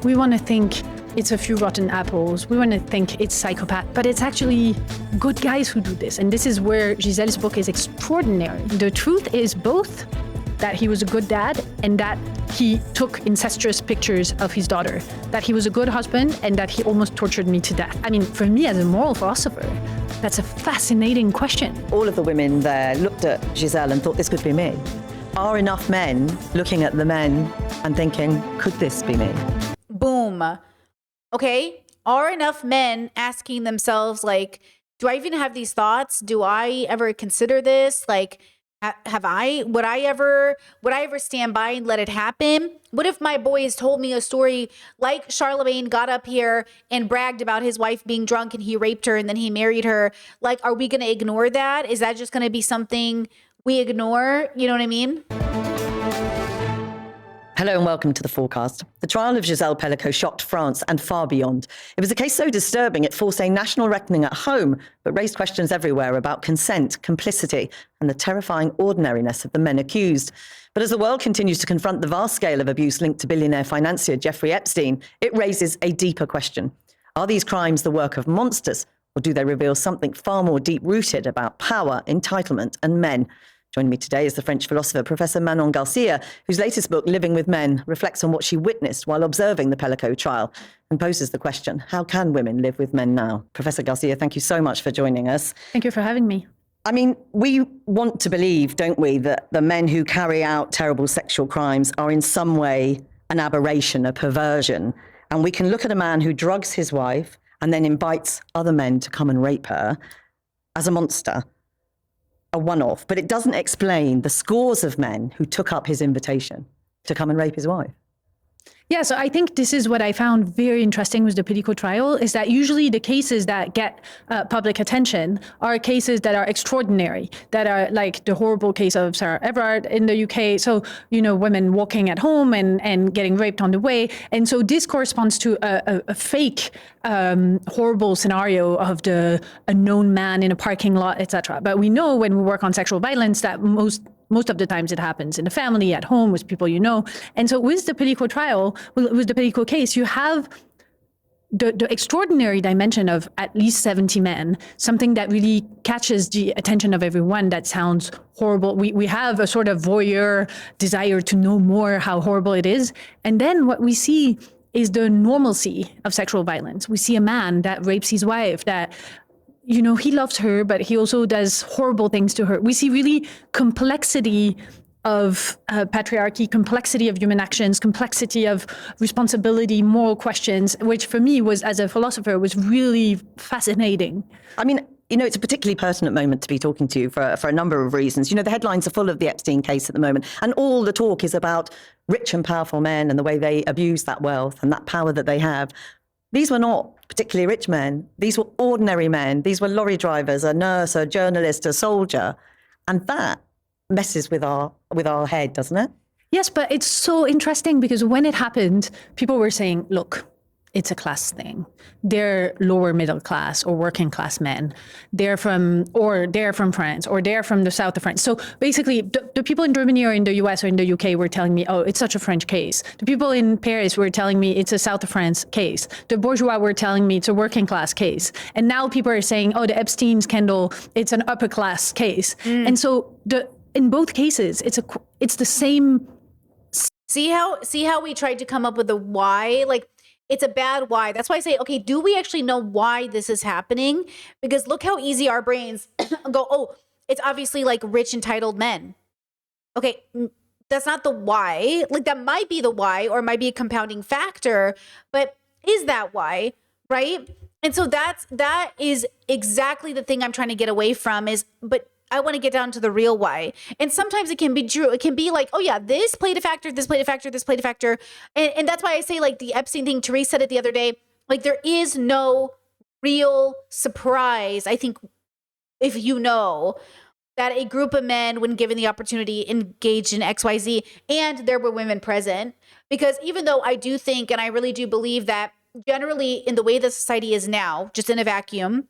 We want to think it's a few rotten apples. We want to think it's psychopath, but it's actually good guys who do this. And this is where Giselle's book is extraordinary. The truth is both that he was a good dad and that he took incestuous pictures of his daughter, that he was a good husband and that he almost tortured me to death. I mean, for me as a moral philosopher, that's a fascinating question. All of the women there looked at Giselle and thought, this could be me. Are enough men looking at the men and thinking, could this be me? Boom. Okay. Are enough men asking themselves, like, do I even have these thoughts? Do I ever consider this? Like, would I ever stand by and let it happen? What if my boys told me a story like Charlemagne got up here and bragged about his wife being drunk and he raped her and then he married her? Like, are we going to ignore that? Is that just going to be something we ignore? You know what I mean? Hello and welcome to The Forecast. The trial of Giselle Pellicot shocked France and far beyond. It was a case so disturbing it forced a national reckoning at home, but raised questions everywhere about consent, complicity, and the terrifying ordinariness of the men accused. But as the world continues to confront the vast scale of abuse linked to billionaire financier Jeffrey Epstein, it raises a deeper question. Are these crimes the work of monsters, or do they reveal something far more deep-rooted about power, entitlement, and men? Joining me today is the French philosopher, Professor Manon Garcia, whose latest book, Living with Men, reflects on what she witnessed while observing the Pellicot trial and poses the question, how can women live with men now? Professor Garcia, thank you so much for joining us. Thank you for having me. I mean, we want to believe, don't we, that the men who carry out terrible sexual crimes are in some way an aberration, a perversion. And we can look at a man who drugs his wife and then invites other men to come and rape her as a monster, a one-off, but it doesn't explain the scores of men who took up his invitation to come and rape his wife. Yeah, so I think this is what I found very interesting with the Pellicot trial, is that usually the cases that get public attention are cases that are extraordinary, that are like the horrible case of Sarah Everard in the UK. So, you know, women walking at home and getting raped on the way. And so this corresponds to a fake horrible scenario of the unknown man in a parking lot, etc. But we know when we work on sexual violence that most of the times it happens in the family, at home, with people you know. And so with the Pellicot trial, with the Pellicot case, you have the extraordinary dimension of at least 70 men, something that really catches the attention of everyone that sounds horrible. We have a sort of voyeur desire to know more how horrible it is. And then what we see is the normalcy of sexual violence. We see a man that rapes his wife, that, you know, he loves her, but he also does horrible things to her. We see really complexity of patriarchy, complexity of human actions, complexity of responsibility, moral questions, which for me was, as a philosopher, was really fascinating. I mean, you know, it's a particularly pertinent moment to be talking to you for a number of reasons. You know, the headlines are full of the Epstein case at the moment, and all the talk is about rich and powerful men and the way they abuse that wealth and that power that they have. These were not particularly rich men. These were ordinary men. These were lorry drivers, a nurse, a journalist, a soldier. And that messes with our head, doesn't it? Yes, but it's so interesting because when it happened, people were saying, look, it's a class thing. They're lower middle class or working class men. They're from France, or they're from the south of France. So basically, the people in Germany or in the US or in the UK were telling me, oh, it's such a French case. The people in Paris were telling me it's a south of France case. The bourgeois were telling me it's a working class case. And now people are saying, oh, the Epstein scandal, it's an upper class case. And so in both cases, it's the same. See how we tried to come up with a why? Like, it's a bad why. That's why I say, okay, do we actually know why this is happening? Because look how easy our brains go, oh, it's obviously like rich, entitled men. Okay, that's not the why. Like, that might be the why, or might be a compounding factor, but is that why, right? And so that is exactly the thing I'm trying to get away from but I want to get down to the real why. And sometimes it can be true. It can be like, oh yeah, this played a factor, this played a factor, this played a factor. And that's why I say, like, the Epstein thing, Therese said it the other day, like, there is no real surprise, I think, if you know that a group of men, when given the opportunity, engaged in XYZ, and there were women present. Because even though I do think, and I really do believe that generally in the way the society is now, just in a vacuum,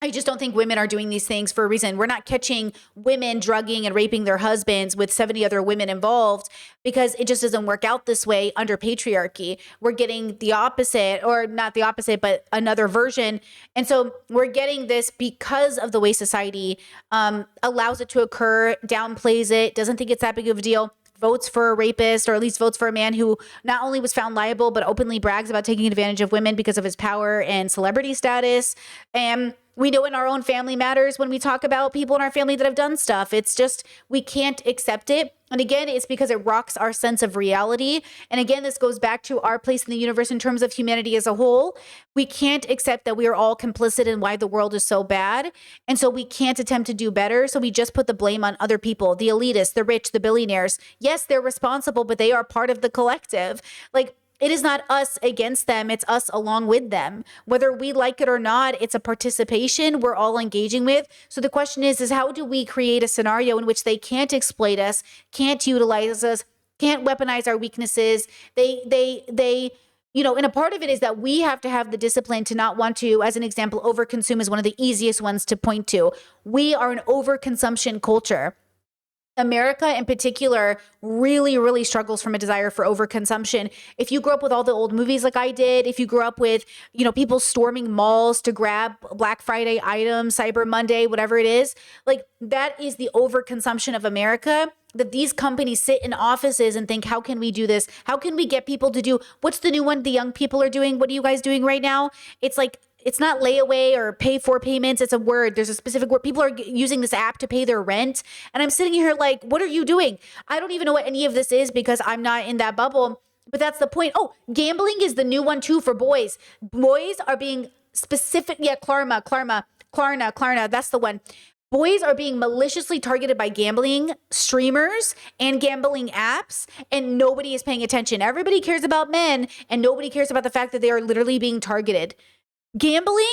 I just don't think women are doing these things for a reason. We're not catching women drugging and raping their husbands with 70 other women involved because it just doesn't work out this way under patriarchy. We're getting the opposite, or not the opposite, but another version. And so we're getting this because of the way society allows it to occur, downplays it, doesn't think it's that big of a deal, votes for a rapist, or at least votes for a man who not only was found liable, but openly brags about taking advantage of women because of his power and celebrity status. And we know in our own family matters when we talk about people in our family that have done stuff. It's just, we can't accept it. And again, it's because it rocks our sense of reality. And again, this goes back to our place in the universe in terms of humanity as a whole. We can't accept that we are all complicit in why the world is so bad. And so we can't attempt to do better. So we just put the blame on other people, the elitists, the rich, the billionaires. Yes, they're responsible, but they are part of the collective. Like, it is not us against them. It's us along with them. Whether we like it or not, it's a participation we're all engaging with. So the question is how do we create a scenario in which they can't exploit us, can't utilize us, can't weaponize our weaknesses? They and a part of it is that we have to have the discipline to not want to, as an example, overconsume is one of the easiest ones to point to. We are an overconsumption culture. America in particular really, really struggles from a desire for overconsumption. If you grew up with all the old movies like I did, if you grew up with, people storming malls to grab Black Friday items, Cyber Monday, whatever it is, like that is the overconsumption of America, that these companies sit in offices and think, how can we do this? How can we get people to do, what's the new one the young people are doing? What are you guys doing right now? It's like, it's not layaway or pay for payments. It's a word. There's a specific word. People are using this app to pay their rent. And I'm sitting here like, what are you doing? I don't even know what any of this is because I'm not in that bubble. But that's the point. Oh, gambling is the new one too for boys. Boys are being specific. Yeah, Klarna. That's the one. Boys are being maliciously targeted by gambling streamers and gambling apps, and nobody is paying attention. Everybody cares about men, and nobody cares about the fact that they are literally being targeted. Gambling,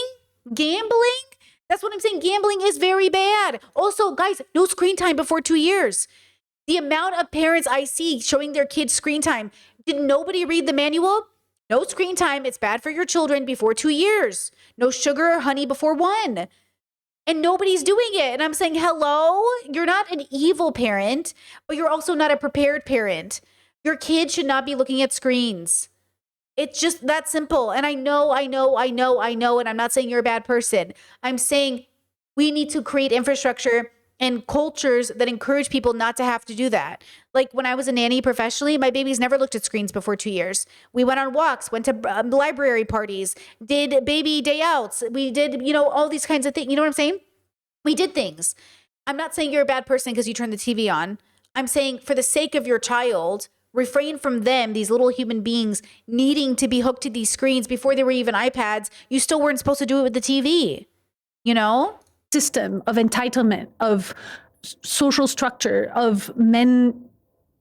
that's what I'm saying. Gambling is very bad. Also, guys, no screen time before 2 years. The amount of parents I see showing their kids screen time. Did nobody read the manual? No screen time. It's bad for your children before 2 years. No sugar or honey before 1. And nobody's doing it. And I'm saying, hello, you're not an evil parent, but you're also not a prepared parent. Your kid should not be looking at screens. It's just that simple. And I know. And I'm not saying you're a bad person. I'm saying we need to create infrastructure and cultures that encourage people not to have to do that. Like when I was a nanny professionally, my babies never looked at screens before 2 years. We went on walks, went to library parties, did baby day outs. We did, all these kinds of things. You know what I'm saying? We did things. I'm not saying you're a bad person because you turned the TV on. I'm saying for the sake of your child, refrain from them, these little human beings, needing to be hooked to these screens before they were even iPads. You still weren't supposed to do it with the TV, System of entitlement, of social structure, of men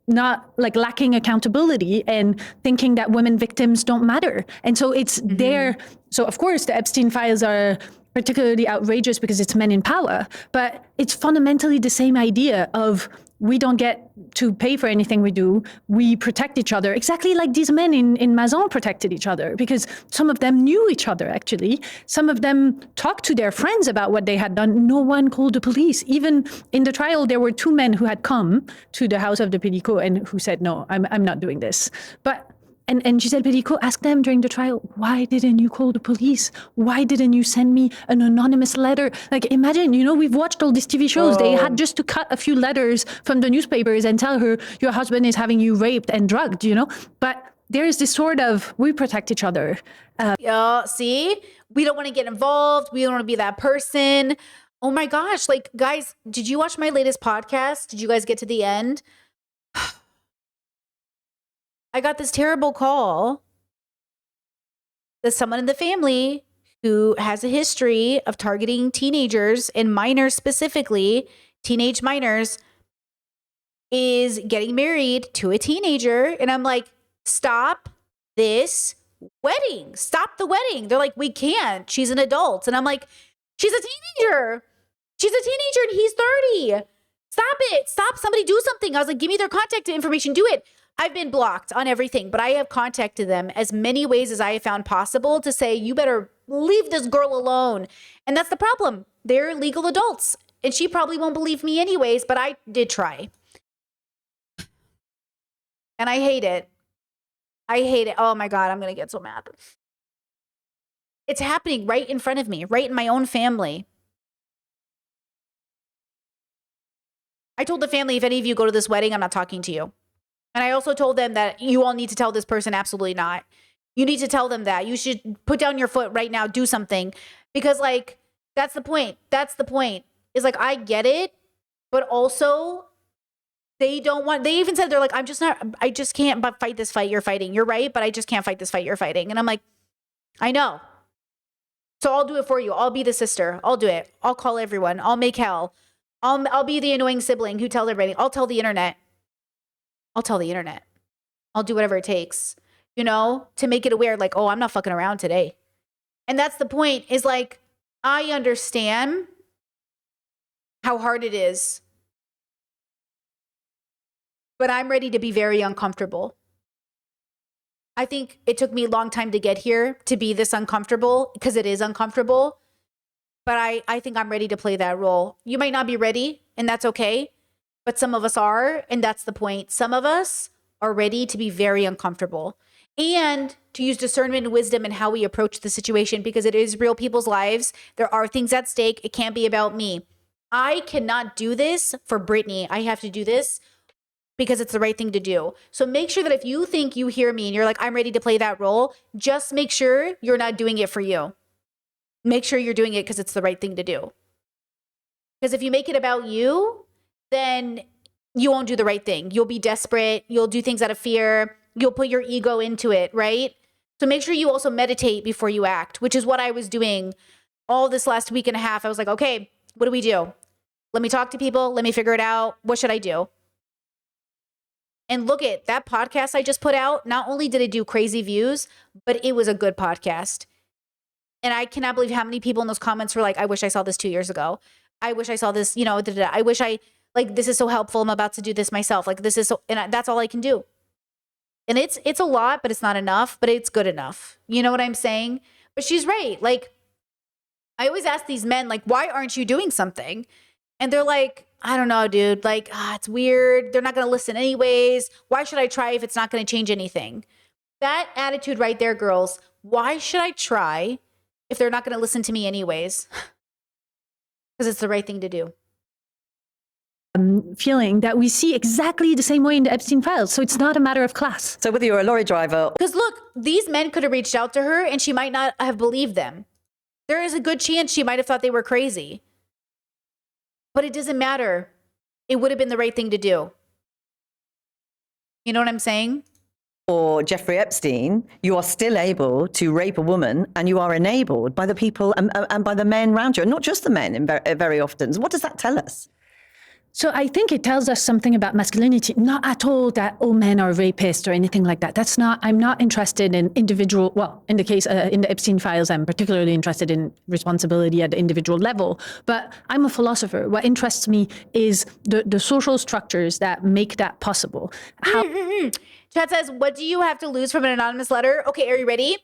not like lacking accountability and thinking that women victims don't matter. And so it's there. So of course the Epstein files are particularly outrageous because it's men in power, but it's fundamentally the same idea of we don't get to pay for anything we do. We protect each other, exactly like these men in Mazon protected each other, because some of them knew each other, actually. Some of them talked to their friends about what they had done. No one called the police. Even in the trial, there were 2 men who had come to the house of the Pellicot and who said, no, I'm not doing this. But And Gisèle Pellicot asked them during the trial, why didn't you call the police? Why didn't you send me an anonymous letter? Like, imagine, we've watched all these TV shows. They had just to cut a few letters from the newspapers and tell her your husband is having you raped and drugged, But there is this sort of, we protect each other. See, we don't want to get involved. We don't want to be that person. Oh my gosh. Like, guys, did you watch my latest podcast? Did you guys get to the end? I got this terrible call that someone in the family who has a history of targeting teenagers and minors specifically, teenage minors, is getting married to a teenager. And I'm like, stop this wedding. Stop the wedding. They're like, we can't. She's an adult. And I'm like, she's a teenager. She's a teenager and he's 30. Stop it. Stop. Somebody do something. I was like, give me their contact information. Do it. I've been blocked on everything, but I have contacted them as many ways as I have found possible to say, you better leave this girl alone. And that's the problem. They're legal adults. And she probably won't believe me anyways, but I did try. And I hate it. I hate it. Oh my God, I'm going to get so mad. It's happening right in front of me, right in my own family. I told the family, if any of you go to this wedding, I'm not talking to you. And I also told them that you all need to tell this person absolutely not. You need to tell them that. You should put down your foot right now, do something. Because like, that's the point. That's the point. Is like, I get it, but also they don't want, they even said, they're like, I just can't fight this fight you're fighting. You're right, but I just can't fight this fight you're fighting. And I'm like, I know. So I'll do it for you. I'll be the sister. I'll do it. I'll call everyone. I'll make hell. I'll be the annoying sibling who tells everybody. I'll tell the internet. I'll tell the internet. I'll do whatever it takes, you know, to make it aware, like, oh, I'm not fucking around today. And that's the point, is like, I understand how hard it is, but I'm ready to be very uncomfortable. I think it took me a long time to get here to be this uncomfortable, because it is uncomfortable. But I think I'm ready to play that role. You might not be ready, and that's okay. But some of us are, and that's the point. Some of us are ready to be very uncomfortable and to use discernment and wisdom in how we approach the situation, because it is real people's lives. There are things at stake. It can't be about me. I cannot do this for Brittany. I have to do this because it's the right thing to do. So make sure that if you think you hear me and you're like, I'm ready to play that role, just make sure you're not doing it for you. Make sure you're doing it because it's the right thing to do. Because if you make it about you, then you won't do the right thing. You'll be desperate. You'll do things out of fear. You'll put your ego into it, right? So make sure you also meditate before you act, which is what I was doing all this last week and a half. I was like, okay, what do we do? Let me talk to people. Let me figure it out. What should I do? And look at that podcast I just put out. Not only did it do crazy views, but it was a good podcast. And I cannot believe how many people in those comments were like, I wish I saw this 2 years ago. I wish I saw this, you know, I wish like, this is so helpful. I'm about to do this myself. Like, this is so, and that's all I can do. And it's a lot, but it's not enough, but it's good enough. You know what I'm saying? But she's right. Like, I always ask these men, like, why aren't you doing something? And they're like, I don't know, dude. Like, it's weird. They're not going to listen anyways. Why should I try if it's not going to change anything? That attitude right there, girls. Why should I try if they're not going to listen to me anyways? Because it's the right thing to do. Feeling that we see exactly the same way in the Epstein files. So it's not a matter of class. So whether you're a lorry driver, Because look, these men could have reached out to her and she might not have believed them. There is a good chance she might have thought they were crazy. But it doesn't matter. It would have been the right thing to do. You know what I'm saying? or Jeffrey Epstein, you are still able to rape a woman, and you are enabled by the people and by the men around you, and not just the men very often. So what does that tell us? So I think it tells us something about masculinity, not at all that all men are rapists or anything like that. That's not, I'm not interested in individual, well, in the case, in the Epstein files, I'm particularly interested in responsibility at the individual level, but I'm a philosopher. What interests me is the social structures that make that possible. How Chat says, what do you have to lose from an anonymous letter? Okay, are you ready?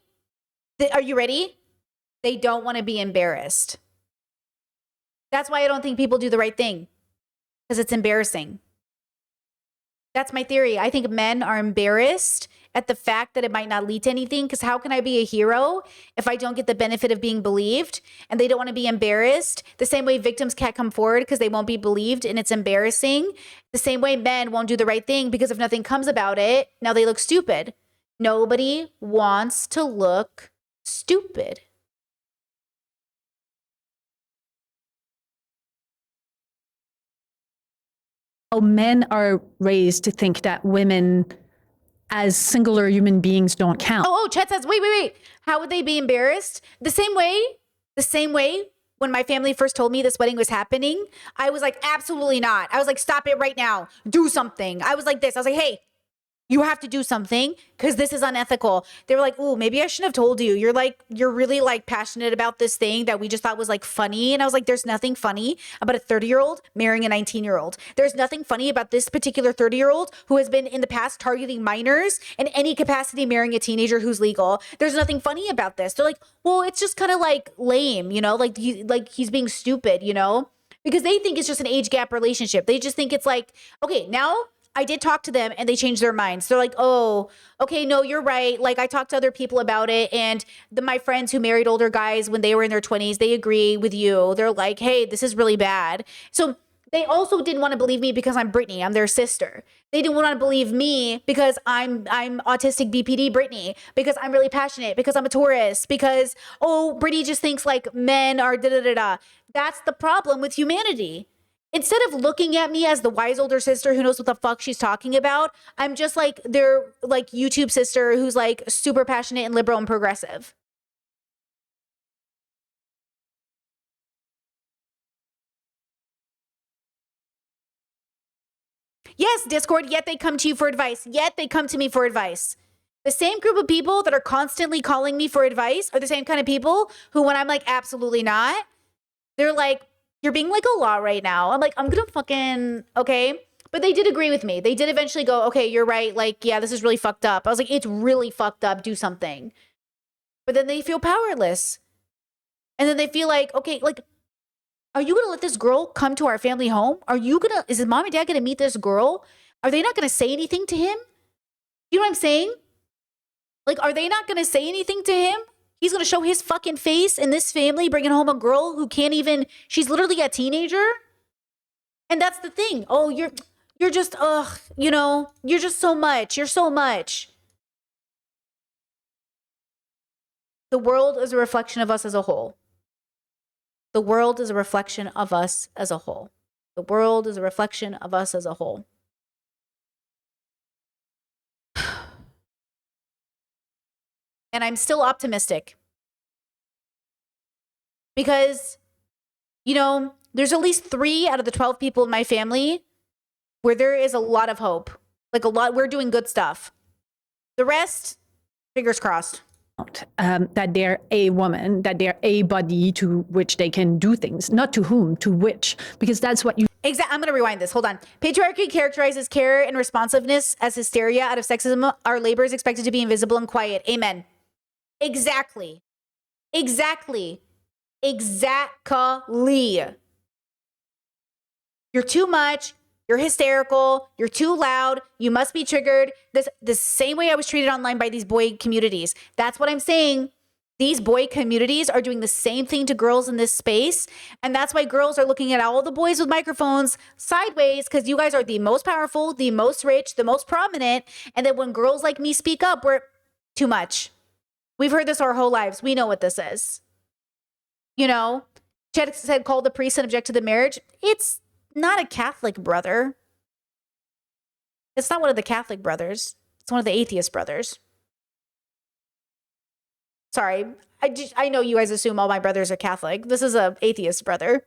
Are you ready? They don't want to be embarrassed. That's why I don't think people do the right thing. Because it's embarrassing. That's my theory. I think men are embarrassed at the fact that it might not lead to anything. Because how can I be a hero if I don't get the benefit of being believed? And they don't want to be embarrassed. The same way victims can't come forward because they won't be believed and it's embarrassing. The same way men won't do the right thing because if nothing comes about it, now they look stupid. Nobody wants to look stupid. men are raised to think that women as singular human beings don't count. Oh, Chet says, wait. How would they be embarrassed? The same way when my family first told me this wedding was happening, I was like, absolutely not. I was like, stop it right now. Do something. I was like this. I was like, hey, You have to do something because this is unethical. They were like, ooh, maybe I shouldn't have told you. You're really like passionate about this thing that we just thought was like funny. And I was like, there's nothing funny about a 30-year-old marrying a 19-year-old. There's nothing funny about this particular 30-year-old who has been in the past targeting minors in any capacity marrying a teenager who's legal. There's nothing funny about this. They're like, well, it's just kind of like lame, you know, like he's being stupid, you know, because they think it's just an age gap relationship. They just think it's like, okay, now I did talk to them and they changed their minds. They're like, oh, okay, no, you're right. Like I talked to other people about it, and my friends who married older guys when they were in their 20s, they agree with you. They're like, hey, this is really bad. So they also didn't want to believe me because I'm Brittany. I'm their sister. They didn't want to believe me because I'm autistic BPD Brittany, because I'm really passionate, because I'm a Taurus, because, oh, Brittany just thinks like men are da-da-da-da. That's the problem with humanity. Instead of looking at me as the wise older sister who knows what the fuck she's talking about, I'm just like their like YouTube sister who's like super passionate and liberal and progressive. Yes, Discord, yet they come to you for advice. Yet they come to me for advice. The same group of people that are constantly calling me for advice are the same kind of people who, when I'm like, absolutely not, they're like, you're being like a lot right now. I'm like, I'm gonna fucking, okay. But they did agree with me. They did eventually go, okay, you're right. Like, yeah, this is really fucked up. I was like, it's really fucked up. Do something. But then they feel powerless. And then they feel like, okay, like, are you gonna let this girl come to our family home? Is his mom and dad gonna meet this girl? Are they not gonna say anything to him? You know what I'm saying? Like, are they not gonna say anything to him? He's going to show his fucking face in this family, bringing home a girl who can't even, she's literally a teenager. And that's the thing. Oh, you're just, you know, you're just so much. You're so much. The world is a reflection of us as a whole. The world is a reflection of us as a whole. The world is a reflection of us as a whole. And I'm still optimistic because, you know, there's at least 3 out of the 12 people in my family where there is a lot of hope. Like we're doing good stuff. The rest, fingers crossed. That they're a woman, that they're a body to which they can do things, not to whom, to which, because that's what you. Exactly. I'm going to rewind this. Hold on. Patriarchy characterizes care and responsiveness as hysteria. Out of sexism, our labor is expected to be invisible and quiet. Amen. Exactly. Exactly. Exactly. You're too much. You're hysterical. You're too loud. You must be triggered. The same way I was treated online by these boy communities. That's what I'm saying. These boy communities are doing the same thing to girls in this space. And that's why girls are looking at all the boys with microphones sideways, because you guys are the most powerful, the most rich, the most prominent. And then when girls like me speak up, we're too much. We've heard this our whole lives. We know what this is. You know, Chet said, call the priest and object to the marriage. It's not a Catholic brother. It's not one of the Catholic brothers. It's one of the atheist brothers. Sorry. I know you guys assume all my brothers are Catholic. This is a atheist brother.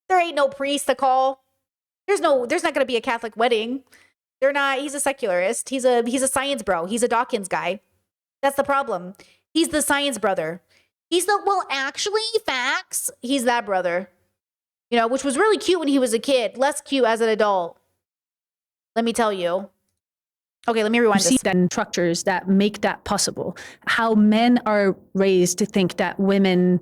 There ain't no priest to call. There's not going to be a Catholic wedding. He's a secularist. He's a science bro. He's a Dawkins guy. That's the problem. He's the science brother. Actually, facts. He's that brother. You know, which was really cute when he was a kid. Less cute as an adult. Let me tell you. Okay, let me rewind this. Then structures that make that possible. How men are raised to think that women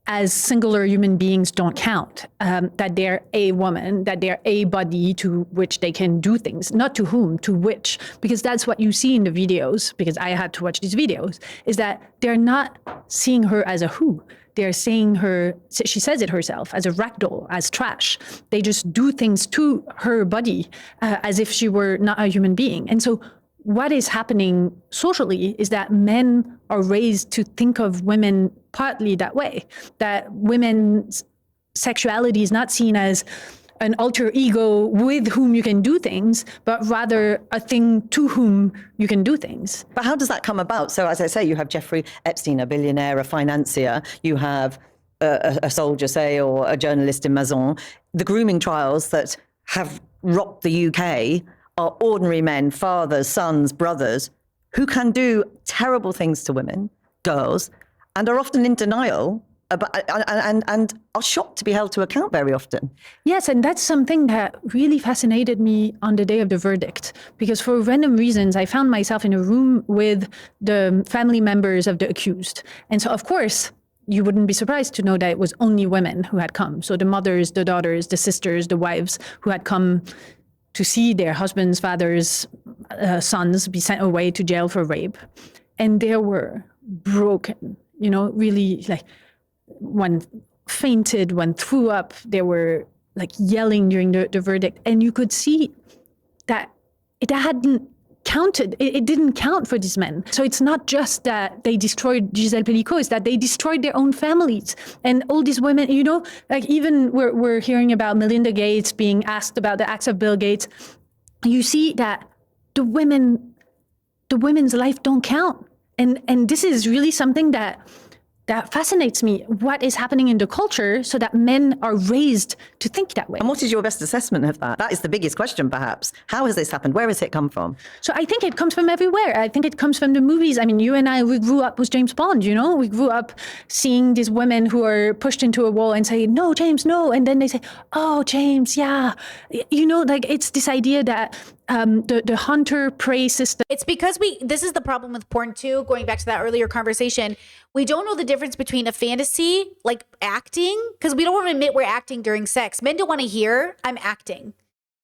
as singular human beings don't count, that they're a woman, that they're a body to which they can do things, not to whom, to which, because that's what you see in the videos, because I had to watch these videos, is that they're not seeing her as a who. They're saying her, she says it herself, as a ragdoll, as trash. They just do things to her body as if she were not a human being. And so what is happening socially is that men are raised to think of women partly that way, that women's sexuality is not seen as an alter ego with whom you can do things, but rather a thing to whom you can do things. But how does that come about? So as I say, you have Jeffrey Epstein, a billionaire, a financier. You have a soldier, say, or a journalist in Mazon. The grooming trials that have rocked the UK are ordinary men, fathers, sons, brothers, who can do terrible things to women, girls, and are often in denial and are shocked to be held to account very often. Yes, and that's something that really fascinated me on the day of the verdict, because for random reasons, I found myself in a room with the family members of the accused. And so, of course, you wouldn't be surprised to know that it was only women who had come. So the mothers, the daughters, the sisters, the wives who had come to see their husbands, fathers, sons be sent away to jail for rape. And they were broken, really like one fainted, one threw up. They were like yelling during the verdict. And you could see that it hadn't counted. It didn't count for these men. So it's not just that they destroyed Gisèle Pelicot, it's that they destroyed their own families. And all these women, like even we're hearing about Melinda Gates being asked about the acts of Bill Gates. You see that the women's life don't count. And this is really something that fascinates me. What is happening in the culture so that men are raised to think that way? And what is your best assessment of that? That is the biggest question, perhaps. How has this happened? Where has it come from? So I think it comes from everywhere. I think it comes from the movies. I mean, you and I, we grew up with James Bond, We grew up seeing these women who are pushed into a wall and say, no, James, no. And then they say, oh, James, yeah. Like it's this idea that the hunter-prey system. It's because this is the problem with porn too, going back to that earlier conversation. We don't know the difference between a fantasy, like acting, because we don't want to admit we're acting during sex. Men don't want to hear, I'm acting.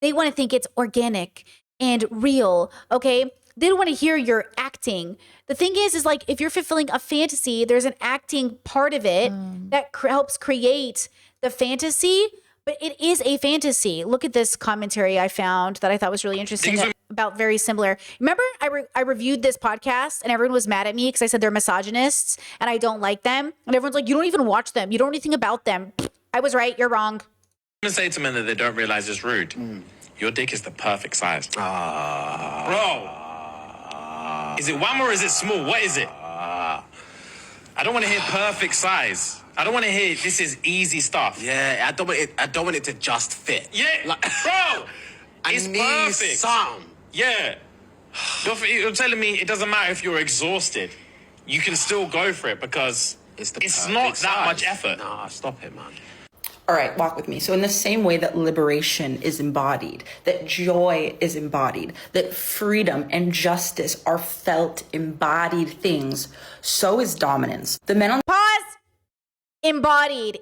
They want to think it's organic and real, okay? They don't want to hear you're acting. The thing is like, if you're fulfilling a fantasy, there's an acting part of it that helps create the fantasy. But it is a fantasy. Look at this commentary I found that I thought was really interesting about very similar. Remember, I reviewed this podcast and everyone was mad at me because I said they're misogynists and I don't like them. And everyone's like, you don't even watch them. You don't know anything about them. I was right. You're wrong. I'm going to say to men that they don't realize it's rude. Your dick is the perfect size. Bro. Is it wham or is it small? What is it? I don't want to hear perfect size. I don't want to hear this is easy stuff. Yeah, I don't want it to just fit. Yeah, bro, it's perfect. Some. Yeah, you're telling me it doesn't matter if you're exhausted, you can still go for it because it's not that much effort. Nah, stop it, man. All right, walk with me. So in the same way that liberation is embodied, that joy is embodied, that freedom and justice are felt embodied things, so is dominance. The men on Pause. Embodied.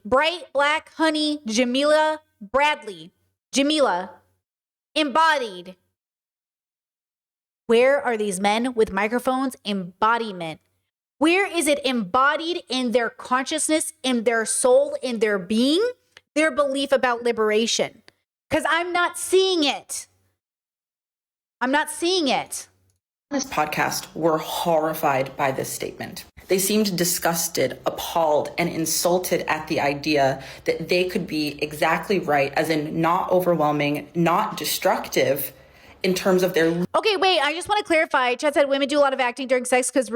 Bright black honey, Jamila Bradley. Jamila. Embodied. Where are these men with microphones? Embodiment. Where is it embodied in their consciousness, in their soul, in their being, their belief about liberation? Because I'm not seeing it. this podcast were horrified by this statement. They seemed disgusted, appalled, and insulted at the idea that they could be exactly right, as in not overwhelming, not destructive in terms of their... Okay, wait, I just want to clarify. Chad said women do a lot of acting during sex because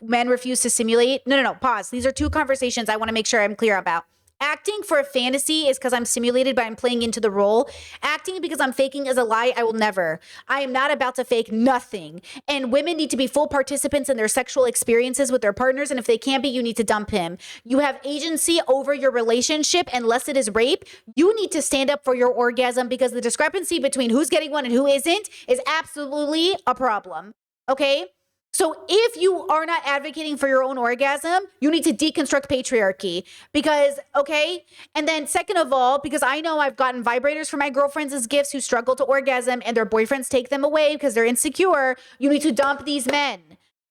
men refuse to simulate. No, pause. These are two conversations I want to make sure I'm clear about. Acting for a fantasy is because I'm simulated, but I'm playing into the role. Acting because I'm faking is a lie. I will never. I am not about to fake nothing. And women need to be full participants in their sexual experiences with their partners. And if they can't be, you need to dump him. You have agency over your relationship unless it is rape. You need to stand up for your orgasm because the discrepancy between who's getting one and who isn't is absolutely a problem. Okay? So if you are not advocating for your own orgasm, you need to deconstruct patriarchy because, okay? And then second of all, because I know I've gotten vibrators for my girlfriends as gifts who struggle to orgasm and their boyfriends take them away because they're insecure, you need to dump these men.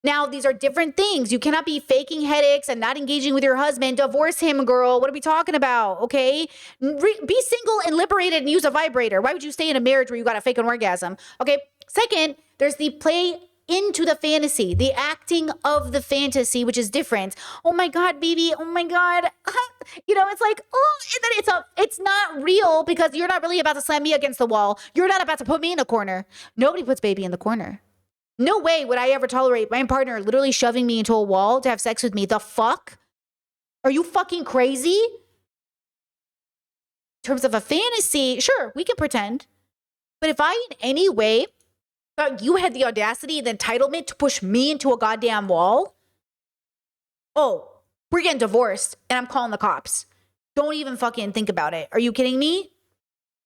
Now, these are different things. You cannot be faking headaches and not engaging with your husband. Divorce him, girl. What are we talking about? Okay? Be single and liberated and use a vibrator. Why would you stay in a marriage where you got to fake an orgasm? Okay? Second, there's the play into the fantasy, the acting of the fantasy, which is different. Oh my God, baby. Oh my God. It's like, oh, and then it's not real because you're not really about to slam me against the wall. You're not about to put me in a corner. Nobody puts baby in the corner. No way would I ever tolerate my partner literally shoving me into a wall to have sex with me. The fuck? Are you fucking crazy? In terms of a fantasy, sure, we can pretend. But if I in any way thought you had the audacity and the entitlement to push me into a goddamn wall, oh, we're getting divorced and I'm calling the cops. Don't even fucking think about it. Are you kidding me?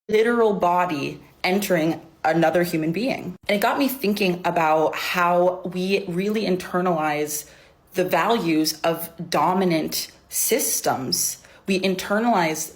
Literal body entering another human being. And it got me thinking about how we really internalize the values of dominant systems. We internalize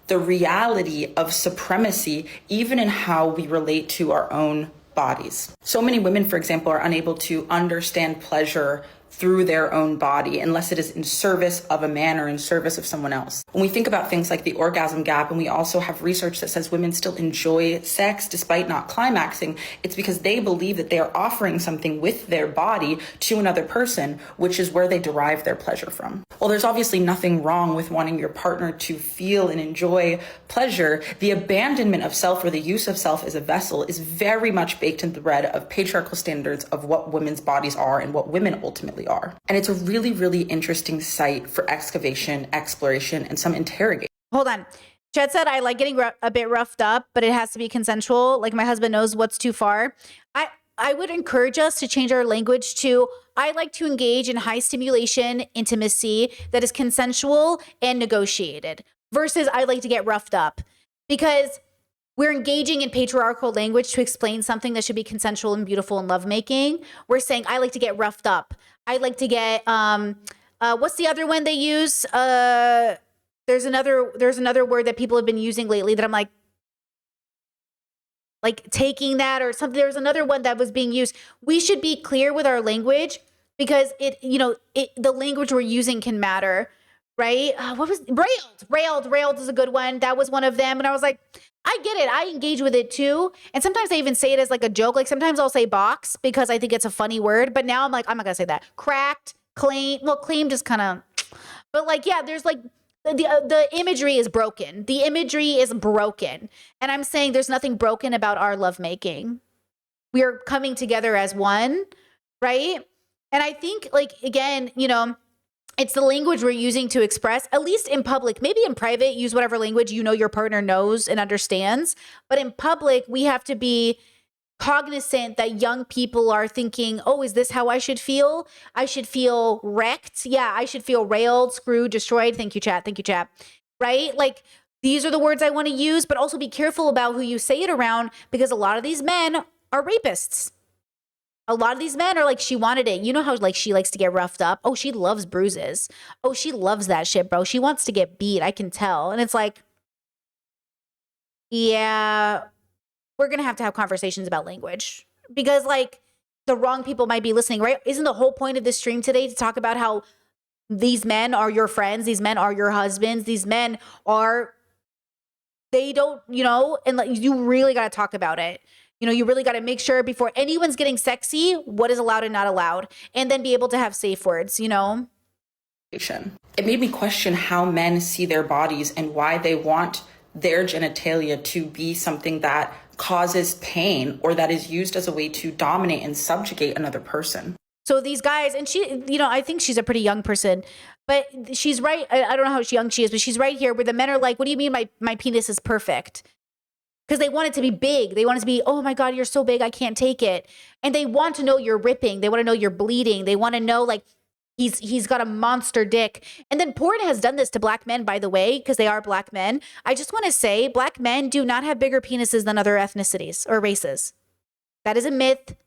the reality of supremacy, even in how we relate to our own bodies. So many women, for example, are unable to understand pleasure through their own body unless it is in service of a man or in service of someone else. When we think about things like the orgasm gap, and we also have research that says women still enjoy sex despite not climaxing, it's because they believe that they are offering something with their body to another person, which is where they derive their pleasure from. Well, there's obviously nothing wrong with wanting your partner to feel and enjoy pleasure. The abandonment of self or the use of self as a vessel is very much baked into the thread of patriarchal standards of what women's bodies are and what women ultimately are. And it's a really, really interesting site for excavation, exploration, and some interrogation. Hold on. Chet said, I like getting a bit roughed up, but it has to be consensual. Like my husband knows what's too far. I would encourage us to change our language to, I like to engage in high stimulation intimacy that is consensual and negotiated versus I like to get roughed up, because we're engaging in patriarchal language to explain something that should be consensual and beautiful and lovemaking. We're saying, I like to get roughed up. I like to get, what's the other one they use? There's another word that people have been using lately that I'm like taking that or something. There's another one that was being used. We should be clear with our language, because the language we're using can matter, right? What was railed is a good one. That was one of them. And I was like, I get it. I engage with it too. And sometimes I even say it as like a joke. Like sometimes I'll say box because I think it's a funny word, but now I'm like, I'm not gonna say that. Cracked, claim just kind of, but like, yeah, there's like, the imagery is broken. The imagery is broken. And I'm saying there's nothing broken about our lovemaking. We are coming together as one, right? And I think, like, again, it's the language we're using to express, at least in public. Maybe in private, use whatever language your partner knows and understands. But in public, we have to be cognizant that young people are thinking, oh, is this how I should feel? I should feel wrecked. Yeah, I should feel railed, screwed, destroyed. Thank you, chat. Right? Like, these are the words I want to use, but also be careful about who you say it around, because a lot of these men are rapists. A lot of these men are like, she wanted it. You know how like she likes to get roughed up? Oh, she loves bruises. Oh, she loves that shit, bro. She wants to get beat. I can tell. And it's like, yeah, we're going to have conversations about language, because like the wrong people might be listening, right? Isn't the whole point of this stream today to talk about how these men are your friends? These men are your husbands. These men are, they don't, and like, you really got to talk about it. You really got to make sure before anyone's getting sexy, what is allowed and not allowed, and then be able to have safe words, It made me question how men see their bodies and why they want their genitalia to be something that causes pain or that is used as a way to dominate and subjugate another person. So these guys, and she, I think she's a pretty young person, but she's right. I don't know how young she is, but she's right here where the men are like, what do you mean my penis is perfect? Because they want it to be big. They want it to be, oh my God, you're so big, I can't take it. And they want to know you're ripping. They want to know you're bleeding. They want to know like he's got a monster dick. And then porn has done this to black men, by the way, because they are black men. I just want to say black men do not have bigger penises than other ethnicities or races. That is a myth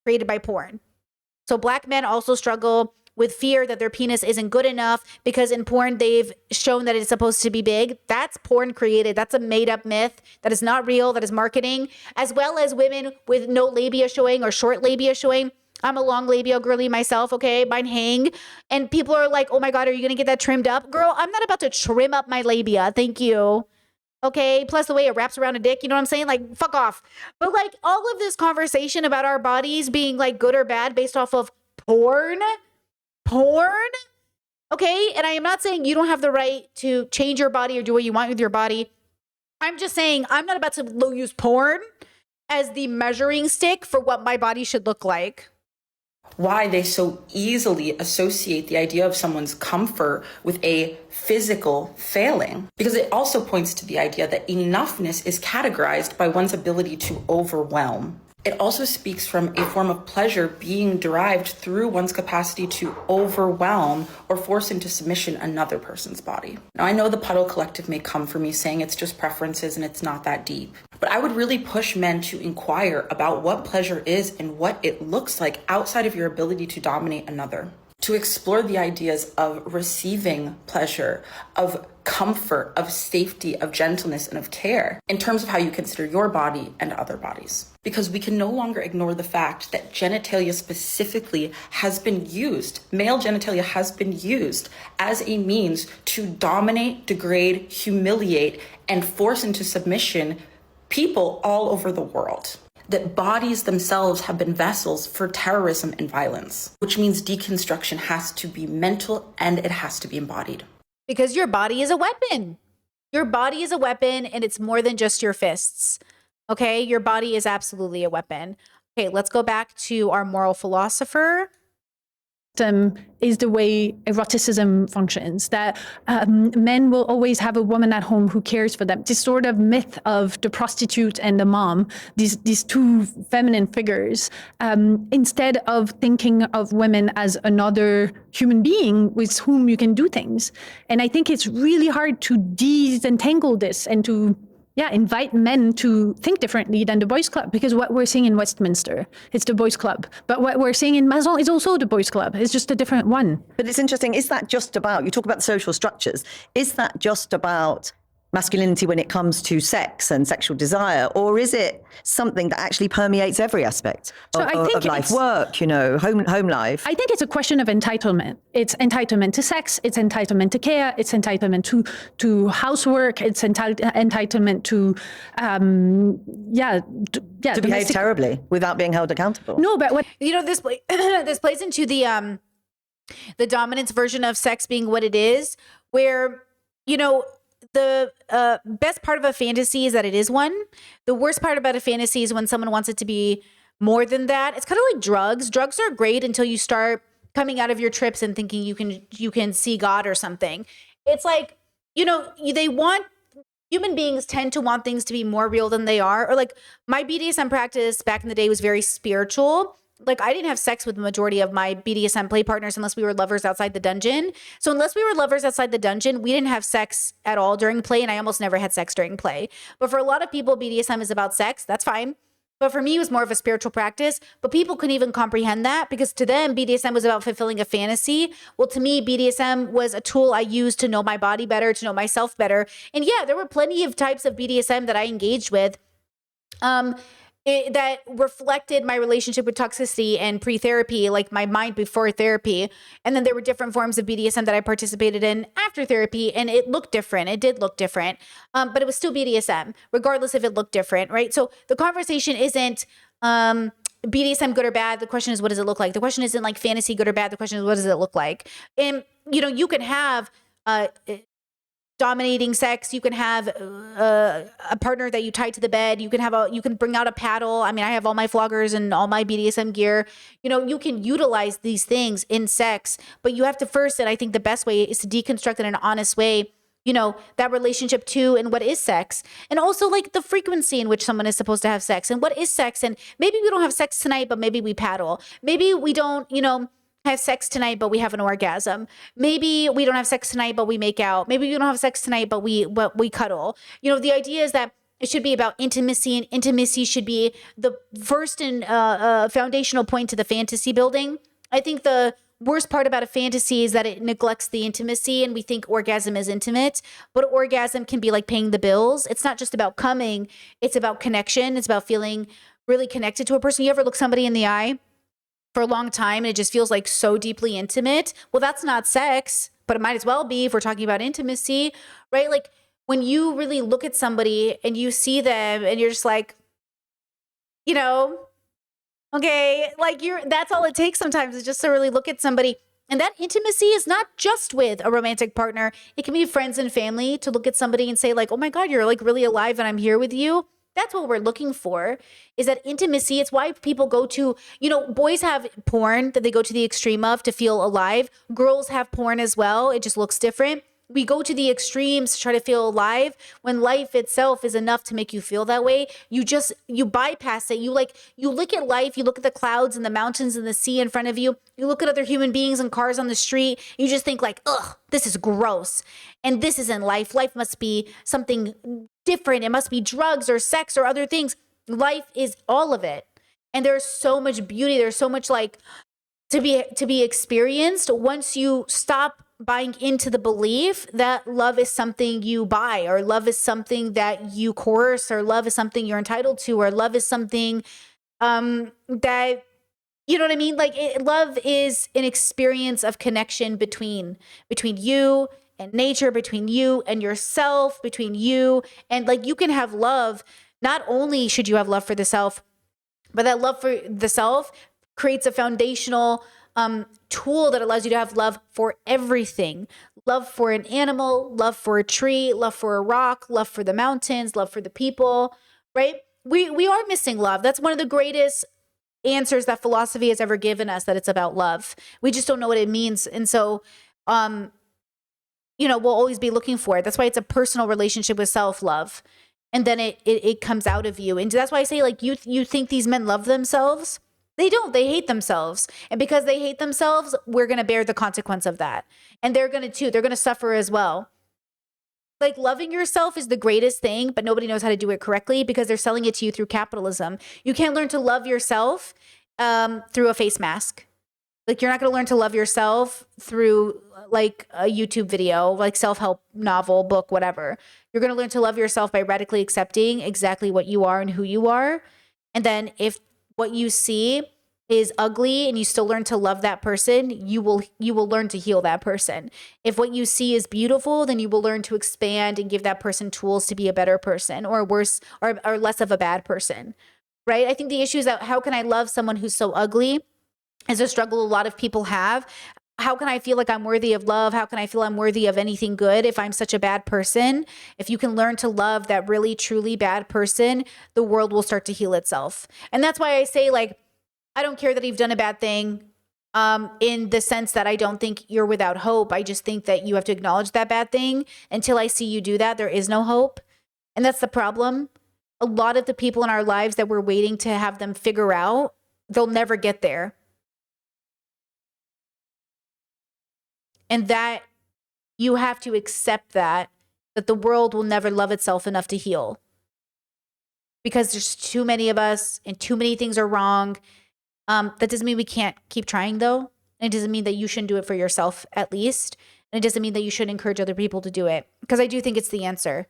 created by porn. So black men also struggle with fear that their penis isn't good enough because in porn they've shown that it's supposed to be big. That's porn created. That's a made up myth that is not real, that is marketing, as well as women with no labia showing or short labia showing. I'm a long labia girly myself, okay? Mine hang. And people are like, oh my God, are you going to get that trimmed up? Girl, I'm not about to trim up my labia. Thank you. Okay, plus the way it wraps around a dick, you know what I'm saying? Like, fuck off. But like all of this conversation about our bodies being like good or bad based off of porn, okay? And I am not saying you don't have the right to change your body or do what you want with your body. I'm just saying I'm not about to use porn as the measuring stick for what my body should look like. why they so easily associate the idea of someone's comfort with a physical failing. Because it also points to the idea that enoughness is categorized by one's ability to overwhelm. It also speaks from a form of pleasure being derived through one's capacity to overwhelm or force into submission another person's body. Now, I know the Puddle Collective may come for me saying it's just preferences and it's not that deep, but I would really push men to inquire about what pleasure is and what it looks like outside of your ability to dominate another. To explore the ideas of receiving pleasure, of comfort, of safety, of gentleness, and of care in terms of how you consider your body and other bodies. Because we can no longer ignore the fact that genitalia specifically has been used, male genitalia has been used as a means to dominate, degrade, humiliate, and force into submission people all over the world. That bodies themselves have been vessels for terrorism and violence, which means deconstruction has to be mental and it has to be embodied. Because your body is a weapon. Your body is a weapon, and it's more than just your fists. Okay? Your body is absolutely a weapon. Okay, let's go back to our moral philosopher. Is the way eroticism functions, that men will always have a woman at home who cares for them. This sort of myth of the prostitute and the mom, these two feminine figures, instead of thinking of women as another human being with whom you can do things. And I think it's really hard to disentangle this and to invite men to think differently than the boys' club, because what we're seeing in Westminster, it's the boys' club. But what we're seeing in Mazon is also the boys' club. It's just a different one. But it's interesting. Is that just about, you talk about social structures, is that just about masculinity when it comes to sex and sexual desire, or is it something that actually permeates every aspect of life, work, home life? I think it's a question of entitlement. It's entitlement to sex, it's entitlement to care, it's entitlement to housework, it's entitlement to to behave terribly without being held accountable. No, but what this this plays into the dominance version of sex being what it is, where the best part of a fantasy is that it is one. The worst part about a fantasy is when someone wants it to be more than that. It's kind of like drugs. Drugs are great until you start coming out of your trips and thinking you can see God or something. It's like, human beings tend to want things to be more real than they are. Or like my BDSM practice back in the day was very spiritual. Like I didn't have sex with the majority of my BDSM play partners unless we were lovers outside the dungeon. So unless we were lovers outside the dungeon, we didn't have sex at all during play, and I almost never had sex during play. But for a lot of people, BDSM is about sex. That's fine. But for me, it was more of a spiritual practice. But people couldn't even comprehend that because to them, BDSM was about fulfilling a fantasy. Well, to me, BDSM was a tool I used to know my body better, to know myself better. And yeah, there were plenty of types of BDSM that I engaged with. That reflected my relationship with toxicity and pre-therapy, like my mind before therapy. And then there were different forms of BDSM that I participated in after therapy, and it looked different. It did look different, but it was still BDSM, regardless if it looked different, right? So the conversation isn't BDSM good or bad. The question is, what does it look like? The question isn't like fantasy good or bad. The question is, what does it look like? And, you can have dominating sex. You can have a partner that you tie to the bed. You can bring out a paddle. I mean, I have all my floggers and all my BDSM gear. You can utilize these things in sex, but you have to first, and I think the best way is to deconstruct in an honest way, that relationship to and what is sex, and also like the frequency in which someone is supposed to have sex and what is sex. And maybe we don't have sex tonight, but maybe we paddle. Maybe we don't, have sex tonight, but we have an orgasm. Maybe we don't have sex tonight, but we make out. Maybe we don't have sex tonight, but we cuddle. The idea is that it should be about intimacy, and intimacy should be the first and foundational point to the fantasy building. I think the worst part about a fantasy is that it neglects the intimacy, and we think orgasm is intimate, but orgasm can be like paying the bills. It's not just about coming. It's about connection. It's about feeling really connected to a person. You ever look somebody in the eye for a long time and it just feels like so deeply intimate? Well, that's not sex, but it might as well be if we're talking about intimacy, right? Like when you really look at somebody and you see them and you're just like, okay, like that's all it takes sometimes is just to really look at somebody. And that intimacy is not just with a romantic partner. It can be friends and family to look at somebody and say like, oh my God, you're like really alive and I'm here with you. That's what we're looking for, is that intimacy. It's why people go to, boys have porn that they go to the extreme of to feel alive. Girls have porn as well. It just looks different. We go to the extremes to try to feel alive when life itself is enough to make you feel that way. You bypass it. You look at life, you look at the clouds and the mountains and the sea in front of you. You look at other human beings and cars on the street. You just think like, ugh, this is gross. And this isn't life. Life must be something different. It must be drugs or sex or other things. Life is all of it. And there's so much beauty. There's so much like to be experienced once you stop buying into the belief that love is something you buy, or love is something that you coerce, or love is something you're entitled to, or love is something that, you know what I mean? Like love is an experience of connection between you and nature, between you and yourself, between you and like you can have love. Not only should you have love for the self, but that love for the self creates a foundational tool that allows you to have love for everything. Love for an animal, love for a tree, love for a rock, love for the mountains, love for the people, right? We are missing love. That's one of the greatest answers that philosophy has ever given us, that it's about love. We just don't know what it means. And so, we'll always be looking for it. That's why it's a personal relationship with self-love. And then it comes out of you. And that's why I say, like, you think these men love themselves? They don't. They hate themselves. And because they hate themselves, we're going to bear the consequence of that. And they're going to too. They're going to suffer as well. Like loving yourself is the greatest thing, but nobody knows how to do it correctly because they're selling it to you through capitalism. You can't learn to love yourself through a face mask. Like you're not going to learn to love yourself through like a YouTube video, like self-help novel, book, whatever. You're going to learn to love yourself by radically accepting exactly what you are and who you are. And then if what you see is ugly and you still learn to love that person, you will learn to heal that person. If what you see is beautiful, then you will learn to expand and give that person tools to be a better person, or worse, or less of a bad person, right? I think the issue is that how can I love someone who's so ugly is a struggle a lot of people have. How can I feel like I'm worthy of love? How can I feel I'm worthy of anything good if I'm such a bad person? If you can learn to love that really, truly bad person, the world will start to heal itself. And that's why I say, like, I don't care that you've done a bad thing in the sense that I don't think you're without hope. I just think that you have to acknowledge that bad thing. Until I see you do that, there is no hope. And that's the problem. A lot of the people in our lives that we're waiting to have them figure out, they'll never get there. And that you have to accept that the world will never love itself enough to heal. Because there's too many of us and too many things are wrong. That doesn't mean we can't keep trying, though. And it doesn't mean that you shouldn't do it for yourself, at least. And it doesn't mean that you shouldn't encourage other people to do it. Because I do think it's the answer.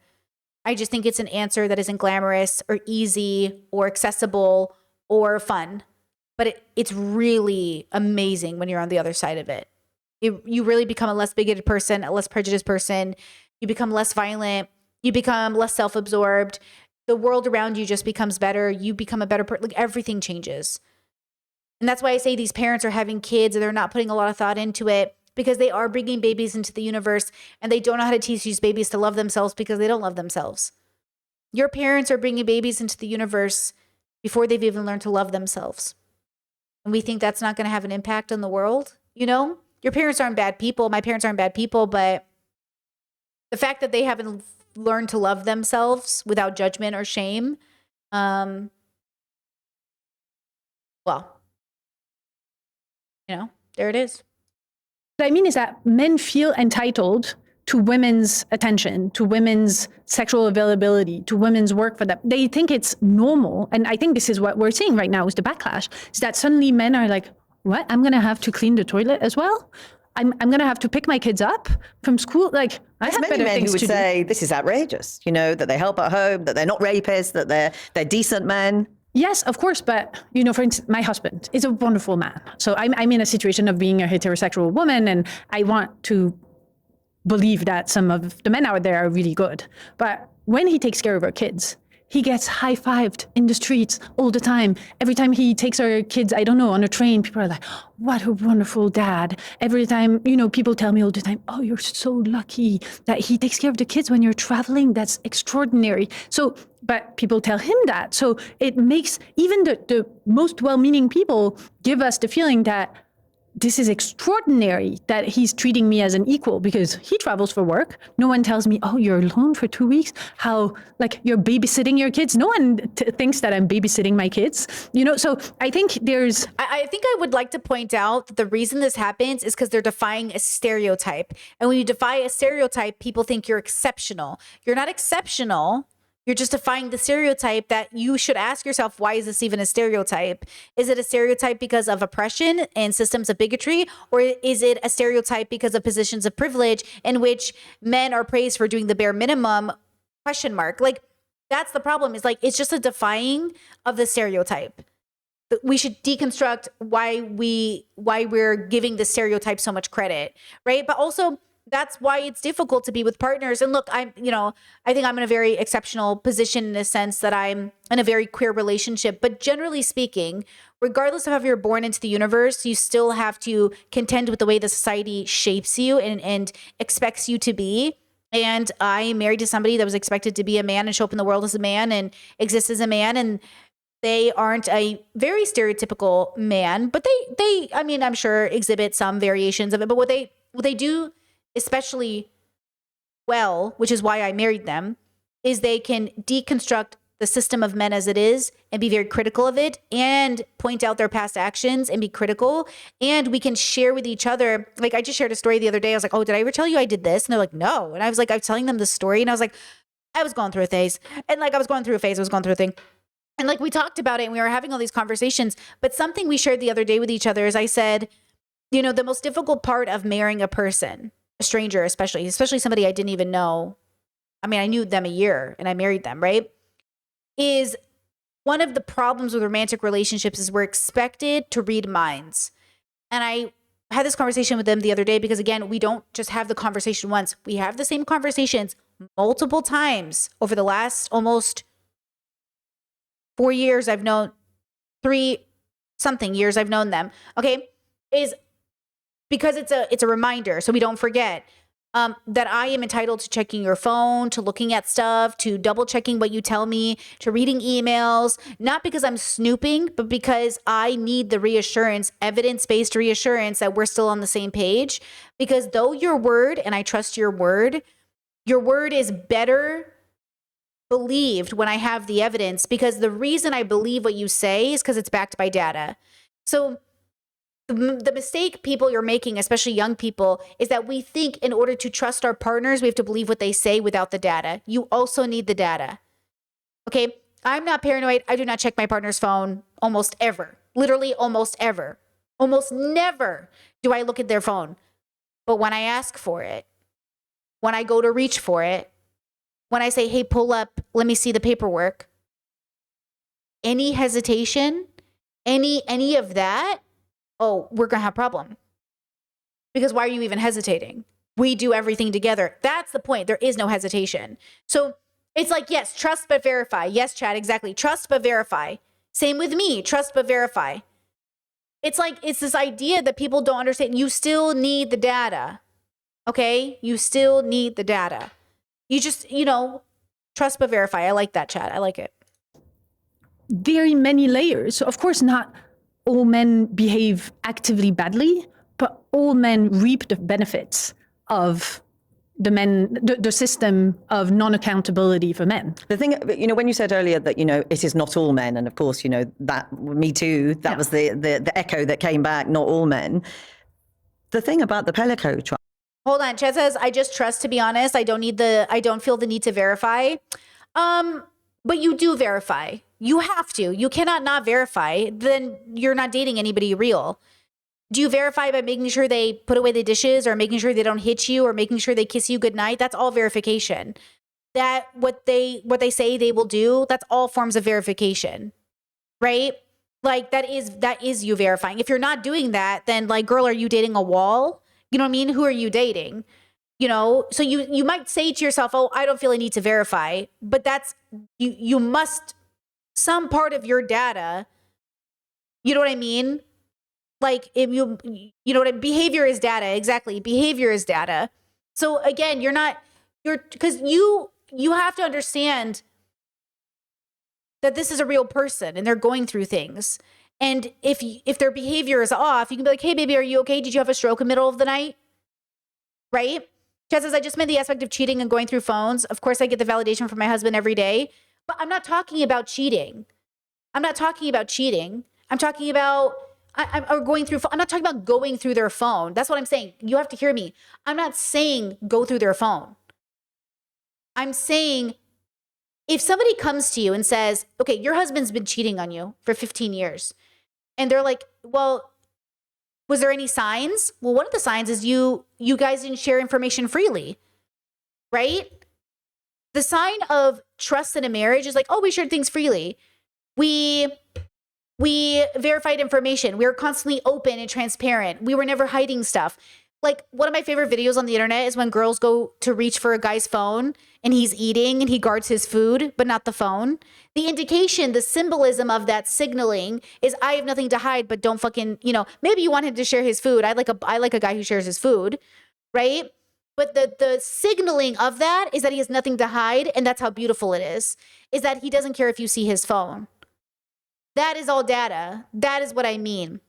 I just think it's an answer that isn't glamorous or easy or accessible or fun. But it's really amazing when you're on the other side of it. You really become a less bigoted person, a less prejudiced person. You become less violent. You become less self-absorbed. The world around you just becomes better. You become a better person. Like everything changes. And that's why I say these parents are having kids and they're not putting a lot of thought into it because they are bringing babies into the universe and they don't know how to teach these babies to love themselves because they don't love themselves. Your parents are bringing babies into the universe before they've even learned to love themselves. And we think that's not going to have an impact on the world, you know? Your parents aren't bad people. My parents aren't bad people, but the fact that they haven't learned to love themselves without judgment or shame, well, there it is. What I mean is that men feel entitled to women's attention, to women's sexual availability, to women's work for them. They think it's normal. And I think this is what we're seeing right now is the backlash, is that suddenly men are like, what? I'm going to have to clean the toilet as well? I'm going to have to pick my kids up from school? Like, I have better men things who would to do. say this is outrageous, that they help at home, that they're not rapists, that they're decent men. Yes, of course. But, for instance, my husband is a wonderful man. So I'm in a situation of being a heterosexual woman, and I want to believe that some of the men out there are really good. But when he takes care of our kids, he gets high-fived in the streets all the time. Every time he takes our kids, I don't know, on a train, people are like, what a wonderful dad. Every time, people tell me all the time, oh, you're so lucky that he takes care of the kids when you're traveling. That's extraordinary. So but people tell him that. So it makes even the most well-meaning people give us the feeling that this is extraordinary that he's treating me as an equal because he travels for work. No one tells me, oh, you're alone for 2 weeks. How, like, you're babysitting your kids. No one thinks that I'm babysitting my kids. So I think there's... I think I would like to point out that the reason this happens is because they're defying a stereotype. And when you defy a stereotype, people think you're exceptional. You're not exceptional. You're just defying the stereotype that you should ask yourself, why is this even a stereotype? Is it a stereotype because of oppression and systems of bigotry? Or is it a stereotype because of positions of privilege in which men are praised for doing the bare minimum? ? Like, that's the problem. Is like, it's just a defying of the stereotype. We should deconstruct why we're giving the stereotype so much credit, right? But also, that's why it's difficult to be with partners. And look, I think I'm in a very exceptional position in the sense that I'm in a very queer relationship. But generally speaking, regardless of how you're born into the universe, you still have to contend with the way the society shapes you and expects you to be. And I'm married to somebody that was expected to be a man and show up in the world as a man and exist as a man. And they aren't a very stereotypical man, but they I mean, I'm sure exhibit some variations of it. But what they do especially well, which is why I married them, is they can deconstruct the system of men as it is and be very critical of it and point out their past actions and be critical. And we can share with each other. Like, I just shared a story the other day. I was like, oh, did I ever tell you I did this? And they're like, no. And I was like, I was telling them the story. And I was like, I was going through a phase. And like, I was going through a thing. And like, we talked about it and we were having all these conversations. But something we shared the other day with each other is I said, the most difficult part of marrying a person, a stranger, especially somebody I didn't even know. I mean, I knew them a year and I married them, right? Is one of the problems with romantic relationships is we're expected to read minds. And I had this conversation with them the other day because, again, we don't just have the conversation once. We have the same conversations multiple times over the last almost 4 years. I've known 3-something years I've known them. Okay. Is because it's a reminder so we don't forget that I am entitled to checking your phone, to looking at stuff, to double checking what you tell me, to reading emails, not because I'm snooping, but because I need the reassurance, evidence-based reassurance that we're still on the same page. Because though your word, and I trust your word is better believed when I have the evidence, because the reason I believe what you say is because it's backed by data. So the mistake people you're making, especially young people, is that we think in order to trust our partners, we have to believe what they say without the data. You also need the data. Okay. I'm not paranoid. I do not check my partner's phone almost ever. Literally almost ever. Almost never do I look at their phone. But when I ask for it, when I go to reach for it, when I say, hey, pull up, let me see the paperwork, any hesitation, any of that, oh, we're going to have a problem. Because why are you even hesitating? We do everything together. That's the point. There is no hesitation. So it's like, yes, trust but verify. Yes, Chad, exactly. Trust but verify. Same with me. Trust but verify. It's like, it's this idea that people don't understand. You still need the data. Okay? You still need the data. You just, trust but verify. I like that, Chad. I like it. Very many layers. So of course, not all men behave actively badly, but all men reap the benefits of the system of non-accountability for men. The thing, when you said earlier that, it is not all men, and of course, that Me Too, that was the echo that came back, not all men. The thing about the Pellico trial. Hold on. Chad says, I just trust, to be honest. I don't feel the need to verify. But you do verify. You have to. You cannot not verify. Then you're not dating anybody real. Do you verify by making sure they put away the dishes or making sure they don't hit you or making sure they kiss you goodnight? That's all verification. That what they say they will do, that's all forms of verification. Right? Like that is you verifying. If you're not doing that, then like, girl, are you dating a wall? You know what I mean? Who are you dating? So you might say to yourself, oh, I don't feel a need to verify, but that's, you must, some part of your data, you know what I mean? Like if behavior is data. Exactly. Behavior is data. So again, because you have to understand that this is a real person and they're going through things. And if their behavior is off, you can be like, hey, baby, are you okay? Did you have a stroke in the middle of the night? Right? Because I just meant the aspect of cheating and going through phones. Of course, I get the validation from my husband every day, but I'm not talking about cheating. I'm not talking about cheating. I'm talking about I'm going through. I'm not talking about going through their phone. That's what I'm saying. You have to hear me. I'm not saying go through their phone. I'm saying if somebody comes to you and says, okay, your husband's been cheating on you for 15 years, and they're like, well, was there any signs? Well, one of the signs is you guys didn't share information freely, right? The sign of trust in a marriage is like, oh, we shared things freely. We verified information. We were constantly open and transparent. We were never hiding stuff. Like, one of my favorite videos on the internet is when girls go to reach for a guy's phone and he's eating and he guards his food, but not the phone. The indication, the symbolism of that signaling is I have nothing to hide, but don't fucking, maybe you want him to share his food. I like a guy who shares his food, right? But the signaling of that is that he has nothing to hide. And that's how beautiful it is that he doesn't care if you see his phone. That is all data. That is what I mean.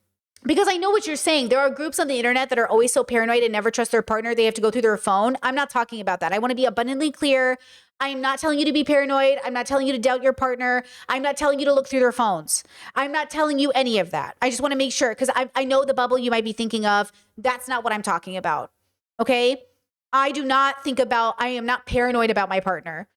Because I know what you're saying. There are groups on the internet that are always so paranoid and never trust their partner. They have to go through their phone. I'm not talking about that. I want to be abundantly clear. I'm not telling you to be paranoid. I'm not telling you to doubt your partner. I'm not telling you to look through their phones. I'm not telling you any of that. I just want to make sure, because I know the bubble you might be thinking of. That's not what I'm talking about. Okay? I am not paranoid about my partner.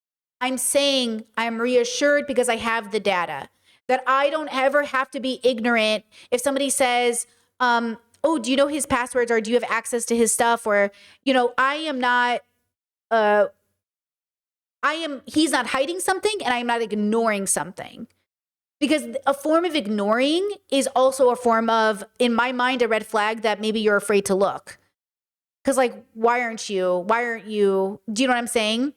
I'm saying I'm reassured because I have the data. That I don't ever have to be ignorant if somebody says, oh, do you know his passwords, or do you have access to his stuff? Or, he's not hiding something and I'm not ignoring something. Because a form of ignoring is also a form of, in my mind, a red flag that maybe you're afraid to look. Because like, why aren't you? Do you know what I'm saying?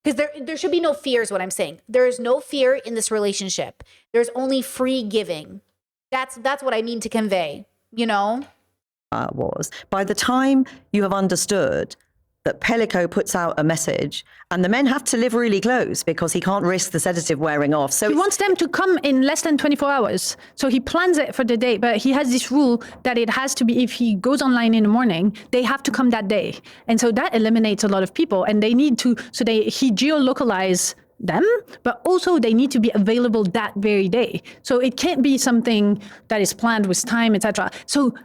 Because there should be no fear is what I'm saying. There is no fear in this relationship. There's only free giving. That's what I mean to convey, Was. By the time you have understood that Pellico puts out a message and the men have to live really close because he can't risk the sedative wearing off. So he wants them to come in less than 24 hours. So he plans it for the day, but he has this rule that it has to be, if he goes online in the morning, they have to come that day. And so that eliminates a lot of people, and they need to, he geolocalize them, but also they need to be available that very day. So it can't be something that is planned with time, etc. So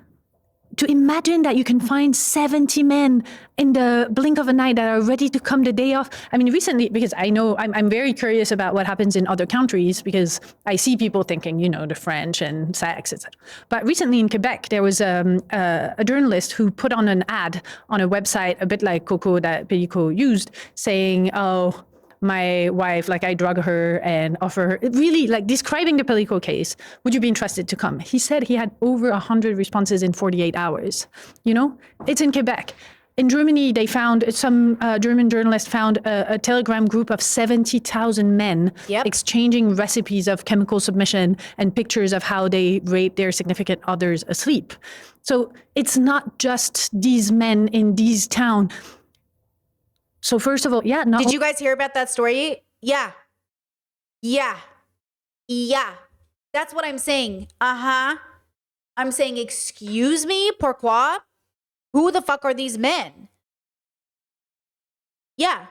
to imagine that you can find 70 men in the blink of an eye that are ready to come the day off. I mean, recently, because I know I'm very curious about what happens in other countries, because I see people thinking, the French and sex, etc. But recently in Quebec, there was a journalist who put on an ad on a website, a bit like Coco that Pellico used, saying, oh, my wife, like I drug her and offer her, really like describing the Pellico case. Would you be interested to come? He said he had over 100 responses in 48 hours. It's in Quebec. In Germany, they found, some German journalists found a Telegram group of 70,000 men exchanging recipes of chemical submission and pictures of how they rape their significant others asleep. So it's not just these men in these towns. So first of all, Did you guys hear about that story? Yeah. That's what I'm saying. I'm saying, excuse me, pourquoi? Who the fuck are these men? Yeah.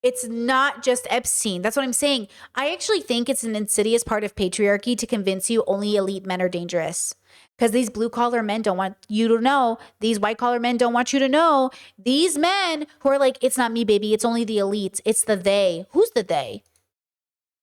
It's not just Epstein. That's what I'm saying. I actually think it's an insidious part of patriarchy to convince you only elite men are dangerous. Because these blue-collar men don't want you to know. These white-collar men don't want you to know. These men who are like, it's not me, baby. It's only the elites. It's the they. Who's the they?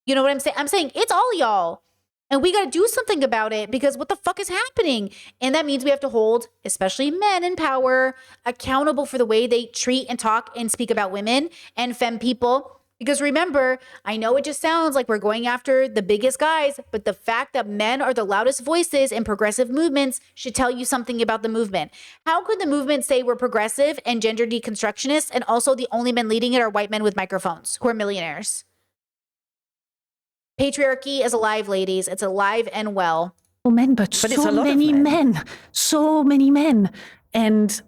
You know what I'm saying? I'm saying it's all y'all. And we got to do something about it, because what the fuck is happening? And that means we have to hold, especially men in power, accountable for the way they treat and talk and speak about women and femme people. Because remember, I know it just sounds like we're going after the biggest guys, but the fact that men are the loudest voices in progressive movements should tell you something about the movement. How could the movement say we're progressive and gender deconstructionists, and also the only men leading it are white men with microphones who are millionaires? Patriarchy is alive, ladies. It's alive and well. Men, but it's a so lot of many men. So many men. And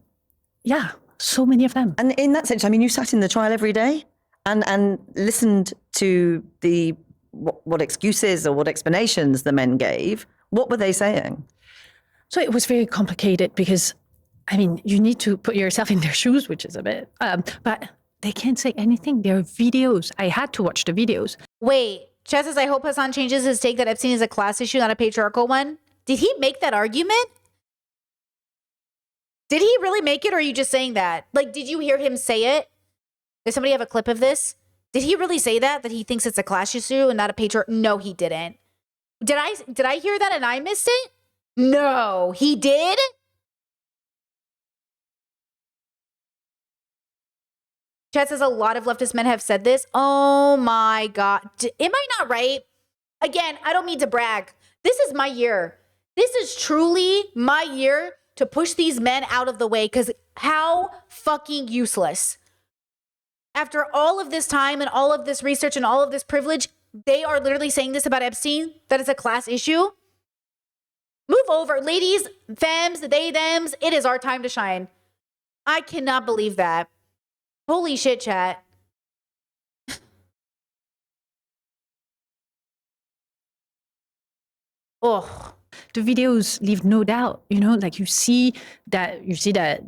so many of them. And in that sense, I mean, you sat in the trial every day. and listened to the what excuses or what explanations the men gave, what were they saying? So it was very complicated because, I mean, you need to put yourself in their shoes, which is a bit, but they can't say anything. There are videos. I had to watch the videos. Wait, Chad says, I hope Hassan changes his take that Epstein is a class issue, not a patriarchal one. Did he make that argument? Did he really make it, or are you just saying that? Like, did you hear him say it? Does somebody have a clip of this? Did he really say that he thinks it's a class issue and not a patriarchal? No, he didn't. Did I hear that and I missed it? No, he did? Chad says a lot of leftist men have said this. Oh my God. Am I not right? Again, I don't mean to brag. This is my year. This is truly my year to push these men out of the way, because how fucking useless. After all of this time and all of this research and all of this privilege, they are literally saying this about Epstein, that it's a class issue. Move over. Ladies, femmes, they, thems, it is our time to shine. I cannot believe that. Holy shit, chat. Oh, the videos leave no doubt, like you see that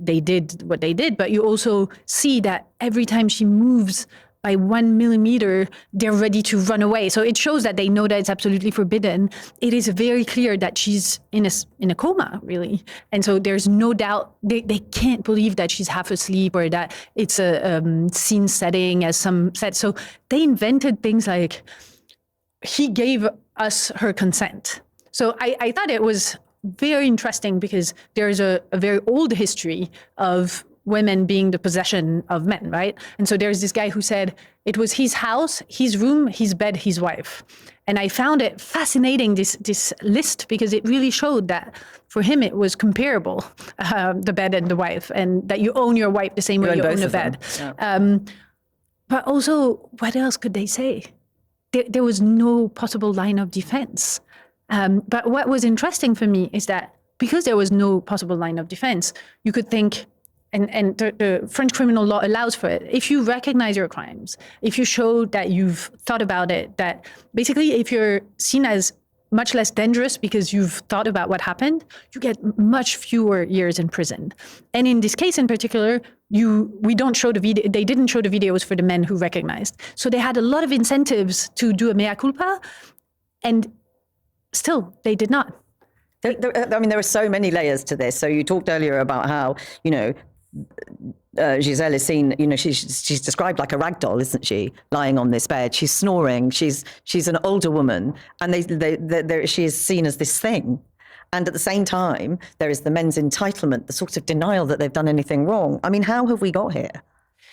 they did what they did, but you also see that every time she moves by 1 millimeter, they're ready to run away. So it shows that they know that it's absolutely forbidden. It is very clear that she's in a coma, really. And so there's no doubt, they can't believe that she's half asleep or that it's a scene setting, as some said. So they invented things like, he gave us her consent. So I thought it was very interesting because there's a very old history of women being the possession of men, right? And so there's this guy who said it was his house, his room, his bed, his wife. And I found it fascinating, this list, because it really showed that for him it was comparable, the bed and the wife, and that you own your wife the same way you own a bed. Yeah. But also, what else could they say? There was no possible line of defense. But what was interesting for me is that because there was no possible line of defense, you could think, and the French criminal law allows for it, if you recognize your crimes, if you show that you've thought about it, that basically if you're seen as much less dangerous because you've thought about what happened, you get much fewer years in prison. And in this case in particular, we don't show the video. They didn't show the videos for the men who recognized. So they had a lot of incentives to do a mea culpa, and still they did not. There are so many layers to this. So you talked earlier about how, Giselle is seen, she's described like a rag doll, isn't she? Lying on this bed, she's snoring. She's an older woman, and she is seen as this thing. And at the same time, there is the men's entitlement, the sort of denial that they've done anything wrong. I mean, how have we got here?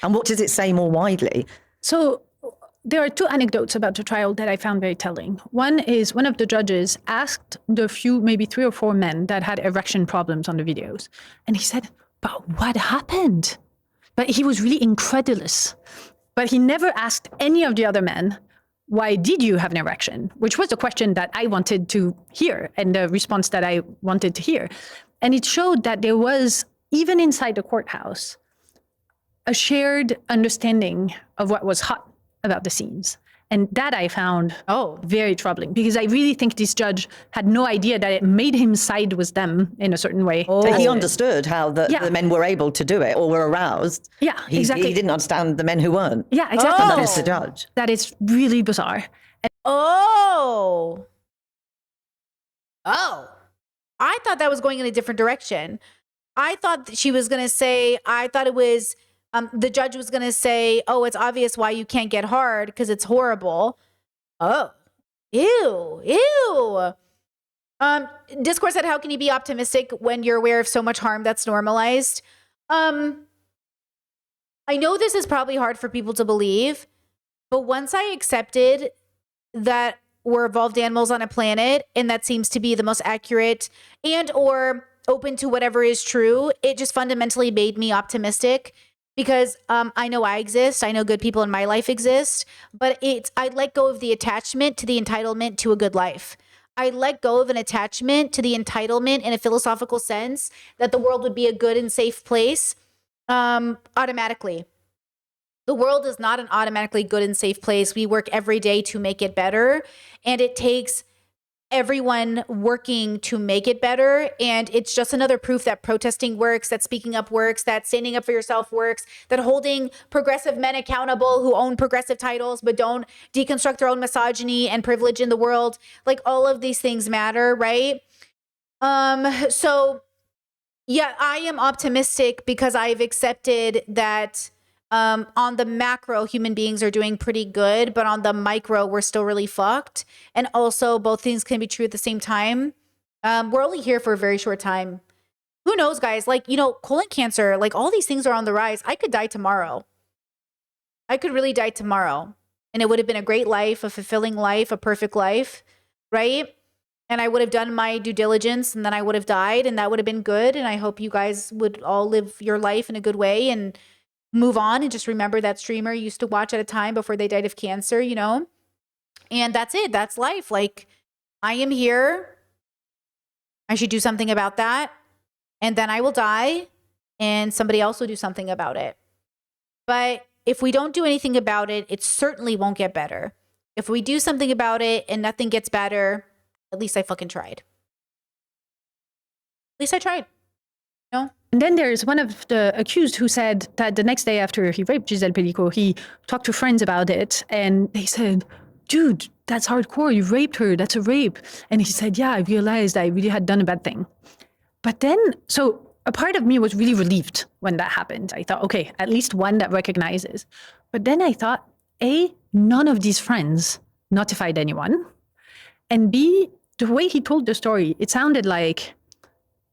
And what does it say more widely? So there are two anecdotes about the trial that I found very telling. One is one of the judges asked the few, maybe 3 or 4 men that had erection problems on the videos. And he said, but what happened? But he was really incredulous. But he never asked any of the other men, why did you have an erection? Which was the question that I wanted to hear and the response that I wanted to hear. And it showed that there was, even inside the courthouse, a shared understanding of what was hot about the scenes. And that I found very troubling, because I really think this judge had no idea that it made him side with them in a certain way. So he understood how the men were able to do it or were aroused. Yeah, exactly. He didn't understand the men who weren't. Yeah, exactly. That is the judge. That is really bizarre. And I thought that was going in a different direction. I thought that she was going to say, it was, the judge was going to say, it's obvious why you can't get hard because it's horrible. Oh, ew. Discourse said, how can you be optimistic when you're aware of so much harm that's normalized? I know this is probably hard for people to believe, but once I accepted that we're evolved animals on a planet, and that seems to be the most accurate and or open to whatever is true, it just fundamentally made me optimistic. Because I know I exist, I know good people in my life exist, but I let go of the attachment to the entitlement to a good life. I let go of an attachment to the entitlement in a philosophical sense that the world would be a good and safe place automatically. The world is not an automatically good and safe place. We work every day to make it better, and it takes everyone working to make it better. And it's just another proof that protesting works, that speaking up works, that standing up for yourself works, that holding progressive men accountable who own progressive titles but don't deconstruct their own misogyny and privilege in the world. Like, all of these things matter, right? So yeah, I am optimistic because I've accepted that on the macro, human beings are doing pretty good, but on the micro, we're still really fucked. And also, both things can be true at the same time. We're only here for a very short time. Who knows, guys? Like, you know, colon cancer, like, all these things are on the rise. I could die tomorrow. I could really die tomorrow. And it would have been a great life, a fulfilling life, a perfect life, right? And I would have done my due diligence, and then I would have died, and that would have been good. And I hope you guys would all live your life in a good way and move on and just remember that streamer you used to watch at a time before they died of cancer, you know? And that's it. That's life. Like, I am here. I should do something about that. And then I will die, and somebody else will do something about it. But if we don't do anything about it, it certainly won't get better. If we do something about it and nothing gets better, at least I fucking tried. At least I tried. No? And then there's one of the accused who said that the next day after he raped Giselle Pellico, he talked to friends about it, and they said, dude, that's hardcore. You raped her. That's a rape. And he said, yeah, I realized I really had done a bad thing. But then, so a part of me was really relieved when that happened. I thought, okay, at least one that recognizes. But then I thought, A, none of these friends notified anyone. And B, the way he told the story, it sounded like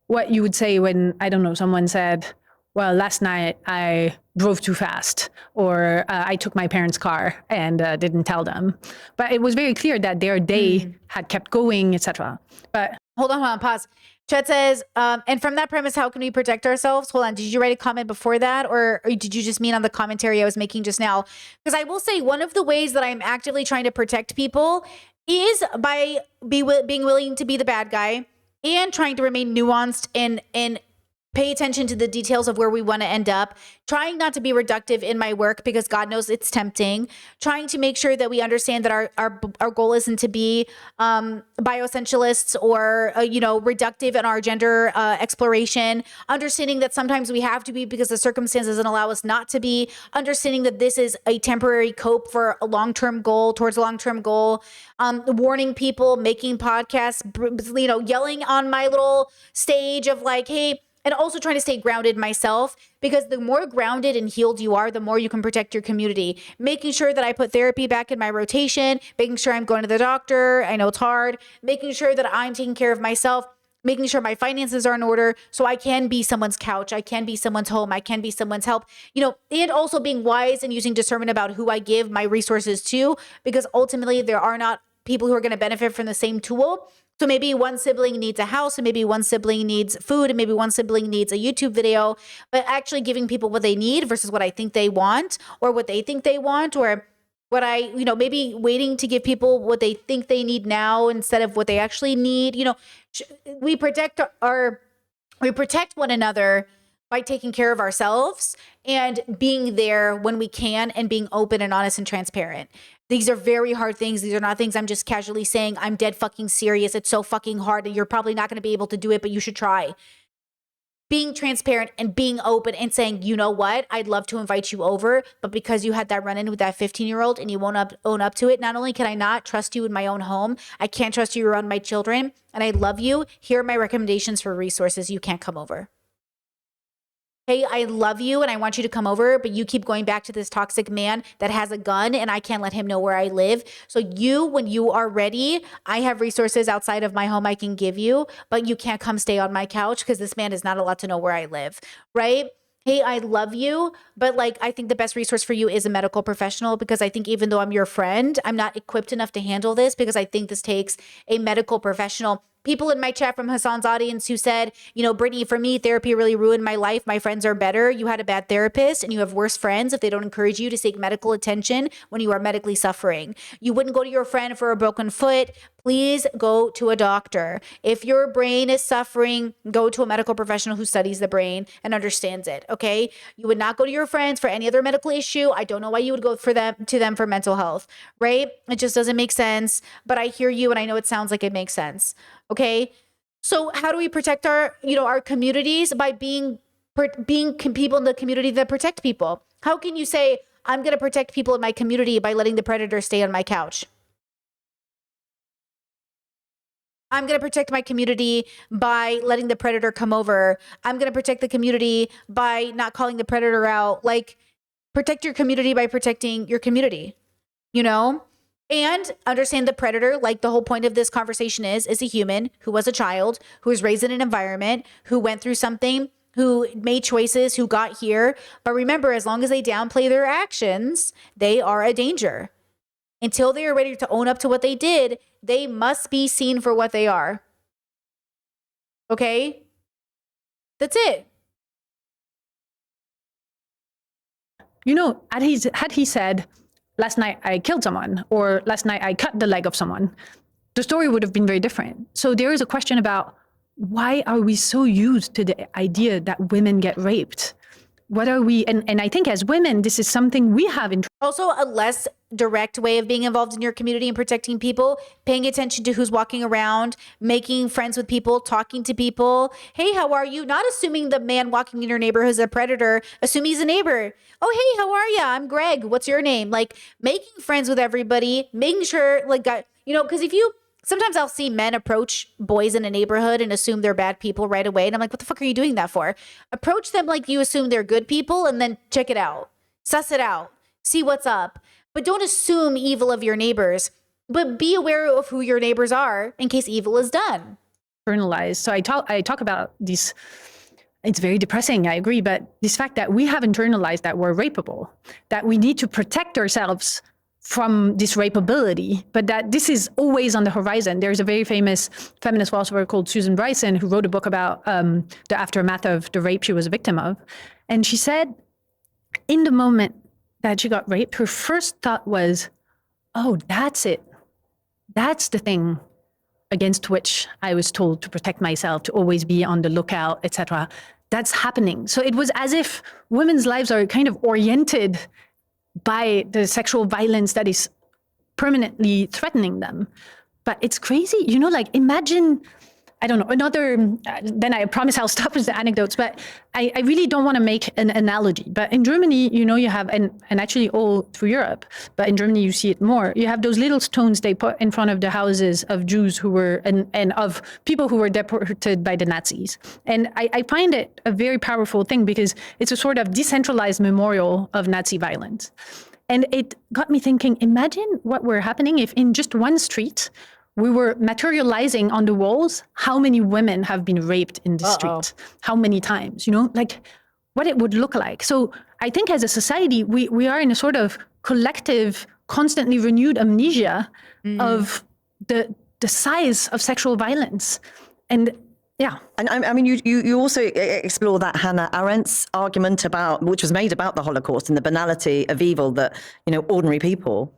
what you would say when, I don't know, someone said, well, last night I drove too fast, or I took my parents' car and didn't tell them. But it was very clear that their day had kept going, etc. But Hold on, pause. Chet says, and from that premise, how can we protect ourselves? Hold on, did you write a comment before that, or did you just mean on the commentary I was making just now? Because I will say one of the ways that I'm actively trying to protect people is by being willing to be the bad guy and trying to remain nuanced and pay attention to the details of where we want to end up, trying not to be reductive in my work because God knows it's tempting, trying to make sure that we understand that our goal isn't to be bioessentialists or, reductive in our gender exploration, understanding that sometimes we have to be because the circumstances doesn't allow us not to be, understanding that this is a temporary cope for a long-term goal, towards a long-term goal, warning people, making podcasts, yelling on my little stage of like, hey, and also trying to stay grounded myself, because the more grounded and healed you are, the more you can protect your community. Making sure that I put therapy back in my rotation, making sure I'm going to the doctor. I know it's hard. Making sure that I'm taking care of myself, making sure my finances are in order so I can be someone's couch. I can be someone's home. I can be someone's help, and also being wise and using discernment about who I give my resources to, because ultimately there are not people who are going to benefit from the same tool. So maybe one sibling needs a house, and maybe one sibling needs food, and maybe one sibling needs a YouTube video, but actually giving people what they need versus what I think they want, or what they think they want, or what I, maybe waiting to give people what they think they need now instead of what they actually need. We protect one another by taking care of ourselves and being there when we can and being open and honest and transparent. These are very hard things. These are not things I'm just casually saying. I'm dead fucking serious. It's so fucking hard that you're probably not going to be able to do it, but you should try. Being transparent and being open and saying, you know what? I'd love to invite you over, but because you had that run-in with that 15-year-old and you won't own up to it, not only can I not trust you in my own home, I can't trust you around my children, and I love you. Here are my recommendations for resources. You can't come over. Hey, I love you and I want you to come over, but you keep going back to this toxic man that has a gun and I can't let him know where I live. So when you are ready, I have resources outside of my home I can give you, but you can't come stay on my couch because this man is not allowed to know where I live, right? Hey, I love you, but I think the best resource for you is a medical professional, because I think even though I'm your friend, I'm not equipped enough to handle this, because I think this takes a medical professional people in my chat from Hassan's audience who said, you know, Brittany, for me, therapy really ruined my life. My friends are better. You had a bad therapist and you have worse friends if they don't encourage you to seek medical attention when you are medically suffering. You wouldn't go to your friend for a broken foot. Please go to a doctor. If your brain is suffering, go to a medical professional who studies the brain and understands it, okay? You would not go to your friends for any other medical issue. I don't know why you would go to them for mental health, right? It just doesn't make sense, but I hear you and I know it sounds like it makes sense, okay? So how do we protect our, you know, our communities? By being people in the community that protect people. How can you say, I'm going to protect people in my community by letting the predator stay on my couch? I'm going to protect my community by letting the predator come over. I'm going to protect the community by not calling the predator out. Like, protect your community by protecting your community, you know? And understand the predator, like the whole point of this conversation is a human who was a child, who was raised in an environment, who went through something, who made choices, who got here. But remember, as long as they downplay their actions, they are a danger. Until they are ready to own up to what they did, they must be seen for what they are. Okay? That's it. You know, had he said, last night I killed someone, or last night I cut the leg of someone, the story would have been very different. So there is a question about, why are we so used to the idea that women get raped? What are we, and I think as women, this is something we have in. Also, a less direct way of being involved in your community and protecting people, paying attention to who's walking around, making friends with people, talking to people. Hey, how are you? Not assuming the man walking in your neighborhood is a predator. Assume he's a neighbor. Oh, hey, how are you? I'm Greg. What's your name? Like, making friends with everybody, making sure, like, you know, because sometimes I'll see men approach boys in a neighborhood and assume they're bad people right away. And I'm like, what the fuck are you doing that for? Approach them like you assume they're good people and then check it out. Suss it out. See what's up. But don't assume evil of your neighbors. But be aware of who your neighbors are in case evil is done. Internalized. So I talk about these. It's very depressing, I agree. But this fact that we have internalized that we're rapeable, that we need to protect ourselves from this rapeability, but that this is always on the horizon. There's a very famous feminist philosopher called Susan Bryson who wrote a book about the aftermath of the rape she was a victim of. And she said, in the moment that she got raped, her first thought was, oh, that's it. That's the thing against which I was told to protect myself, to always be on the lookout, etc. That's happening. So it was as if women's lives are kind of oriented by the sexual violence that is permanently threatening them. But it's crazy, you know, like imagine, I don't know, another, then I promise I'll stop with the anecdotes, but I really don't want to make an analogy. But in Germany, you know, you have, and actually all through Europe, but in Germany you see it more, you have those little stones they put in front of the houses of Jews who were, and of people who were deported by the Nazis. And I find it a very powerful thing because it's a sort of decentralized memorial of Nazi violence. And it got me thinking, imagine what were happening if in just one street, we were materializing on the walls how many women have been raped in the street, how many times, you know, like what it would look like. So I think as a society, we are in a sort of collective, constantly renewed amnesia of the size of sexual violence. And yeah. And I mean, you also explore that Hannah Arendt's argument about, which was made about the Holocaust and the banality of evil, that, you know, ordinary people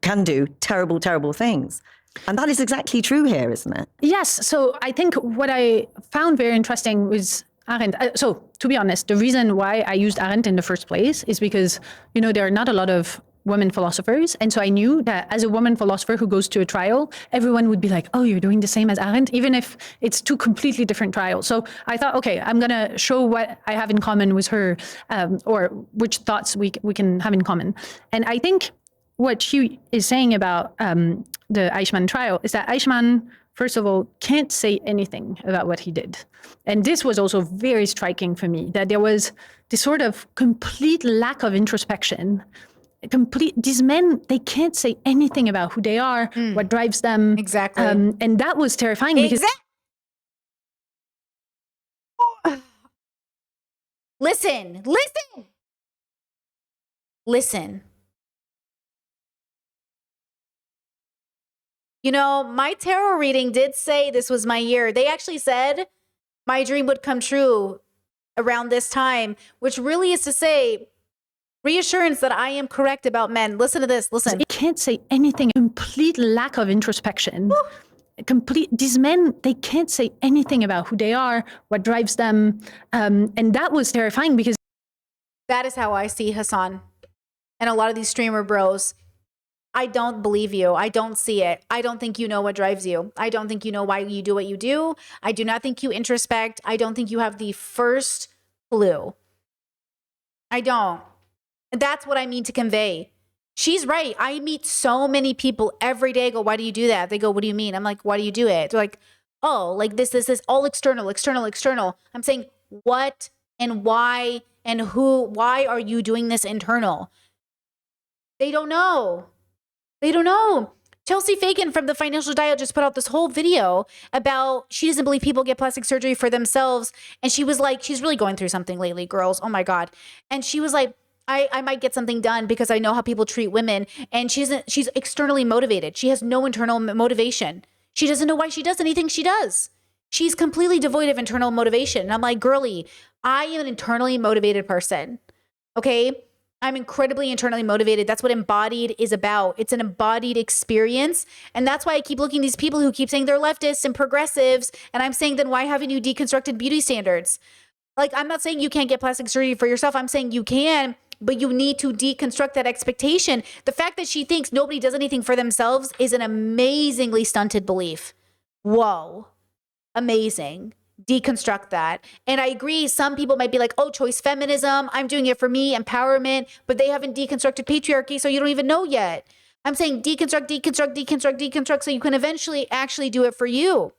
can do terrible, terrible things. And that is exactly true here, isn't it? Yes. So I think what I found very interesting was Arendt. So to be honest, the reason why I used Arendt in the first place is because, you know, there are not a lot of women philosophers. And so I knew that as a woman philosopher who goes to a trial, everyone would be like, oh, you're doing the same as Arendt, even if it's two completely different trials. So I thought, okay, I'm going to show what I have in common with her, or which thoughts we can have in common. And I think what she is saying about the Eichmann trial is that Eichmann, first of all, can't say anything about what he did. And this was also very striking for me, that there was this sort of complete lack of introspection. These men, they can't say anything about who they are, what drives them. Exactly. And that was terrifying because... Listen. You know, my tarot reading did say this was my year. They actually said my dream would come true around this time, which really is to say reassurance that I am correct about men. Listen to this. Listen. It can't say anything. Complete lack of introspection. These men, they can't say anything about who they are, what drives them. And that was terrifying because That is how I see Hassan and a lot of these streamer bros. I don't believe you. I don't see it. I don't think you know what drives you. I don't think you know why you do what you do. I do not think you introspect. I don't think you have the first clue. I don't. That's what I mean to convey. She's right. I meet so many people every day. I go, why do you do that? They go, what do you mean? I'm like, why do you do it? They're like, oh, like this, all external. I'm saying, what and why and who, why are you doing this internal? They don't know. They don't know. Chelsea Fagan from the Financial Dial just put out this whole video about she doesn't believe people get plastic surgery for themselves. And she was like, she's really going through something lately, girls. Oh my God. And she was like, I might get something done because I know how people treat women. And she's externally motivated. She has no internal motivation. She doesn't know why she does anything she does. She's completely devoid of internal motivation. And I'm like, girly, I am an internally motivated person. Okay? I'm incredibly internally motivated. That's what embodied is about. It's an embodied experience. And that's why I keep looking at these people who keep saying they're leftists and progressives. And I'm saying, then why haven't you deconstructed beauty standards? Like, I'm not saying you can't get plastic surgery for yourself. I'm saying you can, but you need to deconstruct that expectation. The fact that she thinks nobody does anything for themselves is an amazingly stunted belief. Whoa. Amazing. Deconstruct that. And I agree, some people might be like, oh, choice feminism, I'm doing it for me, empowerment, but they haven't deconstructed patriarchy, so you don't even know yet. I'm saying deconstruct, so you can eventually actually do it for you.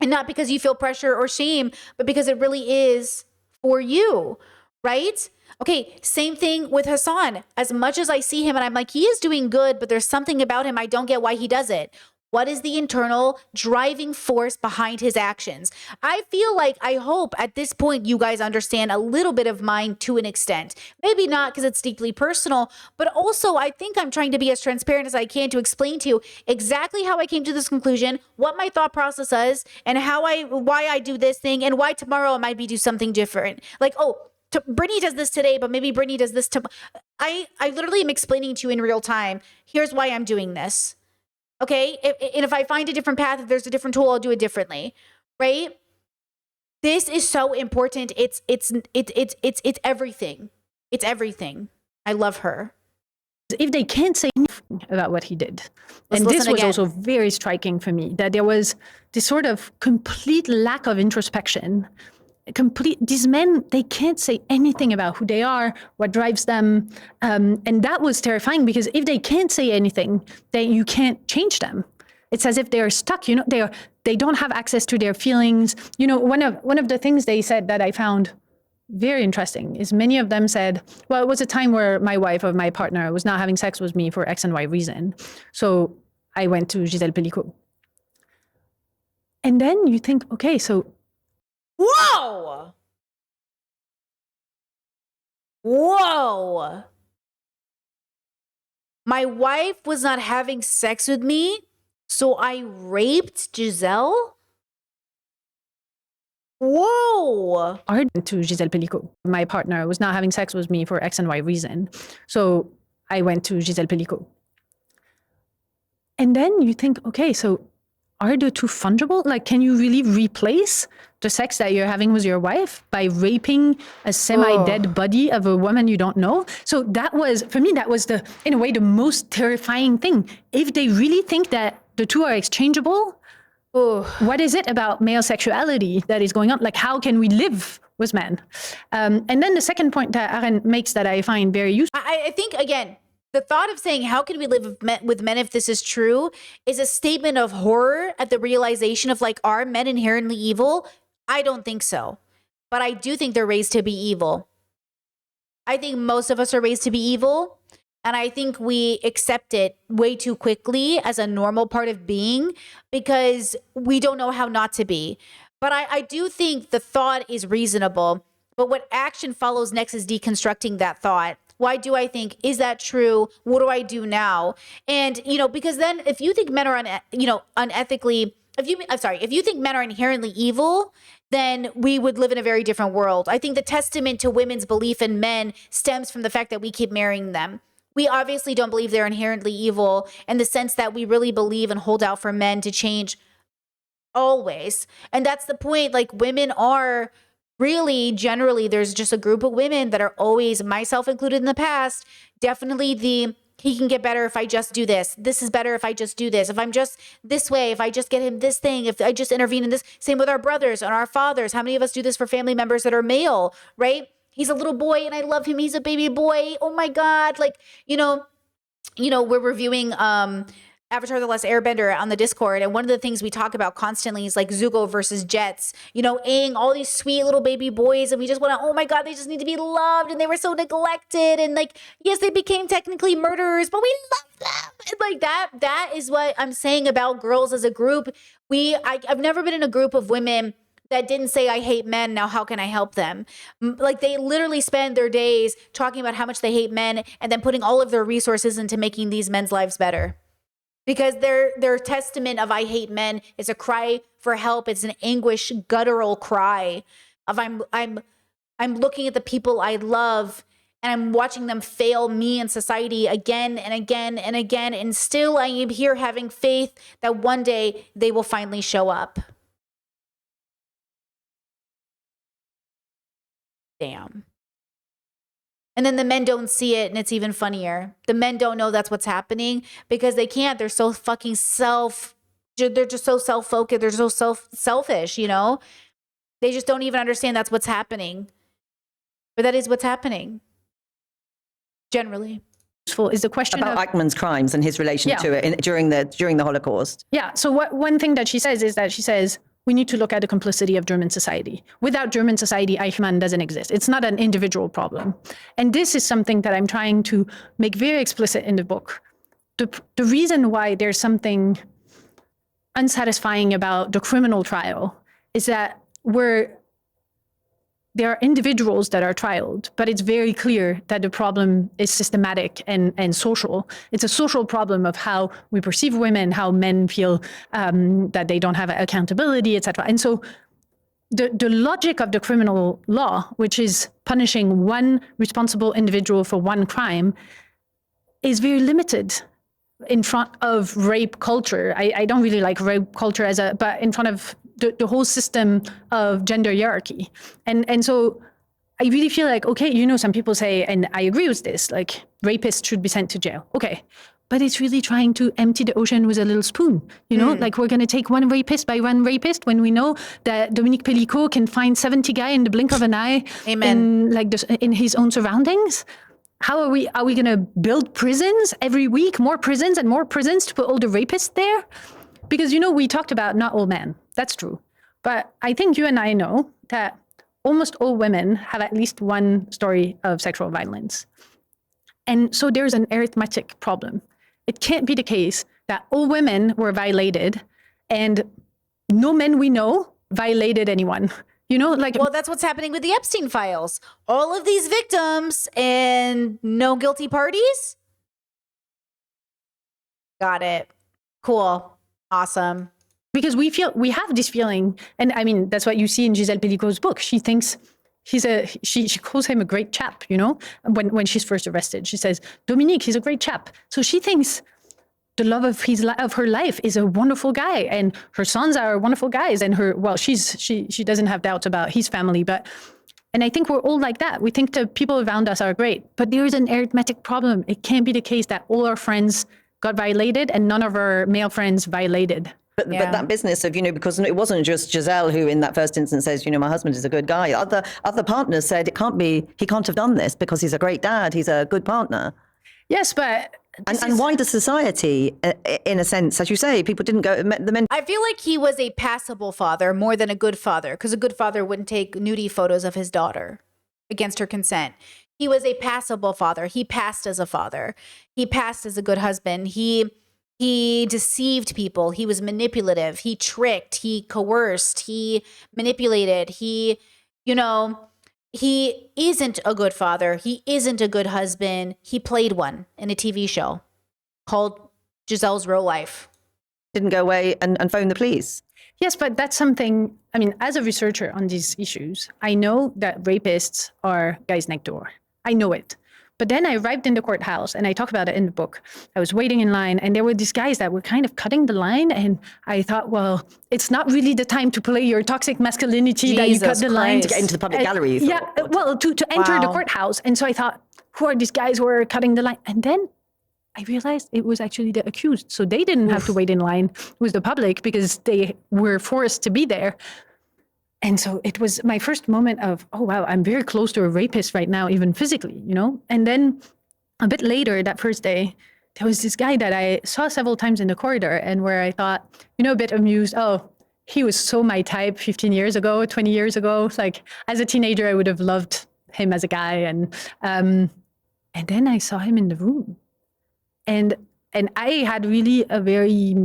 And not because you feel pressure or shame, but because it really is for you, right? Okay, same thing with Hassan. As much as I see him and I'm like, he is doing good, but there's something about him I don't get why he does it. What is the internal driving force behind his actions? I feel like, I hope at this point you guys understand a little bit of mine to an extent. Maybe not because it's deeply personal, but also I think I'm trying to be as transparent as I can to explain to you exactly how I came to this conclusion, what my thought process is, and why I do this thing, and why tomorrow I might do something different. Like, Brittany does this today, but maybe Brittany does this tomorrow. I literally am explaining to you in real time, here's why I'm doing this. Okay, and if I find a different path, if there's a different tool, I'll do it differently, right? This is so important. It's everything. It's everything. I love her. if they can't say anything about what he did, Let's and this listen was again. also very striking for me, that there was this sort of complete lack of introspection. These men, they can't say anything about who they are, what drives them. And that was terrifying, because if they can't say anything, then you can't change them. It's as if they're stuck, they don't have access to their feelings. One of the things they said that I found very interesting is many of them said, well, it was a time where my wife or my partner was not having sex with me for X and Y reason. So I went to Gisèle Pelicot. And then you think, okay, so Whoa! Whoa! My wife was not having sex with me, so I raped Gisèle? Whoa! I went to Gisèle Pelicot. My partner was not having sex with me for X and Y reason. So I went to Gisèle Pelicot. And then you think, okay, so are the two fungible? Like, can you really replace the sex that you're having with your wife by raping a semi-dead body of a woman you don't know? So that was, for me, that was in a way, the most terrifying thing. If they really think that the two are exchangeable, what is it about male sexuality that is going on? Like, how can we live with men? And then the second point that Aaron makes that I find very useful. I think, again, the thought of saying, how can we live with men if this is true, is a statement of horror at the realization of, like, are men inherently evil? I don't think so. But I do think they're raised to be evil. I think most of us are raised to be evil. And I think we accept it way too quickly as a normal part of being because we don't know how not to be. But I do think the thought is reasonable. But what action follows next is deconstructing that thought. Why do I think? Is that true? What do I do now? And, because then if you think men are, unethically, if you think men are inherently evil, then we would live in a very different world. I think the testament to women's belief in men stems from the fact that we keep marrying them. We obviously don't believe they're inherently evil in the sense that we really believe and hold out for men to change always. And that's the point. Like, women are really, generally, there's just a group of women that are always, myself included in the past, definitely he can get better if I just do this. This is better if I just do this. If I'm just this way, if I just get him this thing, if I just intervene in this. Same with our brothers and our fathers. How many of us do this for family members that are male, right? He's a little boy and I love him. He's a baby boy. Oh my God. Like, we're reviewing Avatar: The Last Airbender on the Discord, and one of the things we talk about constantly is like Zuko versus Jets, Aang, all these sweet little baby boys, and we just want to, oh my God, they just need to be loved, and they were so neglected, and like, yes, they became technically murderers, but we love them. And like that is what I'm saying about girls as a group. I've never been in a group of women that didn't say, I hate men, now how can I help them? Like, they literally spend their days talking about how much they hate men and then putting all of their resources into making these men's lives better. Because their testament of I hate men is a cry for help. It's an anguish, guttural cry of I'm looking at the people I love and I'm watching them fail me and society again and again and again. And still I am here having faith that one day they will finally show up. Damn. And then the men don't see it, and it's even funnier. The men don't know that's what's happening because they can't. They're so fucking they're just so self-focused. They're so selfish, They just don't even understand that's what's happening. But that is what's happening. Generally. Is the question about Eichmann's crimes and his relation to it during the Holocaust. Yeah. So one thing that she says is that she says, we need to look at the complicity of German society. Without German society, Eichmann doesn't exist. It's not an individual problem. And this is something that I'm trying to make very explicit in the book. The reason why there's something unsatisfying about the criminal trial is that there are individuals that are trialed, but it's very clear that the problem is systematic and social. It's a social problem of how we perceive women, how men feel that they don't have accountability, etc. And so the logic of the criminal law, which is punishing one responsible individual for one crime, is very limited in front of rape culture. I don't really like rape culture but in front of the whole system of gender hierarchy. And so I really feel like, okay, some people say, and I agree with this, like rapists should be sent to jail. Okay. But it's really trying to empty the ocean with a little spoon, like we're going to take one rapist by one rapist when we know that Dominique Pellicot can find 70 guys in the blink of an eye. Amen. In his own surroundings. How are we going to build prisons every week, more prisons and more prisons to put all the rapists there? Because, we talked about not all men. That's true. But I think you and I know that almost all women have at least one story of sexual violence. And so there's an arithmetic problem. It can't be the case that all women were violated and no men we know violated anyone. Well, that's what's happening with the Epstein files. All of these victims and no guilty parties. Got it. Cool. Awesome. Because we have this feeling, and I mean, that's what you see in Gisèle Pellicot's book. She thinks she calls him a great chap, when she's first arrested. She says, Dominique, he's a great chap. So she thinks the love of her life is a wonderful guy, and her sons are wonderful guys, and she doesn't have doubts about his family, and I think we're all like that. We think the people around us are great, but there is an arithmetic problem. It can't be the case that all our friends got violated and none of our male friends violated. But that business of, because it wasn't just Giselle who in that first instance says, my husband is a good guy. Other partners said he can't have done this because he's a great dad. He's a good partner. Yes, but... And wider society, in a sense, as you say, people didn't go, the men... I feel like he was a passable father more than a good father, because a good father wouldn't take nudie photos of his daughter against her consent. He was a passable father. He passed as a father. He passed as a good husband. He deceived people. He was manipulative. He tricked. He coerced. He manipulated. He, he isn't a good father. He isn't a good husband. He played one in a TV show called Giselle's Real Life. Didn't go away and phone the police. Yes, but that's something, I mean, as a researcher on these issues, I know that rapists are guys next door. I know it. But then I arrived in the courthouse, and I talk about it in the book. I was waiting in line, and there were these guys that were kind of cutting the line. And I thought, well, it's not really the time to play your toxic masculinity that you cut Jesus the line. To get into the public gallery, you Yeah, thought? well, to enter the Wow. courthouse. And so I thought, who are these guys who are cutting the line? And then I realized it was actually the accused. So they didn't have to wait in line with the public because they were forced to be there. And so it was my first moment of, oh, wow, I'm very close to a rapist right now, even physically, you know? And then a bit later, that first day, there was this guy that I saw several times in the corridor and where I thought, you know, a bit amused, oh, he was so my type 15 years ago, 20 years ago. Like as a teenager, I would have loved him as a guy. And then I saw him in the room. And I had really a very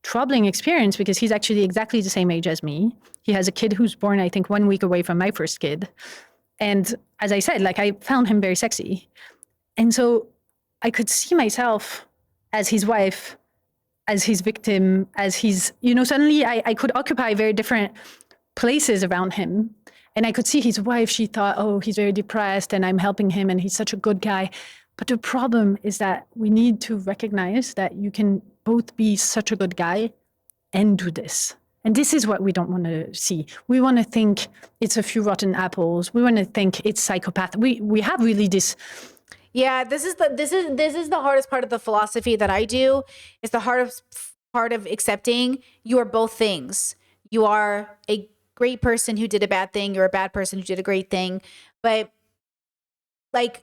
troubling experience because he's actually exactly the same age as me. He has a kid who's born, I think, 1 week away from my first kid. And as I said, like I found him very sexy. And so I could see myself as his wife, as his victim, as his, you know, suddenly I could occupy very different places around him. And I could see his wife, she thought, oh, he's very depressed and I'm helping him and he's such a good guy. But the problem is that we need to recognize that you can both be such a good guy and do this. And this is what we don't want to see. We want to think it's a few rotten apples. We want to think it's psychopath. We have really this. Yeah, this is the hardest part of the philosophy that I do. It's the hardest part of accepting you are both things. You are a great person who did a bad thing. You're a bad person who did a great thing. But like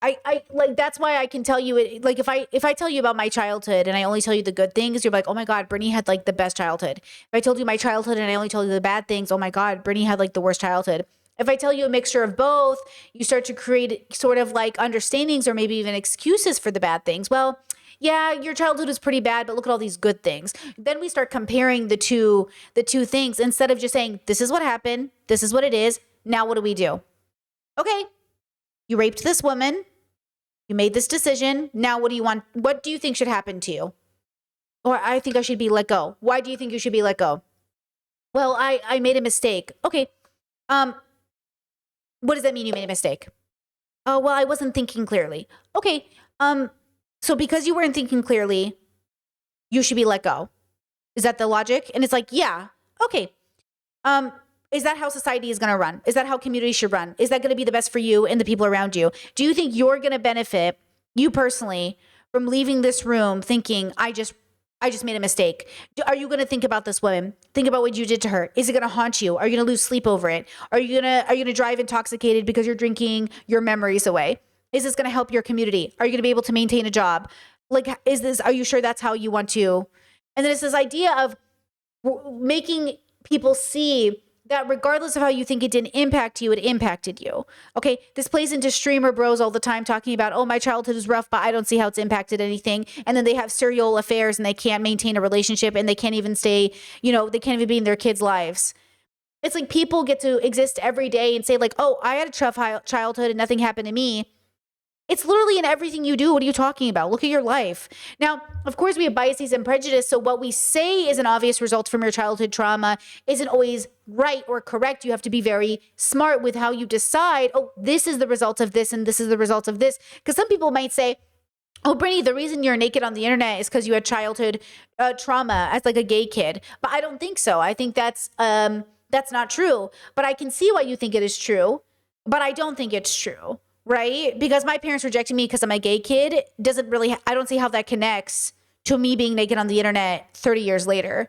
I like that's why I can tell you it. Like if I tell you about my childhood and I only tell you the good things, you're like, oh my God, Brittany had like the best childhood. If I told you my childhood and I only told you the bad things, oh my God, Brittany had like the worst childhood. If I tell you a mixture of both, you start to create sort of like understandings or maybe even excuses for the bad things. Well, yeah, your childhood was pretty bad, but look at all these good things. Then we start comparing the two things instead of just saying, this is what happened, this is what it is. Now what do we do? Okay, you raped this woman. You made this decision. Now what do you want? What do you think should happen to you? Or I think I should be let go. Why do you think you should be let go? Well, I made a mistake. Okay. What does that mean you made a mistake? Oh, well, I wasn't thinking clearly. Okay. So because you weren't thinking clearly, you should be let go. Is that the logic? And it's like, yeah. Okay. Is that how society is going to run? Is that how community should run? Is that going to be the best for you and the people around you? Do you think you're going to benefit, you personally, from leaving this room thinking, I just made a mistake? Are you going to think about this woman? Think about what you did to her. Is it going to haunt you? Are you going to lose sleep over it? Are you going to drive intoxicated because you're drinking your memories away? Is this going to help your community? Are you going to be able to maintain a job? Like, are you sure that's how you want to? And then it's this idea of making people see that regardless of how you think it didn't impact you, it impacted you. Okay, this plays into streamer bros all the time talking about, oh, my childhood was rough, but I don't see how it's impacted anything. And then they have serial affairs and they can't maintain a relationship and they can't even stay, they can't even be in their kids' lives. It's like people get to exist every day and say like, oh, I had a tough childhood and nothing happened to me. It's literally in everything you do. What are you talking about? Look at your life. Now, of course, we have biases and prejudice. So what we say is an obvious result from your childhood trauma isn't always right or correct. You have to be very smart with how you decide, oh, this is the result of this and this is the result of this. Because some people might say, oh, Brittany, the reason you're naked on the internet is because you had childhood trauma as like a gay kid. But I don't think so. I think that's not true. But I can see why you think it is true. But I don't think it's true. Right? Because my parents rejecting me because I'm a gay kid I don't see how that connects to me being naked on the internet 30 years later.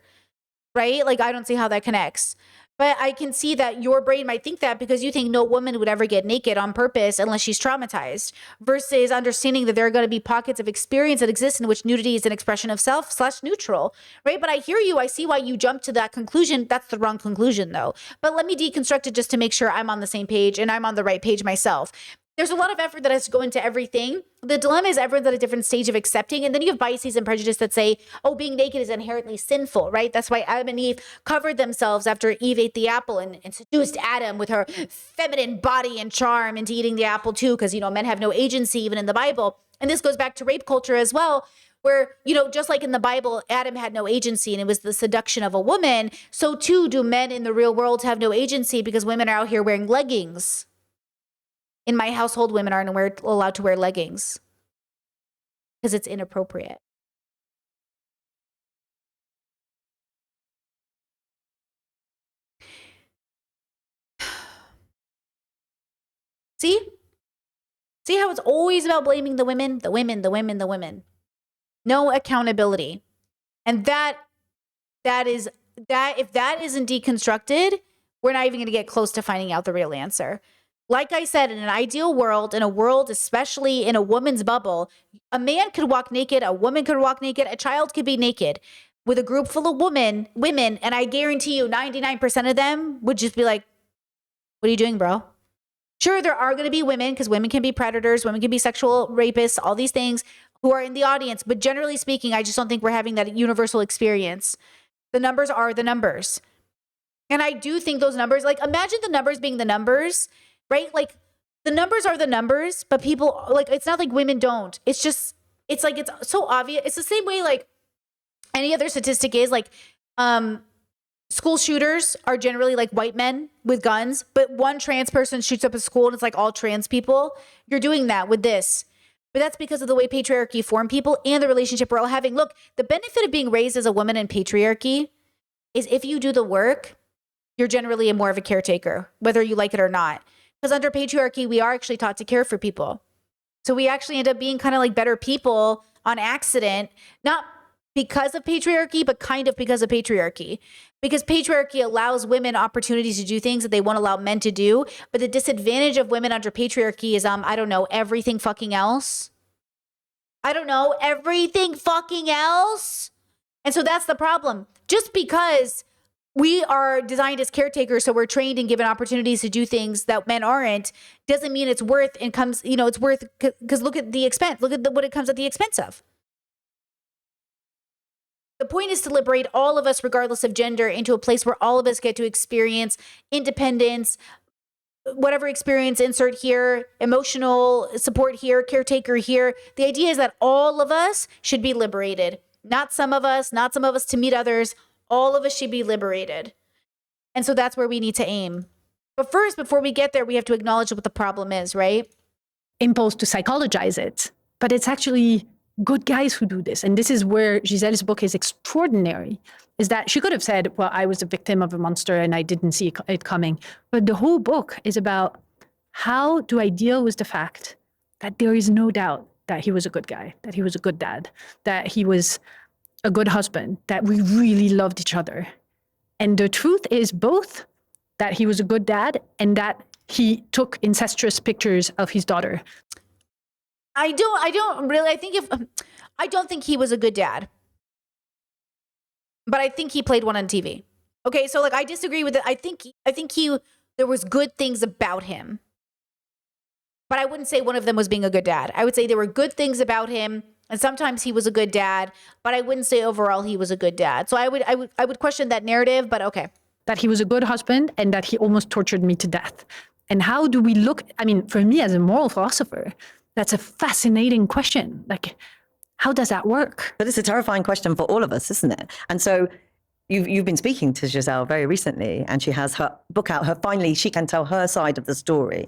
Right? Like, I don't see how that connects. But I can see that your brain might think that because you think no woman would ever get naked on purpose unless she's traumatized, versus understanding that there are going to be pockets of experience that exist in which nudity is an expression of self/neutral, right? But I hear you. I see why you jump to that conclusion. That's the wrong conclusion though. But let me deconstruct it just to make sure I'm on the same page and I'm on the right page myself. there's a lot of effort that has to go into everything. The dilemma is everyone's at a different stage of accepting. And then you have biases and prejudice that say, oh, being naked is inherently sinful, right? That's why Adam and Eve covered themselves after Eve ate the apple and seduced Adam with her feminine body and charm into eating the apple too, because, men have no agency even in the Bible. And this goes back to rape culture as well, where, just like in the Bible, Adam had no agency and it was the seduction of a woman, so too do men in the real world have no agency because women are out here wearing leggings. In my household, women aren't allowed to wear leggings because it's inappropriate. See? See how it's always about blaming the women, the women, the women, the women. No accountability. And that if that isn't deconstructed, we're not even going to get close to finding out the real answer. Like I said, in an ideal world, in a world, especially in a woman's bubble, a man could walk naked, a woman could walk naked, a child could be naked with a group full of women, and I guarantee you 99% of them would just be like, what are you doing, bro? Sure, there are going to be women, because women can be predators, women can be sexual rapists, all these things, who are in the audience. But generally speaking, I just don't think we're having that universal experience. The numbers are the numbers. And I do think those numbers, like, imagine the numbers being the numbers, right? Like, the numbers are the numbers, but people, like, it's not like women don't. It's just, it's like, it's so obvious. It's the same way, like, any other statistic is, like, school shooters are generally like white men with guns, but one trans person shoots up a school and it's like all trans people. You're doing that with this. But that's because of the way patriarchy formed people and the relationship we're all having. Look, the benefit of being raised as a woman in patriarchy is if you do the work, you're generally more of a caretaker, whether you like it or not. Because under patriarchy, we are actually taught to care for people. So we actually end up being kind of like better people on accident, not because of patriarchy, but kind of because of patriarchy. Because patriarchy allows women opportunities to do things that they won't allow men to do. But the disadvantage of women under patriarchy is, I don't know, everything fucking else. Everything fucking else. And so that's the problem. Just because we are designed as caretakers, so we're trained and given opportunities to do things that men aren't, doesn't mean it's worth and comes, it's worth, because look at the expense. Look at what it comes at the expense of. The point is to liberate all of us, regardless of gender, into a place where all of us get to experience independence, whatever experience, insert here, emotional support here, caretaker here. The idea is that all of us should be liberated. Not some of us to meet others. All of us should be liberated. And so that's where we need to aim. But first, before we get there, we have to acknowledge what the problem is, right? Impulse to psychologize it, but it's actually good guys who do this. And this is where Giselle's book is extraordinary, is that she could have said, well, I was a victim of a monster and I didn't see it coming. But the whole book is about how do I deal with the fact that there is no doubt that he was a good guy, that he was a good dad, that he was a good husband, that we really loved each other. And the truth is both that he was a good dad and that he took incestuous pictures of his daughter. I don't think he was a good dad, but I think he played one on TV. Okay. So like, I disagree with it. I think there was good things about him, but I wouldn't say one of them was being a good dad. I would say there were good things about him. And sometimes he was a good dad, but I wouldn't say overall he was a good dad. So I would question that narrative, but okay. That he was a good husband and that he almost tortured me to death. And how do we look? I mean, for me as a moral philosopher, that's a fascinating question. Like, how does that work? But it's a terrifying question for all of us, isn't it? And so you've been speaking to Giselle very recently, and she has her book out. Finally, she can tell her side of the story.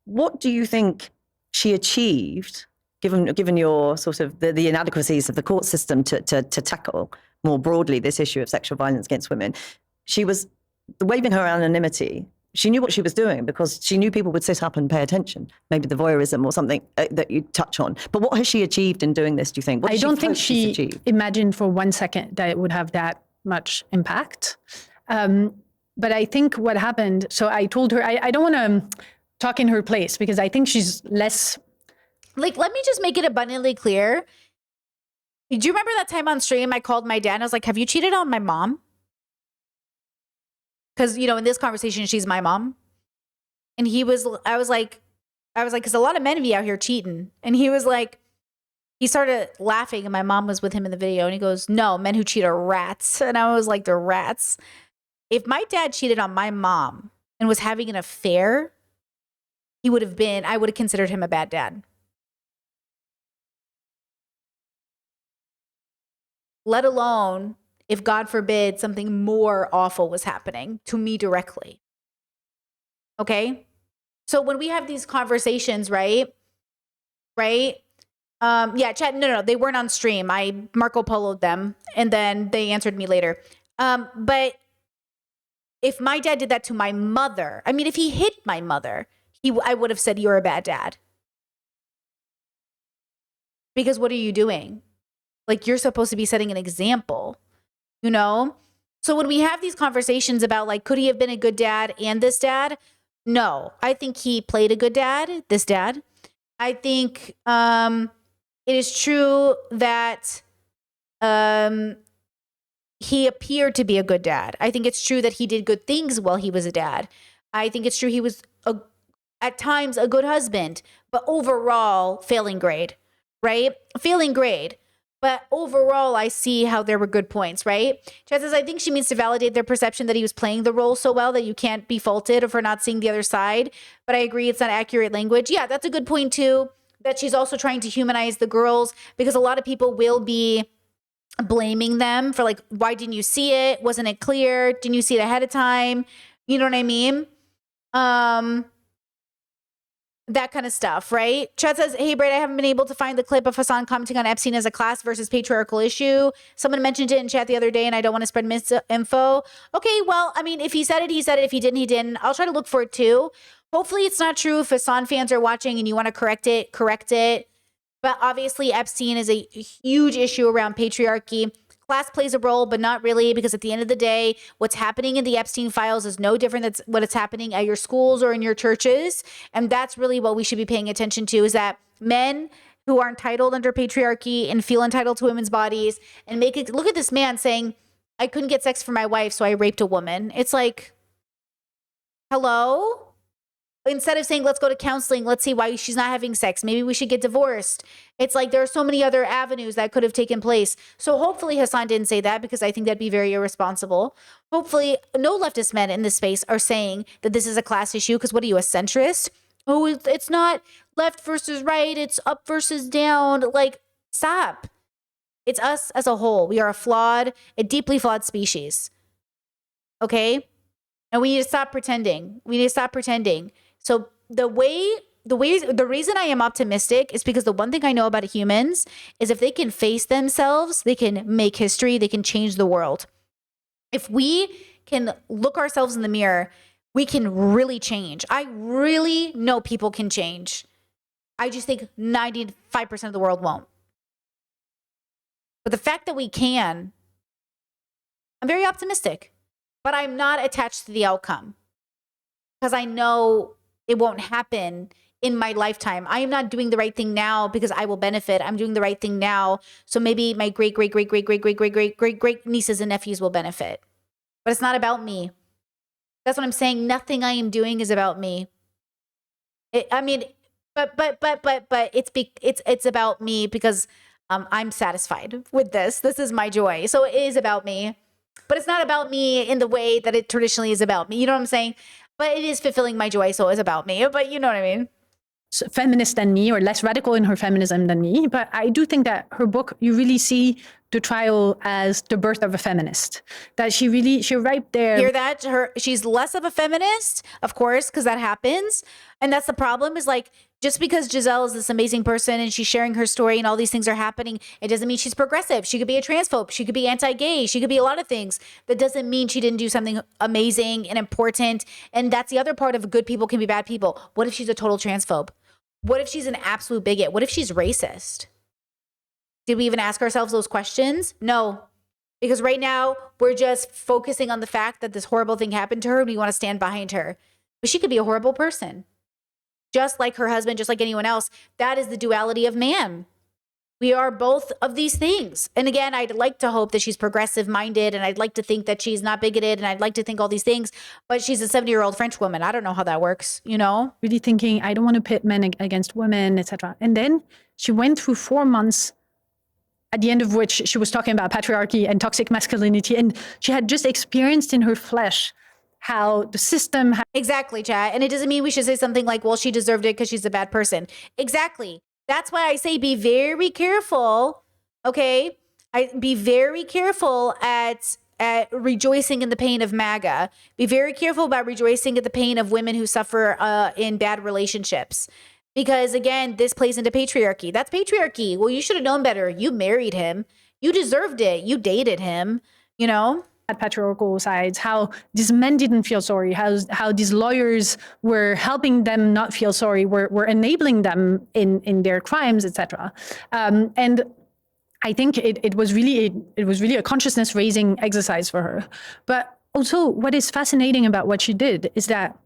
What do you think she achieved, given your sort of the inadequacies of the court system to tackle more broadly this issue of sexual violence against women? She was waiving her anonymity. She knew what she was doing because she knew people would sit up and pay attention. Maybe the voyeurism or something that you touch on. But what has she achieved in doing this, do you think? What I don't think she imagined for 1 second that it would have that much impact. But I think what happened, so I told her, I don't want to talk in her place because I think she's less... Like, let me just make it abundantly clear. Do you remember that time on stream I called my dad and I was like, have you cheated on my mom? Because, in this conversation, she's my mom. And I was like, I was like, because a lot of men be out here cheating. And he was like, he started laughing and my mom was with him in the video and he goes, no, men who cheat are rats. And I was like, they're rats. If my dad cheated on my mom and was having an affair, I would have considered him a bad dad. Let alone if, God forbid, something more awful was happening to me directly. Okay? So when we have these conversations, right? Yeah, chat. No, they weren't on stream. I Marco Polo'd them and then they answered me later. But if my dad did that to my mother, I mean, if he hit my mother, I would have said, you're a bad dad. Because what are you doing? Like, you're supposed to be setting an example, you know? So when we have these conversations about, like, could he have been a good dad and this dad? No, I think he played a good dad, this dad. I think it is true that he appeared to be a good dad. I think it's true that he did good things while he was a dad. I think it's true he was, at times, a good husband, but overall, failing grade, right? Failing grade. But overall, I see how there were good points, right? Chad says, I think she means to validate their perception that he was playing the role so well that you can't be faulted for not seeing the other side. But I agree it's not accurate language. Yeah, that's a good point too, that she's also trying to humanize the girls because a lot of people will be blaming them for like, why didn't you see it? Wasn't it clear? Didn't you see it ahead of time? You know what I mean? That kind of stuff, right? Chad says, hey, Braid, I haven't been able to find the clip of Hassan commenting on Epstein as a class versus patriarchal issue. Someone mentioned it in chat the other day, and I don't want to spread misinfo. Okay, well, I mean, if he said it, he said it. If he didn't, he didn't. I'll try to look for it too. Hopefully it's not true. If Hassan fans are watching and you want to correct it, correct it. But obviously Epstein is a huge issue around patriarchy. Class plays a role, but not really, because at the end of the day, what's happening in the Epstein files is no different than what is happening at your schools or in your churches. And that's really what we should be paying attention to, is that men who are entitled under patriarchy and feel entitled to women's bodies and make it, look at this man saying, I couldn't get sex for my wife, so I raped a woman. It's like, hello? Instead of saying, let's go to counseling, let's see why she's not having sex. Maybe we should get divorced. It's like there are so many other avenues that could have taken place. So hopefully Hassan didn't say that, because I think that'd be very irresponsible. Hopefully no leftist men in this space are saying that this is a class issue, because what are you, a centrist? Oh, it's not left versus right. It's up versus down. Like, stop. It's us as a whole. We are a deeply flawed species. Okay? And we need to stop pretending. So the reason I am optimistic is because the one thing I know about humans is if they can face themselves, they can make history, they can change the world. If we can look ourselves in the mirror, we can really change. I really know people can change. I just think 95% of the world won't. But the fact that we can, I'm very optimistic, but I'm not attached to the outcome, because I know it won't happen in my lifetime. I am not doing the right thing now because I will benefit. I'm doing the right thing now, so maybe my great nieces and nephews will benefit. But it's not about me. That's what I'm saying. Nothing I am doing is about me. But it's about me because I'm satisfied with this. This is my joy. So it is about me. But it's not about me in the way that it traditionally is about me. You know what I'm saying? But it is fulfilling my joy, so it's about me. But you know what I mean? Feminist than me, or less radical in her feminism than me. But I do think that her book, you really see the trial as the birth of a feminist. That she right there. Hear that? She's less of a feminist, of course, because that happens. And that's the problem, is like, just because Giselle is this amazing person and she's sharing her story and all these things are happening, it doesn't mean she's progressive. She could be a transphobe. She could be anti-gay. She could be a lot of things. That doesn't mean she didn't do something amazing and important. And that's the other part of good people can be bad people. What if she's a total transphobe? What if she's an absolute bigot? What if she's racist? Did we even ask ourselves those questions? No. Because right now we're just focusing on the fact that this horrible thing happened to her and we want to stand behind her. But she could be a horrible person. Just like her husband, just like anyone else. That is the duality of man. We are both of these things. And again, I'd like to hope that she's progressive minded, and I'd like to think that she's not bigoted, and I'd like to think all these things, but she's a 70-year-old French woman. I don't know how that works, you know? Really thinking, I don't want to pit men against women, etc. And then she went through 4 months, at the end of which she was talking about patriarchy and toxic masculinity. And she had just experienced in her flesh how the system Exactly, chat. And it doesn't mean we should say something like, well, she deserved it because she's a bad person. Exactly. That's why I say be very careful, okay? Be very careful at rejoicing in the pain of MAGA. Be very careful about rejoicing at the pain of women who suffer in bad relationships. Because again, this plays into patriarchy. That's patriarchy. Well, you should have known better. You married him. You deserved it. You dated him, you know? at patriarchal sides, how these men didn't feel sorry, how these lawyers were helping them not feel sorry, were enabling them in their crimes, etc. And I think it was really a consciousness raising exercise for her. But also, what is fascinating about what she did is that,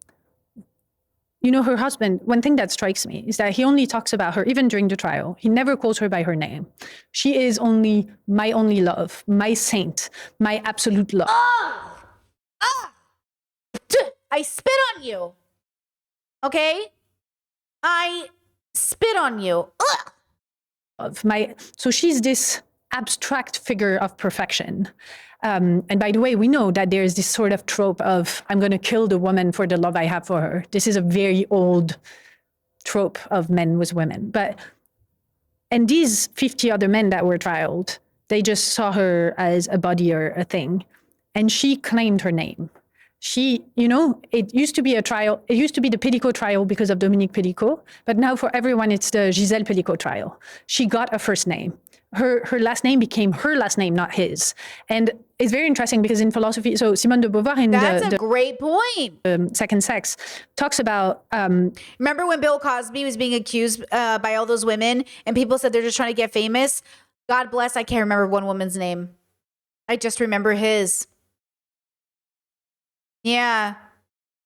you know, her husband, one thing that strikes me is that he only talks about her, even during the trial. He never calls her by her name. She is only my only love, my saint, my absolute love. I spit on you. Okay? I spit on you. So she's this abstract figure of perfection. And by the way, we know that there's this sort of trope of, I'm going to kill the woman for the love I have for her. This is a very old trope of men with women. And these 50 other men that were trialed, they just saw her as a body or a thing. And she claimed her name. She, you know, it used to be a trial. It used to be the Pellicot trial because of Dominique Pellicot. But now for everyone, it's the Gisèle Pellicot trial. She got a first name. Her last name became her last name, not his. And it's very interesting because in philosophy, so Simone de Beauvoir in That's a great point. Second Sex talks about... Remember when Bill Cosby was being accused by all those women and people said they're just trying to get famous? God bless, I can't remember one woman's name. I just remember his. Yeah.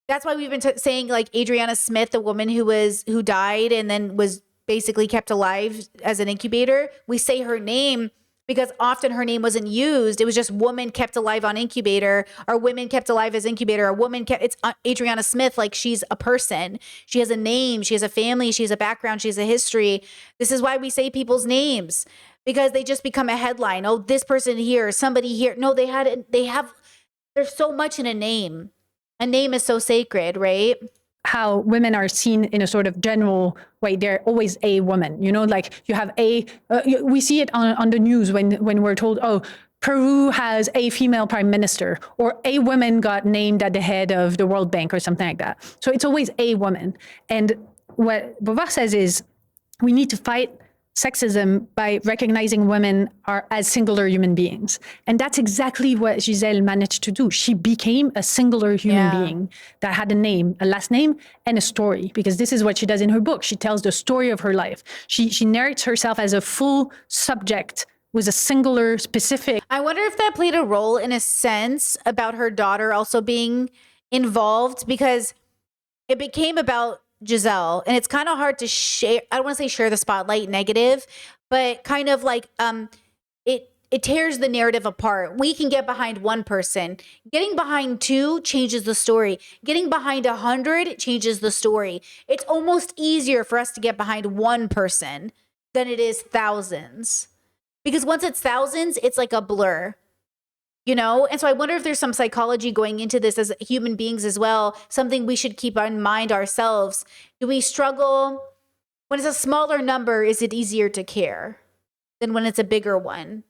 That's why we've been saying like Adriana Smith, the woman who died and then was basically kept alive as an incubator. We say her name because often her name wasn't used. It was just woman kept alive on incubator, or women kept alive as incubator, or woman kept, it's Adriana Smith, like she's a person. She has a name, she has a family, she has a background, she has a history. This is why we say people's names, because they just become a headline. Oh, this person here, somebody here. No, there's so much in a name. A name is so sacred, right? How women are seen in a sort of general way. They're always a woman, you know, like you have we see it on the news when we're told, oh, Peru has a female prime minister, or a woman got named at the head of the World Bank or something like that. So it's always a woman. And what Beauvoir says is we need to fight sexism by recognizing women are as singular human beings. And that's exactly what Gisèle managed to do. She became a singular human being that had a name, a last name, and a story, because this is what she does in her book. She tells the story of her life. She narrates herself as a full subject with a singular, specific... I wonder if that played a role in a sense about her daughter also being involved, because it became about Gisèle, and it's kind of hard to share. I don't want to say share the spotlight negative, but kind of like it tears the narrative apart. We can get behind one person. Getting behind 2 changes the story. Getting behind 100 changes the story. It's almost easier for us to get behind one person than it is thousands, because once it's thousands, it's like a blur. You know? And so I wonder if there's some psychology going into this as human beings as well, something we should keep in mind ourselves. Do we struggle? When it's a smaller number, is it easier to care than when it's a bigger one?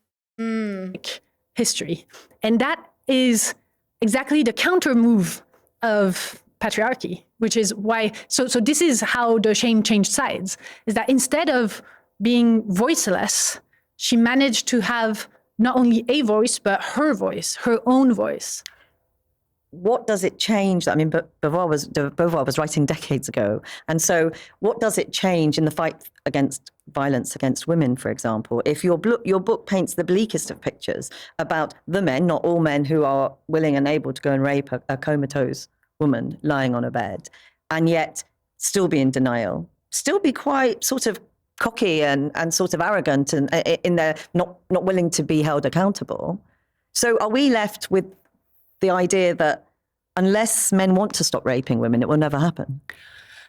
History. And that is exactly the counter move of patriarchy, which is why, so this is how the shame changed sides, is that instead of being voiceless, she managed to have not only a voice, but her voice, her own voice. What does it change? I mean, Beauvoir was writing decades ago. And so what does it change in the fight against violence against women, for example? If your book paints the bleakest of pictures about the men, not all men, who are willing and able to go and rape a comatose woman lying on a bed, and yet still be in denial, still be quite sort of cocky and sort of arrogant and in their not willing to be held accountable. So are we left with the idea that unless men want to stop raping women, it will never happen?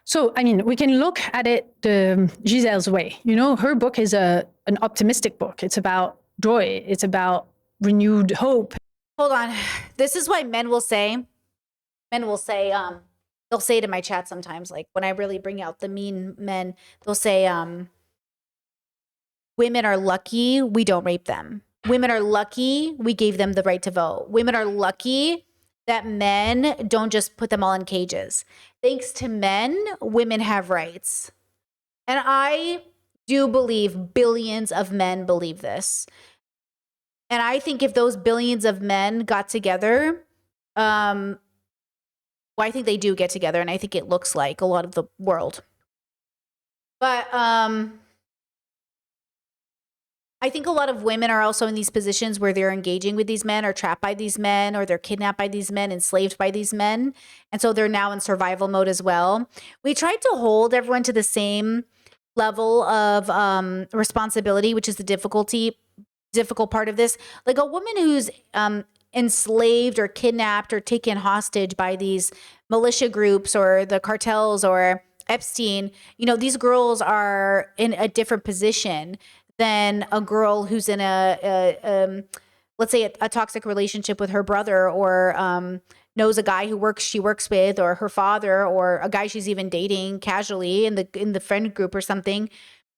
So, I mean, we can look at it the Giselle's way. You know, her book is an optimistic book. It's about joy. It's about renewed hope. Hold on. This is why they'll say it in my chat sometimes, like when I really bring out the mean men, they'll say, women are lucky we don't rape them. Women are lucky we gave them the right to vote. Women are lucky that men don't just put them all in cages. Thanks to men, women have rights. And I do believe billions of men believe this. And I think if those billions of men got together, well, I think they do get together, and I think it looks like a lot of the world. But I think a lot of women are also in these positions where they're engaging with these men or trapped by these men, or they're kidnapped by these men, enslaved by these men. And so they're now in survival mode as well. We tried to hold everyone to the same level of responsibility, which is the difficult part of this. Like a woman who's enslaved or kidnapped or taken hostage by these militia groups or the cartels or Epstein, you know, these girls are in a different position than a girl who's in let's say a toxic relationship with her brother, or knows a guy she works with, or her father, or a guy she's even dating casually in the friend group or something.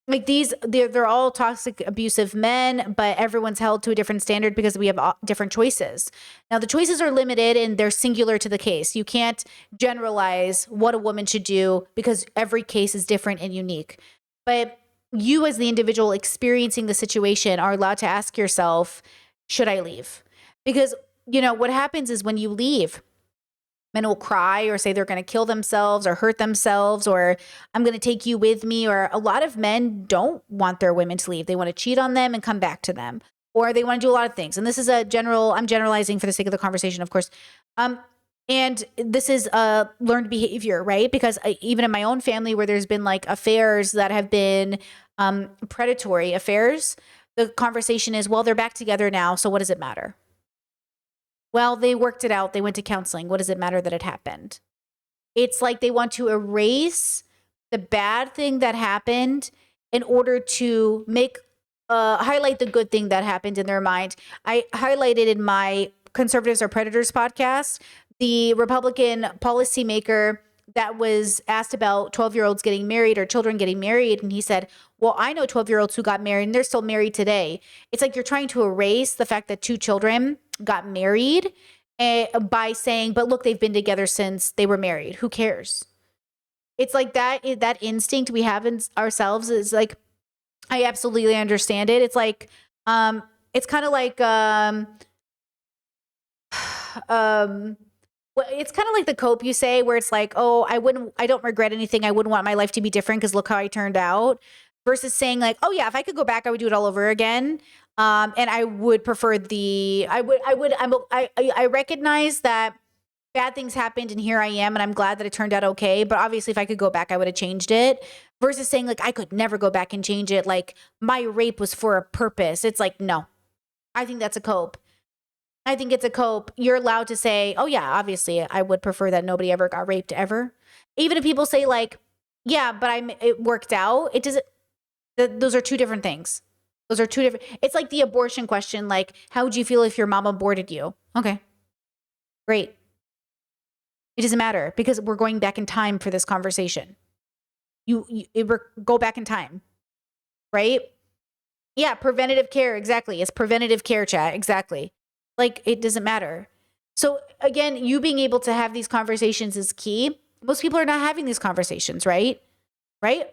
Like they're all toxic, abusive men, but everyone's held to a different standard because we have different choices. Now, the choices are limited and they're singular to the case. You can't generalize what a woman should do because every case is different and unique. But you as the individual experiencing the situation are allowed to ask yourself, should I leave? Because, you know, what happens is when you leave, men will cry or say they're going to kill themselves or hurt themselves, or I'm going to take you with me. Or a lot of men don't want their women to leave. They want to cheat on them and come back to them, or they want to do a lot of things. And this is I'm generalizing for the sake of the conversation, of course. And this is learned behavior, right? Because even in my own family, where there's been like affairs that have been predatory affairs, the conversation is, well, they're back together now, so what does it matter? Well, they worked it out. They went to counseling. What does it matter that it happened? It's like they want to erase the bad thing that happened in order to highlight the good thing that happened in their mind. I highlighted in my Conservatives Are Predators podcast the Republican policymaker that was asked about 12-year-olds getting married or children getting married. And he said, well, I know 12-year-olds who got married and they're still married today. It's like you're trying to erase the fact that 2 children got married by saying, but look, they've been together since they were married. Who cares? It's like that instinct we have in ourselves is like, I absolutely understand it. It's like, it's kind of like, well, it's kind of like the cope you say, where it's like, oh, I don't regret anything. I wouldn't want my life to be different because look how I turned out, versus saying like, oh yeah, if I could go back, I would do it all over again. And I would prefer I recognize that bad things happened and here I am and I'm glad that it turned out okay. But obviously if I could go back, I would have changed it, versus saying like, I could never go back and change it. Like my rape was for a purpose. It's like, no, I think that's a cope. I think it's a cope. You're allowed to say, oh yeah, obviously I would prefer that nobody ever got raped ever. Even if people say like, yeah, but it worked out. It doesn't, those are 2 different things. Those are 2 different, it's like the abortion question. Like, how would you feel if your mom aborted you? Okay, great. It doesn't matter because we're going back in time for this conversation. Go back in time, right? Yeah, preventative care. Exactly. It's preventative care, chat. Exactly. Like, it doesn't matter. So again, you being able to have these conversations is key. Most people are not having these conversations, right? Right?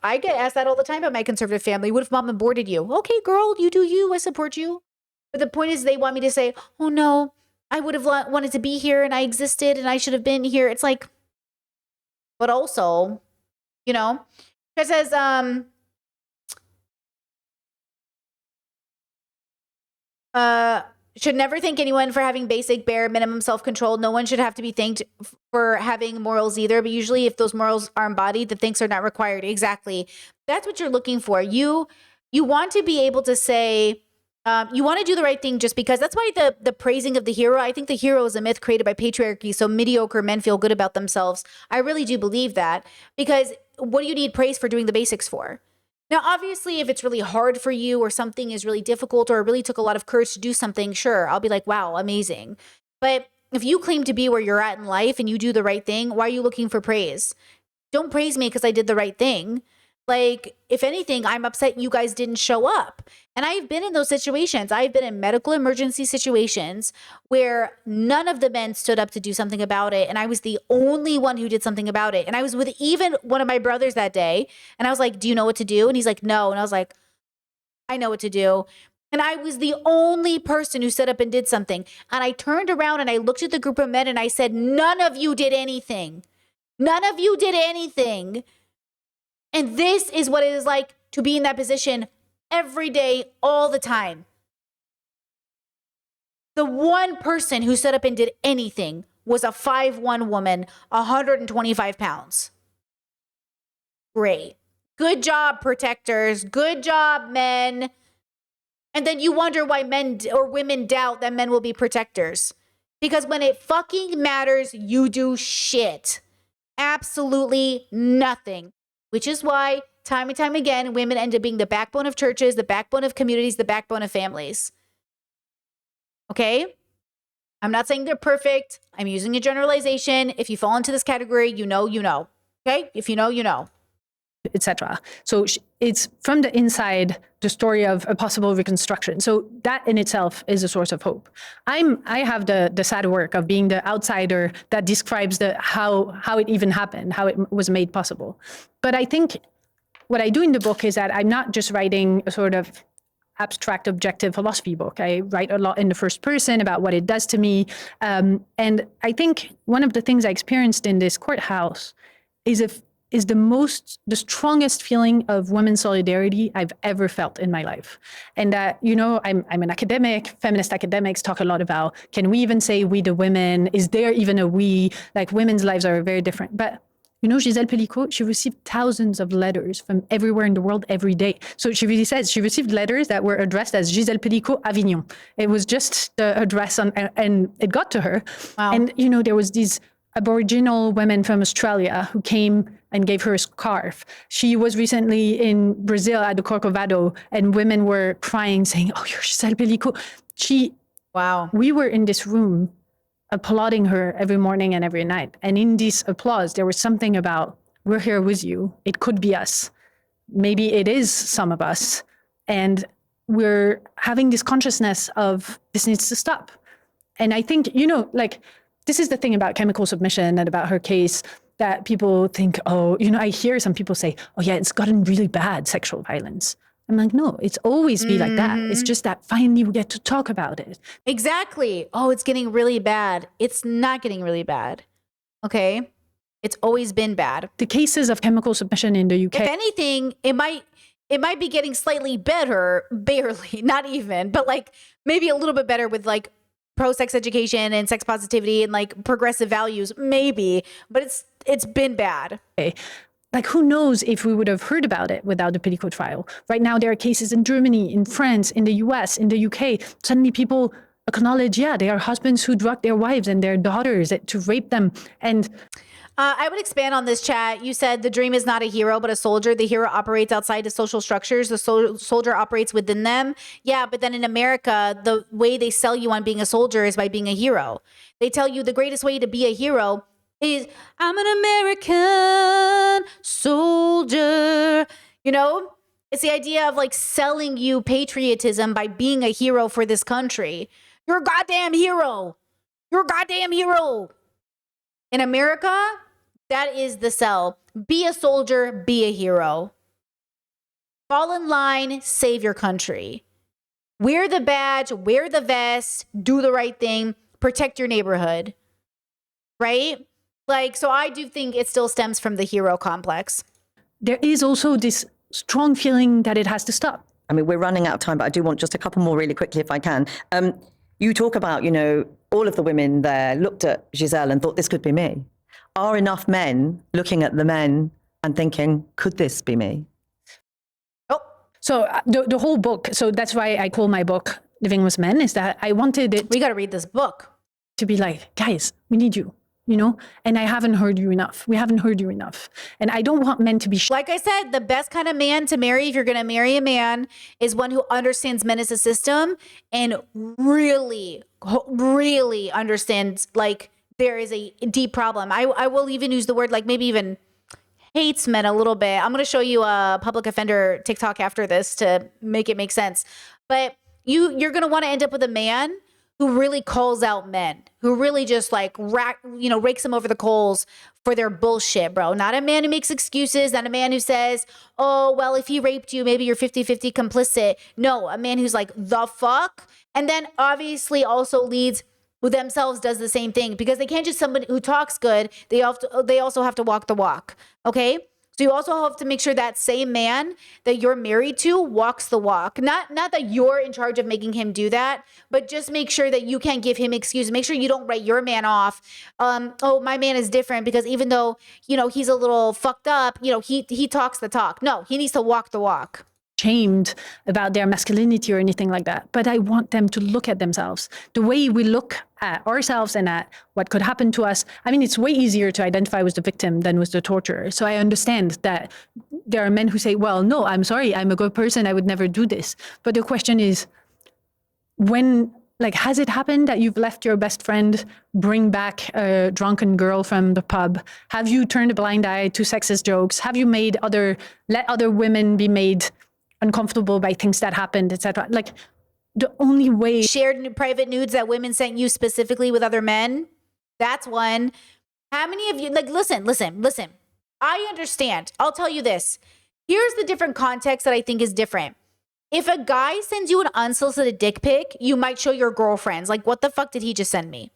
I get asked that all the time by my conservative family. What if mom aborted you? Okay, girl, you do you. I support you. But the point is they want me to say, oh no, I would have wanted to be here and I existed and I should have been here. It's like, but also, you know, because as, Should never thank anyone for having basic bare minimum self-control. No one should have to be thanked for having morals either. But usually if those morals are embodied, the thanks are not required. Exactly. That's what you're looking for. You want to be able to say, you want to do the right thing just because. That's why the praising of the hero, I think the hero is a myth created by patriarchy. So mediocre men feel good about themselves. I really do believe that, because what do you need praise for doing the basics for? Now, obviously, if it's really hard for you or something is really difficult or it really took a lot of courage to do something, sure, I'll be like, wow, amazing. But if you claim to be where you're at in life and you do the right thing, why are you looking for praise? Don't praise me because I did the right thing. Like, if anything, I'm upset you guys didn't show up. And I've been in those situations. I've been in medical emergency situations where none of the men stood up to do something about it. And I was the only one who did something about it. And I was with even one of my brothers that day. And I was like, do you know what to do? And he's like, no. And I was like, I know what to do. And I was the only person who stood up and did something. And I turned around and I looked at the group of men and I said, none of you did anything. None of you did anything. And this is what it is like to be in that position every day, all the time. The one person who stood up and did anything was a 5'1" woman, 125 pounds. Great. Good job, protectors. Good job, men. And then you wonder why men or women doubt that men will be protectors. Because when it fucking matters, you do shit. Absolutely nothing. Which is why, time and time again, women end up being the backbone of churches, the backbone of communities, the backbone of families. Okay? I'm not saying they're perfect. I'm using a generalization. If you fall into this category, you know, you know. Okay? If you know, you know. Etc. So it's from the inside, the story of a possible reconstruction. So that in itself is a source of hope. I have the sad work of being the outsider that describes how it even happened, how it was made possible. But I think what I do in the book is that I'm not just writing a sort of abstract objective philosophy book. I write a lot in the first person about what it does to me. And I think one of the things I experienced in this courthouse is the strongest feeling of women's solidarity I've ever felt in my life. And that, I'm an academic, feminist academics talk a lot about, can we even say we the women? Is there even a we? Like, women's lives are very different. But, Gisèle Pelicot, she received thousands of letters from everywhere in the world every day. So she really says she received letters that were addressed as Gisèle Pelicot, Avignon. It was just the address and it got to her. Wow. And, there was these Aboriginal women from Australia who came and gave her a scarf. She was recently in Brazil at the Corcovado, and women were crying, saying, "Oh, you're Gisèle Pelicot." Wow. We were in this room applauding her every morning and every night. And in this applause, there was something about, we're here with you. It could be us. Maybe it is some of us. And we're having this consciousness of this needs to stop. And I think, this is the thing about chemical submission and about her case, that people think, I hear some people say, oh yeah, it's gotten really bad, sexual violence. I'm like, no, it's always be like that. It's just that finally we get to talk about it. Exactly. Oh, it's getting really bad. It's not getting really bad. Okay? It's always been bad. The cases of chemical submission in the UK. If anything, it might be getting slightly better, barely, not even, but like maybe a little bit better with like pro-sex education and sex positivity and like progressive values, maybe, but it's been bad. Like, who knows if we would have heard about it without the Pelicot trial. Right now, there are cases in Germany, in France, in the US, in the UK. Suddenly people acknowledge, they are husbands who drug their wives and their daughters to rape them. And I would expand on this, chat. You said the dream is not a hero, but a soldier. The hero operates outside the social structures. The soldier operates within them. Yeah, but then in America, the way they sell you on being a soldier is by being a hero. They tell you the greatest way to be a hero is, I'm an American soldier. It's the idea of like selling you patriotism by being a hero for this country. You're a goddamn hero. You're a goddamn hero. In America, that is the sell. Be a soldier, be a hero. Fall in line, save your country. Wear the badge, wear the vest, do the right thing, protect your neighborhood. Right? So I do think it still stems from the hero complex. There is also this strong feeling that it has to stop. I mean, we're running out of time, but I do want just a couple more really quickly if I can. You talk about, all of the women there looked at Giselle and thought this could be me. Are enough men looking at the men and thinking, could this be me? So the whole book, so that's why I call my book Living with Men, is that I wanted it We got to read this book. to be like, guys, we need you, and I haven't heard you enough. We haven't heard you enough. And I don't want men to be Like I said, the best kind of man to marry, if you're going to marry a man, is one who understands men as a system and really, really understands, like, there is a deep problem. I will even use the word, like, maybe even hates men a little bit. I'm going to show you a public offender TikTok after this to make it make sense. But you're going to want to end up with a man who really calls out men, who really just like rakes them over the coals for their bullshit, bro. Not a man who makes excuses, not a man who says, oh, well, if he raped you, maybe you're 50-50 complicit. No, a man who's like, the fuck? And then obviously also leads who themselves does the same thing, because they can't just somebody who talks good. They also have to walk the walk. Okay. So you also have to make sure that same man that you're married to walks the walk. Not that you're in charge of making him do that, but just make sure that you can't give him excuses. Make sure you don't write your man off. Oh, my man is different because even though, he's a little fucked up, he talks the talk. No, he needs to walk the walk. shamed about their masculinity or anything like that. But I want them to look at themselves. The way we look at ourselves and at what could happen to us. I mean, it's way easier to identify with the victim than with the torturer. So I understand that there are men who say, well, no, I'm sorry, I'm a good person, I would never do this. But the question is, has it happened that you've left your best friend bring back a drunken girl from the pub? Have you turned a blind eye to sexist jokes? Have you let other women be made uncomfortable by things that happened, etc.? Like, the only way... Shared private nudes that women sent you specifically with other men? That's one. How many of you... Listen. I understand. I'll tell you this. Here's the different context that I think is different. If a guy sends you an unsolicited dick pic, you might show your girlfriends. Like, what the fuck did he just send me?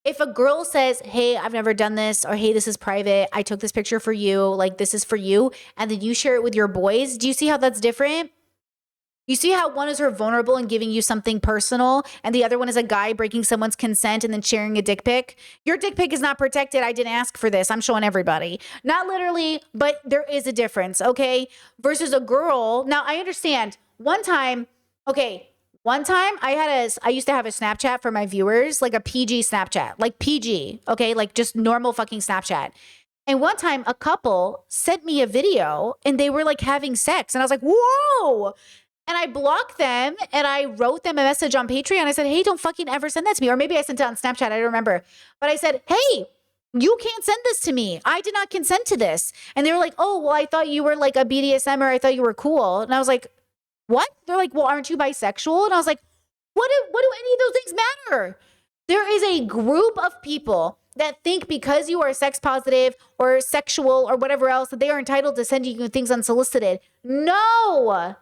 If a girl says, hey, I've never done this, or hey, this is private, I took this picture for you, like this is for you, and then you share it with your boys, do you see how that's different? You see how one is her vulnerable and giving you something personal, and the other one is a guy breaking someone's consent and then sharing a dick pic? Your dick pic is not protected. I didn't ask for this. I'm showing everybody. Not literally, but there is a difference, okay? Versus a girl. Now, I understand. One time I used to have a Snapchat for my viewers, like a PG Snapchat, like PG, okay? Like just normal fucking Snapchat. And one time a couple sent me a video and they were like having sex. And I was like, whoa. And I blocked them and I wrote them a message on Patreon. I said, hey, don't fucking ever send that to me. Or maybe I sent it on Snapchat. I don't remember. But I said, hey, you can't send this to me. I did not consent to this. And they were like, oh, well, I thought you were like a BDSM, or I thought you were cool. And I was like, what? They're like, well, aren't you bisexual? And I was like, what do any of those things matter? There is a group of people that think because you are sex positive or sexual or whatever else, that they are entitled to send you things unsolicited. No.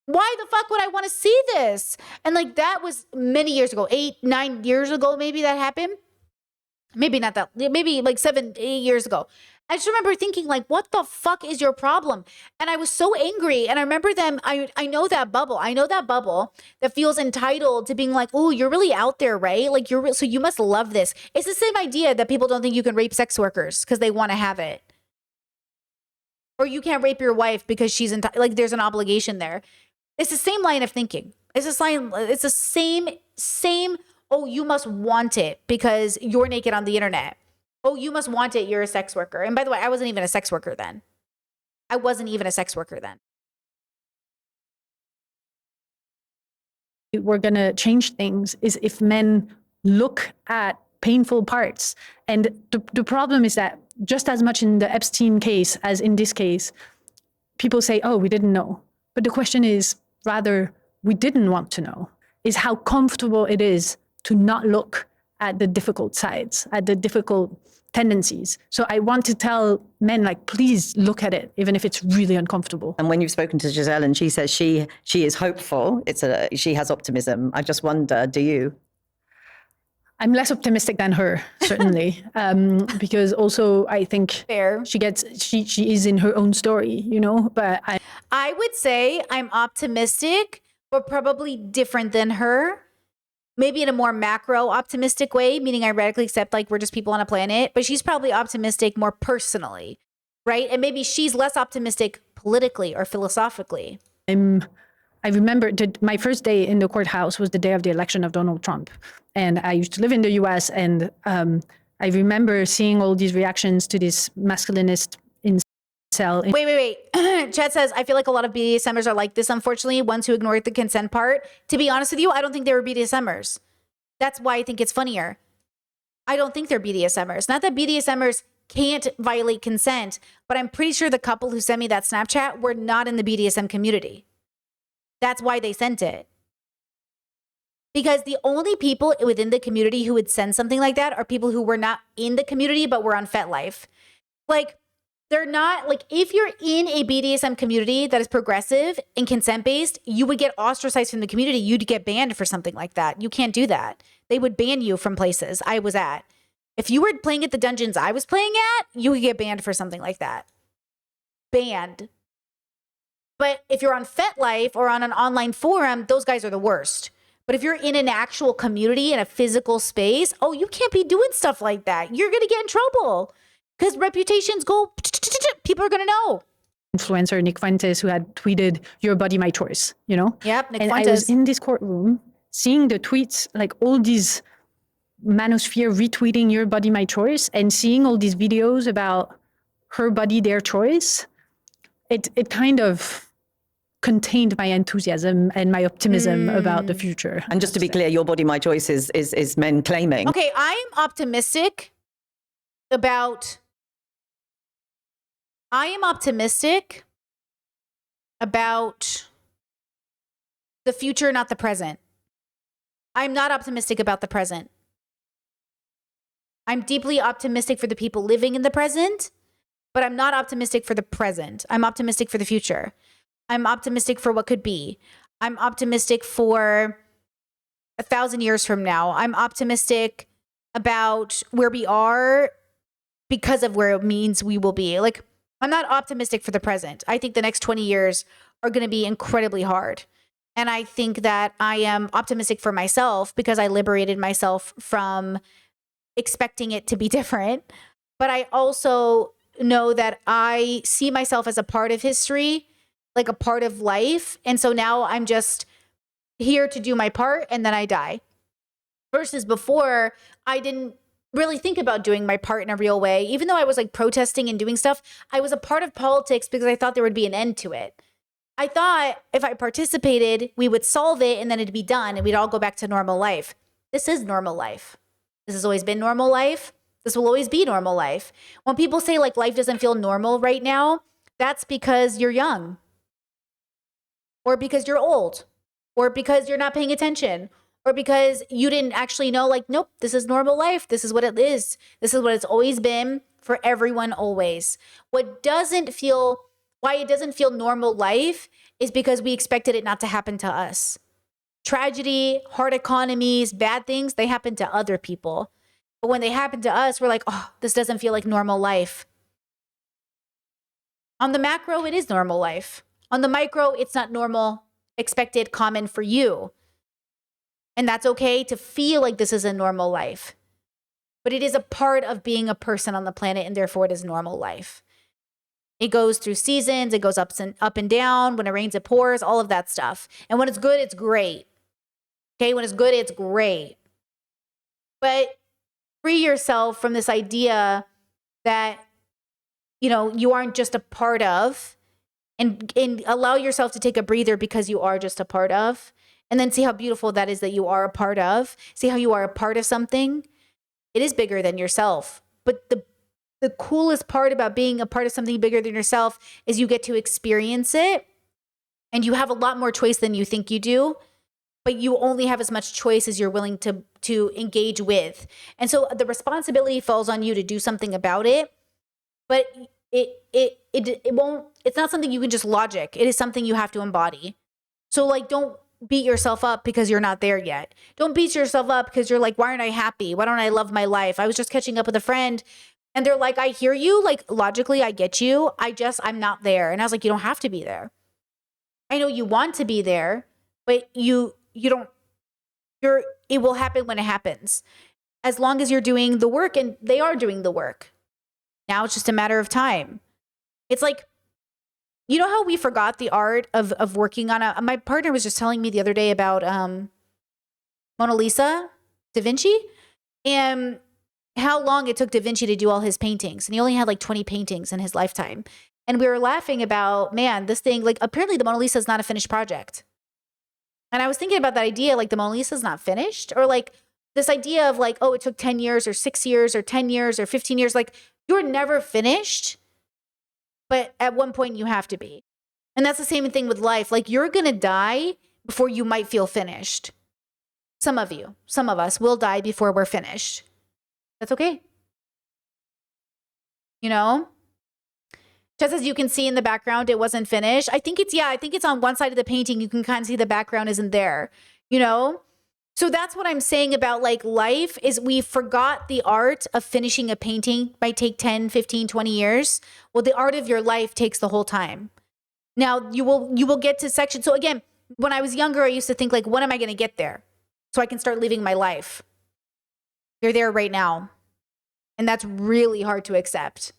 Why the fuck would I want to see this? And like, that was many years ago, 8-9 years ago, maybe that happened. Maybe not that, maybe like 7-8 years ago. I just remember thinking like, what the fuck is your problem? And I was so angry. And I remember them, I know that bubble. I know that bubble that feels entitled to being like, oh, you're really out there, right? Like so you must love this. It's the same idea that people don't think you can rape sex workers because they want to have it. Or you can't rape your wife because she's like, there's an obligation there. It's the same line of thinking. It's the same, oh, you must want it because you're naked on the internet. Oh, you must want it. You're a sex worker. And by the way, I wasn't even a sex worker then. We're going to change things is if men look at painful parts. And the problem is that just as much in the Epstein case as in this case, people say, oh, we didn't know. But the question is rather, we didn't want to know, is how comfortable it is to not look at the difficult sides, at the difficult tendencies. So I want to tell men, like, please look at it, even if it's really uncomfortable. And when you've spoken to Giselle and she says she is hopeful, she has optimism. I just wonder, do you? I'm less optimistic than her, certainly, because also I think Fair. she is in her own story, but I would say I'm optimistic, but probably different than her. maybe in a more macro optimistic way, meaning I radically accept like we're just people on a planet, but she's probably optimistic more personally, right? And maybe she's less optimistic politically or philosophically. I remember my first day in the courthouse was the day of the election of Donald Trump. And I used to live in the US, and I remember seeing all these reactions to this masculinist incel. Wait. Chad says, I feel like a lot of BDSMers are like this, unfortunately, ones who ignore the consent part. To be honest with you, I don't think they were BDSMers. That's why I think it's funnier. I don't think they're BDSMers. Not that BDSMers can't violate consent, but I'm pretty sure the couple who sent me that Snapchat were not in the BDSM community. That's why they sent it. Because the only people within the community who would send something like that are people who were not in the community but were on FetLife. Like, they're not, like, if you're in a BDSM community that is progressive and consent-based, you would get ostracized from the community. You'd get banned for something like that. You can't do that. They would ban you from places I was at. If you were playing at the dungeons I was playing at, you would get banned for something like that. Banned. But if you're on FetLife or on an online forum, those guys are the worst. But if you're in an actual community, in a physical space, oh, you can't be doing stuff like that. You're going to get in trouble because reputations go, people are going to know. Influencer Nick Fuentes, who had tweeted, "Your body, my choice," you know? Yep, Nick and Fuentes. I was in this courtroom seeing the tweets, like all these manosphere retweeting "Your body, my choice," and seeing all these videos about her body, their choice. It kind of contained my enthusiasm and my optimism about the future. And just to be clear, your body, my choice is men claiming. Okay, I'm optimistic about the future, not the present. I'm not optimistic about the present. I'm deeply optimistic for the people living in the present, but I'm not optimistic for the present. I'm optimistic for the future. I'm optimistic for what could be. I'm optimistic for 1,000 years from now. I'm optimistic about where we are because of where it means we will be. Like, I'm not optimistic for the present. I think the next 20 years are going to be incredibly hard. And I think that I am optimistic for myself because I liberated myself from expecting it to be different. But I also know that I see myself as a part of history, like a part of life. And so now I'm just here to do my part and then I die. Versus before, I didn't really think about doing my part in a real way. Even though I was like protesting and doing stuff, I was a part of politics because I thought there would be an end to it. I thought if I participated, we would solve it and then it'd be done and we'd all go back to normal life. This is normal life. This has always been normal life. This will always be normal life. When people say like life doesn't feel normal right now, that's because you're young. Or because you're old. Or because you're not paying attention. Or because you didn't actually know, like, nope, this is normal life. This is what it is. This is what it's always been for everyone always. Why it doesn't feel normal life is because we expected it not to happen to us. Tragedy, hard economies, bad things, they happen to other people. But when they happen to us, we're like, oh, this doesn't feel like normal life. On the macro, it is normal life. On the micro, it's not normal, expected, common for you. And that's okay to feel like this is a normal life. But it is a part of being a person on the planet, and therefore it is normal life. It goes through seasons, it goes up and down. When it rains, it pours, all of that stuff. And when it's good, it's great. Okay, when it's good, it's great. But free yourself from this idea that, you aren't just a part of, and allow yourself to take a breather because you are just a part of. And then see how beautiful that is that you are a part of. See how you are a part of something. It is bigger than yourself. But the coolest part about being a part of something bigger than yourself is you get to experience it. And you have a lot more choice than you think you do. But you only have as much choice as you're willing to engage with. And so the responsibility falls on you to do something about it. But it's not something you can just logic. It is something you have to embody. So like, don't beat yourself up because you're not there yet. Don't beat yourself up because you're like, why aren't I happy? Why don't I love my life? I was just catching up with a friend and they're like, I hear you. Like logically, I get you. I'm not there. And I was like, you don't have to be there. I know you want to be there, but you don't, it will happen when it happens. As long as you're doing the work, and they are doing the work. Now it's just a matter of time. It's like, you know how we forgot the art of working on my partner was just telling me the other day about Mona Lisa, Da Vinci, and how long it took Da Vinci to do all his paintings. And he only had like 20 paintings in his lifetime. And we were laughing about, man, this thing, like apparently the Mona Lisa is not a finished project. And I was thinking about that idea, like the Mona Lisa is not finished, or like this idea of like, oh, it took 10 years or 6 years or 10 years or 15 years. Like you're never finished, but at one point you have to be. And that's the same thing with life. Like you're going to die before you might feel finished. Some of us will die before we're finished. That's okay. You know? Just as you can see in the background, it wasn't finished. I think it's on one side of the painting. You can kind of see the background isn't there, you know? So that's what I'm saying about like life is we forgot the art of finishing a painting might take 10, 15, 20 years. Well, the art of your life takes the whole time. Now you will get to section. So again, when I was younger, I used to think like, when am I going to get there? So I can start living my life. You're there right now. And that's really hard to accept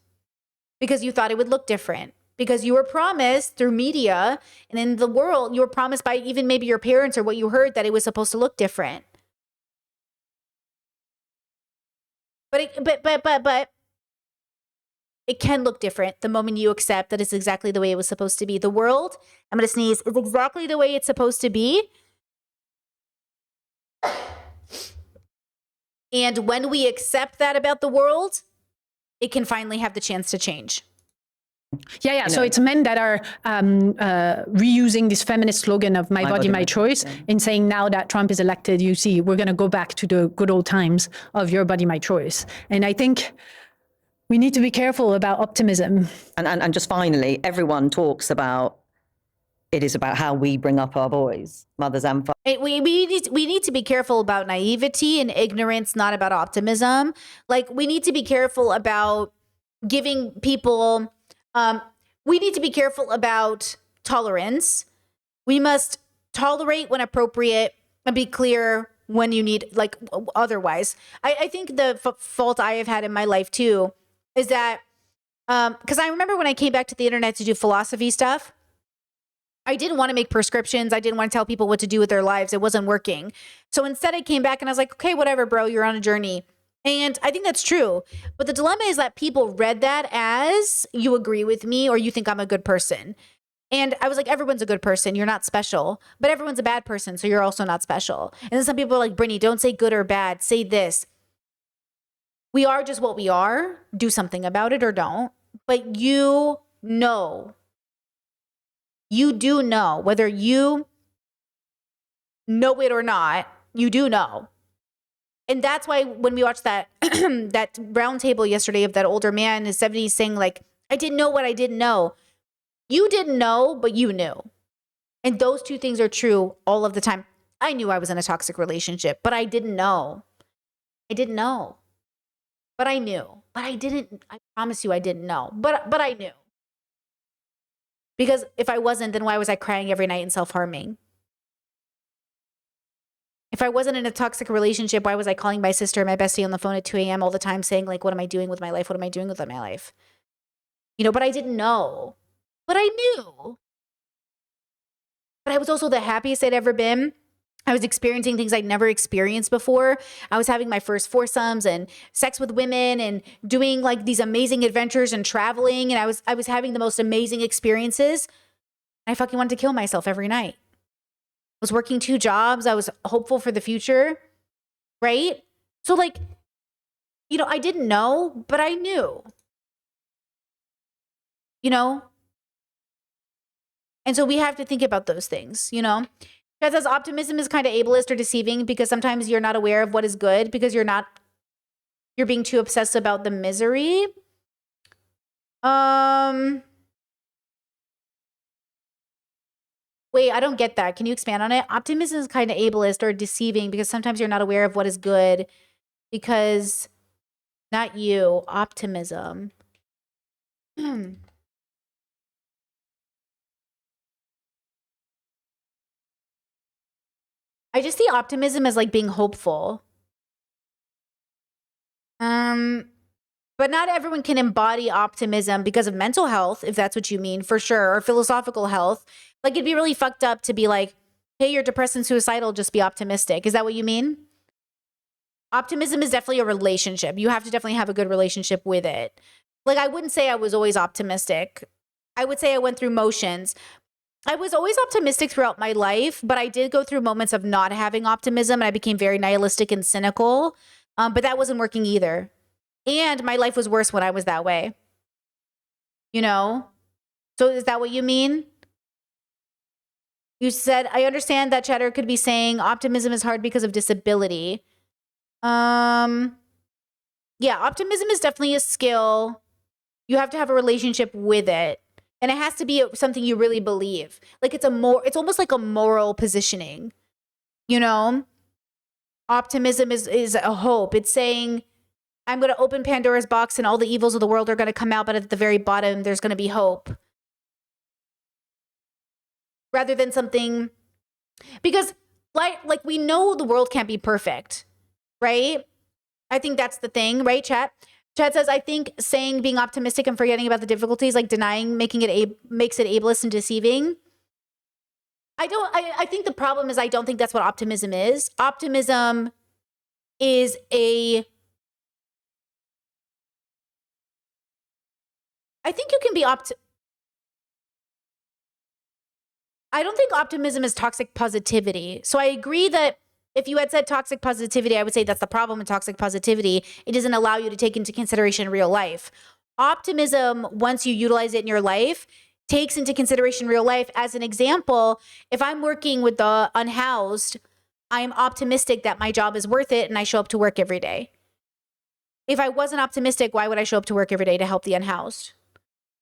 because you thought it would look different, because you were promised through media and in the world, you were promised by even maybe your parents or what you heard that it was supposed to look different. But it can look different the moment you accept that it's exactly the way it was supposed to be. The world, I'm going to sneeze, is exactly the way it's supposed to be. And when we accept that about the world, it can finally have the chance to change. Yeah. So it's men that are reusing this feminist slogan of my body, my choice, in saying now that Trump is elected, you see, we're going to go back to the good old times of your body, my choice. And I think we need to be careful about optimism. And just finally, everyone talks about it is about how we bring up our boys, mothers and fathers. We need to be careful about naivety and ignorance, not about optimism. Like we need to be careful about giving people, we need to be careful about tolerance. We must tolerate when appropriate and be clear when you need, like otherwise. I think the fault I have had in my life too is that, because I remember when I came back to the internet to do philosophy stuff, I didn't want to make prescriptions. I didn't want to tell people what to do with their lives. It wasn't working. So instead I came back and I was like, okay, whatever, bro, you're on a journey. And I think that's true. But the dilemma is that people read that as you agree with me or you think I'm a good person. And I was like, everyone's a good person. You're not special. But everyone's a bad person. So you're also not special. And then some people are like, Brittany, don't say good or bad. Say this. We are just what we are. Do something about it or don't. But you know. You do know, whether you know it or not, you do know. And that's why when we watched that that round table yesterday of that older man in his 70s saying like, I didn't know what I didn't know. You didn't know, but you knew. And those two things are true all of the time. I knew I was in a toxic relationship, but I didn't know. I didn't know. But I knew. But I didn't, I promise you I didn't know. But I knew. Because if I wasn't, then why was I crying every night and self-harming? If I wasn't in a toxic relationship, why was I calling my sister, my bestie on the phone at 2 a.m. all the time saying like, what am I doing with my life? What am I doing with my life? You know, but I didn't know. But I knew. But I was also the happiest I'd ever been. I was experiencing things I'd never experienced before. I was having my first foursomes and sex with women and doing like these amazing adventures and traveling. And I was having the most amazing experiences. I fucking wanted to kill myself every night. I was working 2 jobs. I was hopeful for the future, right? So like, you know, I didn't know, but I knew, you know? And so we have to think about those things, you know? Because as optimism is kind of ableist or deceiving because sometimes you're not aware of what is good because you're being too obsessed about the misery. Wait, I don't get that. Can you expand on it? Optimism is kind of ableist or deceiving because sometimes you're not aware of what is good because not you, optimism. I just see optimism as like being hopeful. But not everyone can embody optimism because of mental health, if that's what you mean, for sure, or philosophical health. Like it'd be really fucked up to be like, hey, you're depressed and suicidal, just be optimistic. Is that what you mean? Optimism is definitely a relationship. You have to definitely have a good relationship with it. Like I wouldn't say I was always optimistic. I would say I went through motions. I was always optimistic throughout my life, but I did go through moments of not having optimism and I became very nihilistic and cynical. But that wasn't working either. And my life was worse when I was that way. You know? So is that what you mean? You said, I understand that Chatter could be saying optimism is hard because of disability. Yeah, optimism is definitely a skill. You have to have a relationship with it. And it has to be something you really believe. Like it's almost like a moral positioning. You know? Optimism is a hope. It's saying, I'm going to open Pandora's box and all the evils of the world are going to come out, but at the very bottom, there's going to be hope. Rather than something, because like we know the world can't be perfect, right? I think that's the thing, right, chat? Chat says, I think saying being optimistic and forgetting about the difficulties, like denying, makes it ableist and deceiving. I think the problem is I don't think that's what optimism is. Optimism is I think you can be I don't think optimism is toxic positivity. So I agree that if you had said toxic positivity, I would say that's the problem with toxic positivity. It doesn't allow you to take into consideration real life. Optimism, once you utilize it in your life, takes into consideration real life. As an example, if I'm working with the unhoused, I'm optimistic that my job is worth it and I show up to work every day. If I wasn't optimistic, why would I show up to work every day to help the unhoused?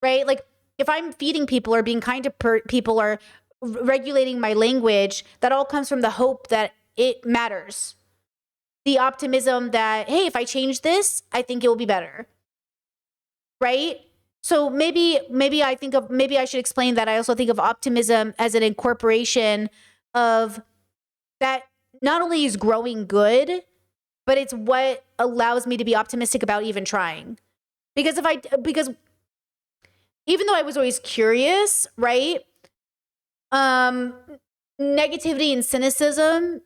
Right? Like if I'm feeding people or being kind to people or regulating my language, that all comes from the hope that it matters. The optimism that, hey, if I change this, I think it will be better. Right? So maybe I should explain that I also think of optimism as an incorporation of that not only is growing good, but it's what allows me to be optimistic about even trying. Because even though I was always curious, right? Negativity and cynicism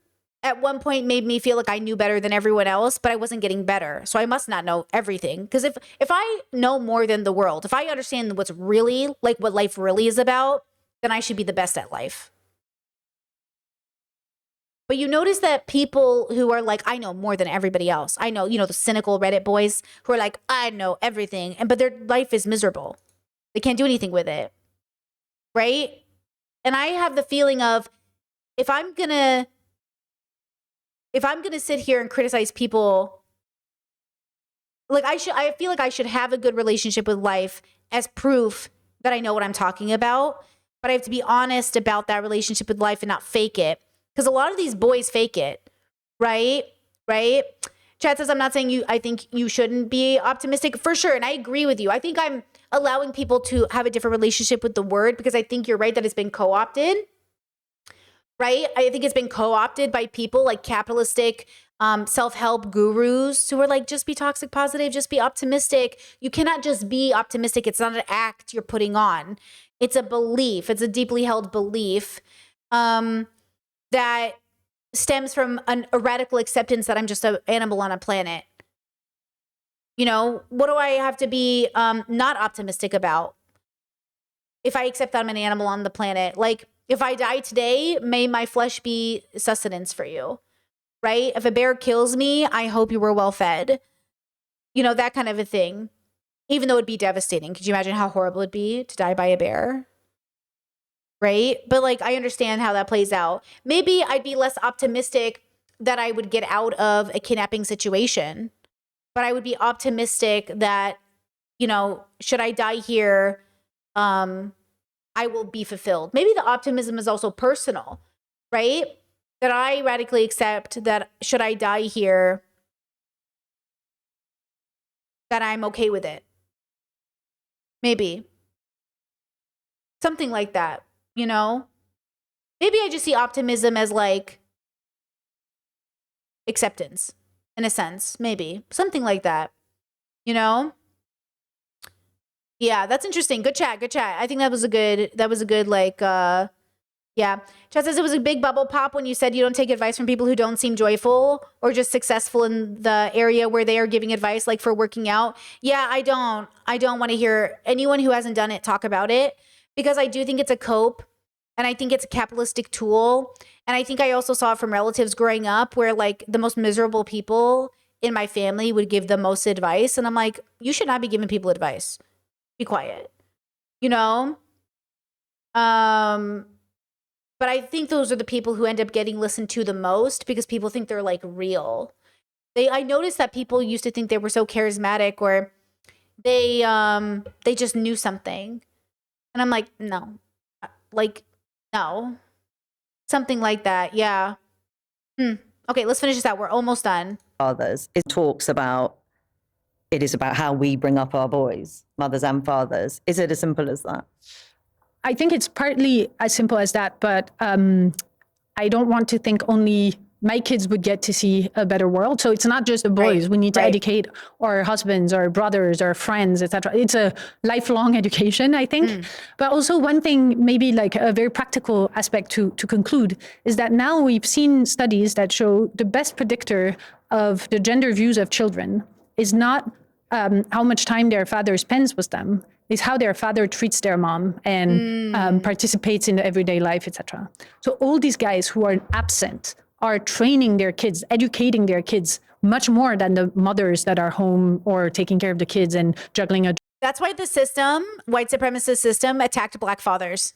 at one point made me feel like I knew better than everyone else, but I wasn't getting better. So I must not know everything. Because if I know more than the world, if I understand what's really, like what life really is about, then I should be the best at life. But you notice that people who are like, I know more than everybody else. I know, the cynical Reddit boys who are like, I know everything. But their life is miserable. They can't do anything with it. Right? And I have the feeling of if I'm gonna sit here and criticize people, like I feel like I should have a good relationship with life as proof that I know what I'm talking about. But I have to be honest about that relationship with life and not fake it. Because a lot of these boys fake it, right? Right? Chad says, I'm not saying I think you shouldn't be optimistic for sure. And I agree with you. I think I'm allowing people to have a different relationship with the word because I think you're right that it's been co-opted, right? I think it's been co-opted by people like capitalistic self-help gurus who are like, just be toxic positive, just be optimistic. You cannot just be optimistic. It's not an act you're putting on. It's a belief. It's a deeply held belief that stems from a radical acceptance that I'm just an animal on a planet. What do I have to be not optimistic about? If I accept that I'm an animal on the planet, like if I die today, may my flesh be sustenance for you, right? If a bear kills me, I hope you were well fed. That kind of a thing. Even though it'd be devastating. Could you imagine how horrible it'd be to die by a bear? Right? But like, I understand how that plays out. Maybe I'd be less optimistic that I would get out of a kidnapping situation. But I would be optimistic that, should I die here, I will be fulfilled. Maybe the optimism is also personal, right? That I radically accept that should I die here, that I'm okay with it. Maybe. Something like that, Maybe I just see optimism as like acceptance in a sense, maybe something like that, you know? Yeah, that's interesting. Good chat. I think that was a good like, yeah. Chad says it was a big bubble pop when you said you don't take advice from people who don't seem joyful or just successful in the area where they are giving advice, like for working out. Yeah, I don't want to hear anyone who hasn't done it talk about it, because I do think it's a cope, and I think it's a capitalistic tool. And I think I also saw it from relatives growing up where like the most miserable people in my family would give the most advice. And I'm like, you should not be giving people advice. Be quiet, you know? But I think those are the people who end up getting listened to the most because people think they're like real. I noticed that people used to think they were so charismatic, or they just knew something. And I'm like, no. Like, no. Something like that. Yeah. Okay, let's finish this out. We're almost done. Fathers, it talks about, it is about how we bring up our boys, mothers and fathers. Is it as simple as that? I think it's partly as simple as that, but I don't want to think only my kids would get to see a better world. So it's not just the boys. Right, We need to right. educate our husbands, our brothers, our friends, etc. It's a lifelong education, I think. But also one thing, maybe like a very practical aspect to conclude, is that now we've seen studies that show the best predictor of the gender views of children is not how much time their father spends with them, is how their father treats their mom and participates in the everyday life, etc. So all these guys who are absent are training their kids, educating their kids much more than the mothers that are home or taking care of the kids and juggling a. That's why the system, white supremacist system, attacked black fathers.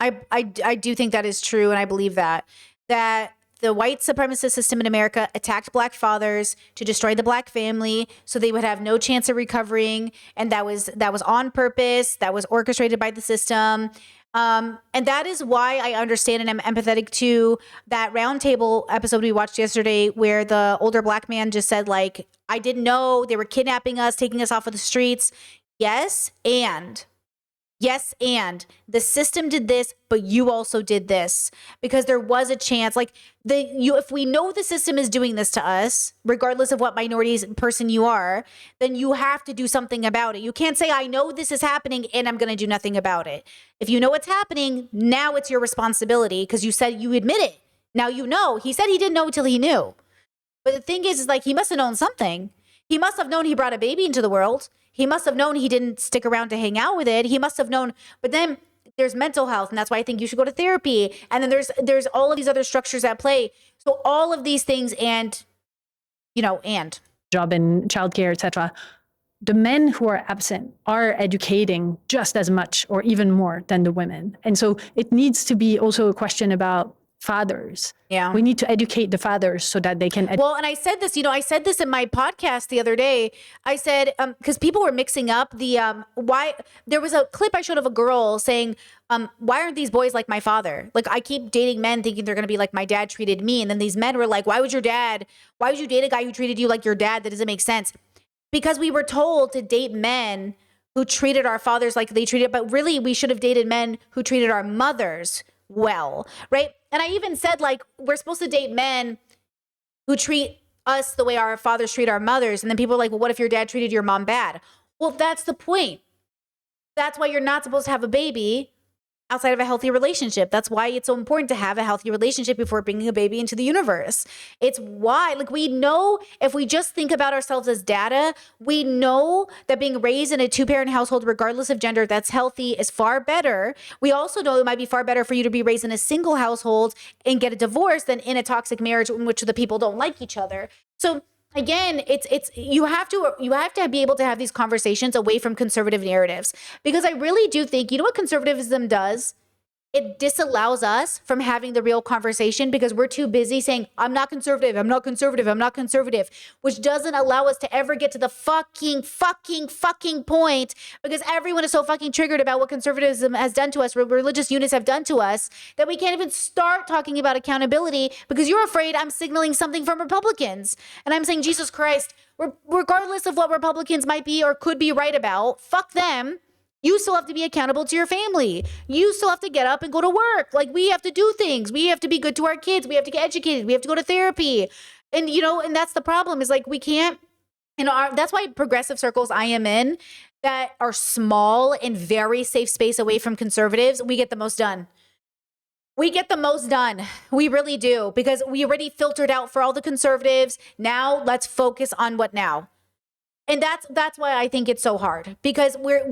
I do think that is true, and I believe that the white supremacist system in America attacked black fathers to destroy the black family so they would have no chance of recovering, and that was on purpose. That was orchestrated by the system. And that is why I understand and am empathetic to that roundtable episode we watched yesterday where the older black man just said, like, I didn't know they were kidnapping us, taking us off of the streets. Yes, and the system did this, but you also did this, because there was a chance. Like, if we know the system is doing this to us, regardless of what minorities person you are, then you have to do something about it. You can't say, I know this is happening and I'm going to do nothing about it. If you know what's happening, now it's your responsibility, because you said you admit it. Now you know. He said he didn't know until he knew. But the thing is like, he must have known something. He must have known he brought a baby into the world. He must have known he didn't stick around to hang out with it. He must have known. But then there's mental health, and that's why I think you should go to therapy. And then there's all of these other structures at play. So all of these things, and job and childcare, etc. The men who are absent are educating just as much or even more than the women. And so it needs to be also a question about fathers. Yeah. We need to educate the fathers so that they can. Well, and I said this, I said this in my podcast the other day. I said, because people were mixing up the, why, there was a clip I showed of a girl saying, why aren't these boys like my father? Like, I keep dating men thinking they're going to be like my dad treated me. And then these men were like, why would you date a guy who treated you like your dad? That doesn't make sense. Because we were told to date men who treated our fathers like they treated, but really we should have dated men who treated our mothers well, right? And I even said, like, we're supposed to date men who treat us the way our fathers treat our mothers. And then people are like, well, what if your dad treated your mom bad? Well, that's the point. That's why you're not supposed to have a baby outside of a healthy relationship. That's why it's so important to have a healthy relationship before bringing a baby into the universe. It's why, like, we know, if we just think about ourselves as data, we know that being raised in a two-parent household, regardless of gender, that's healthy, is far better. We also know it might be far better for you to be raised in a single household and get a divorce than in a toxic marriage in which the people don't like each other. So again, it's you have to be able to have these conversations away from conservative narratives, because I really do think, what conservatism does? It disallows us from having the real conversation because we're too busy saying, I'm not conservative, I'm not conservative, I'm not conservative, which doesn't allow us to ever get to the fucking point, because everyone is so fucking triggered about what conservatism has done to us, what religious units have done to us, that we can't even start talking about accountability because you're afraid I'm signaling something from Republicans. And I'm saying, Jesus Christ, regardless of what Republicans might be or could be right about, fuck them. You still have to be accountable to your family. You still have to get up and go to work. Like, we have to do things. We have to be good to our kids. We have to get educated. We have to go to therapy. And and that's the problem is like we can't, that's why progressive circles I am in that are small and very safe space away from conservatives, we get the most done. We get the most done. We really do, because we already filtered out for all the conservatives. Now let's focus on what now. And that's why I think it's so hard, because we're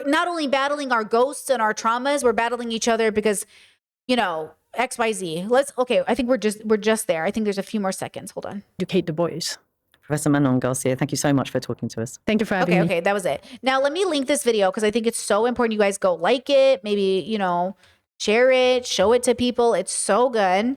not only battling our ghosts and our traumas, we're battling each other because, XYZ. I think we're just there. I think there's a few more seconds. Hold on. Educate the boys. Professor Manon Garcia, thank you so much for talking to us. Thank you for having me. Okay, that was it. Now let me link this video because I think it's so important you guys go like it, maybe, share it, show it to people. It's so good.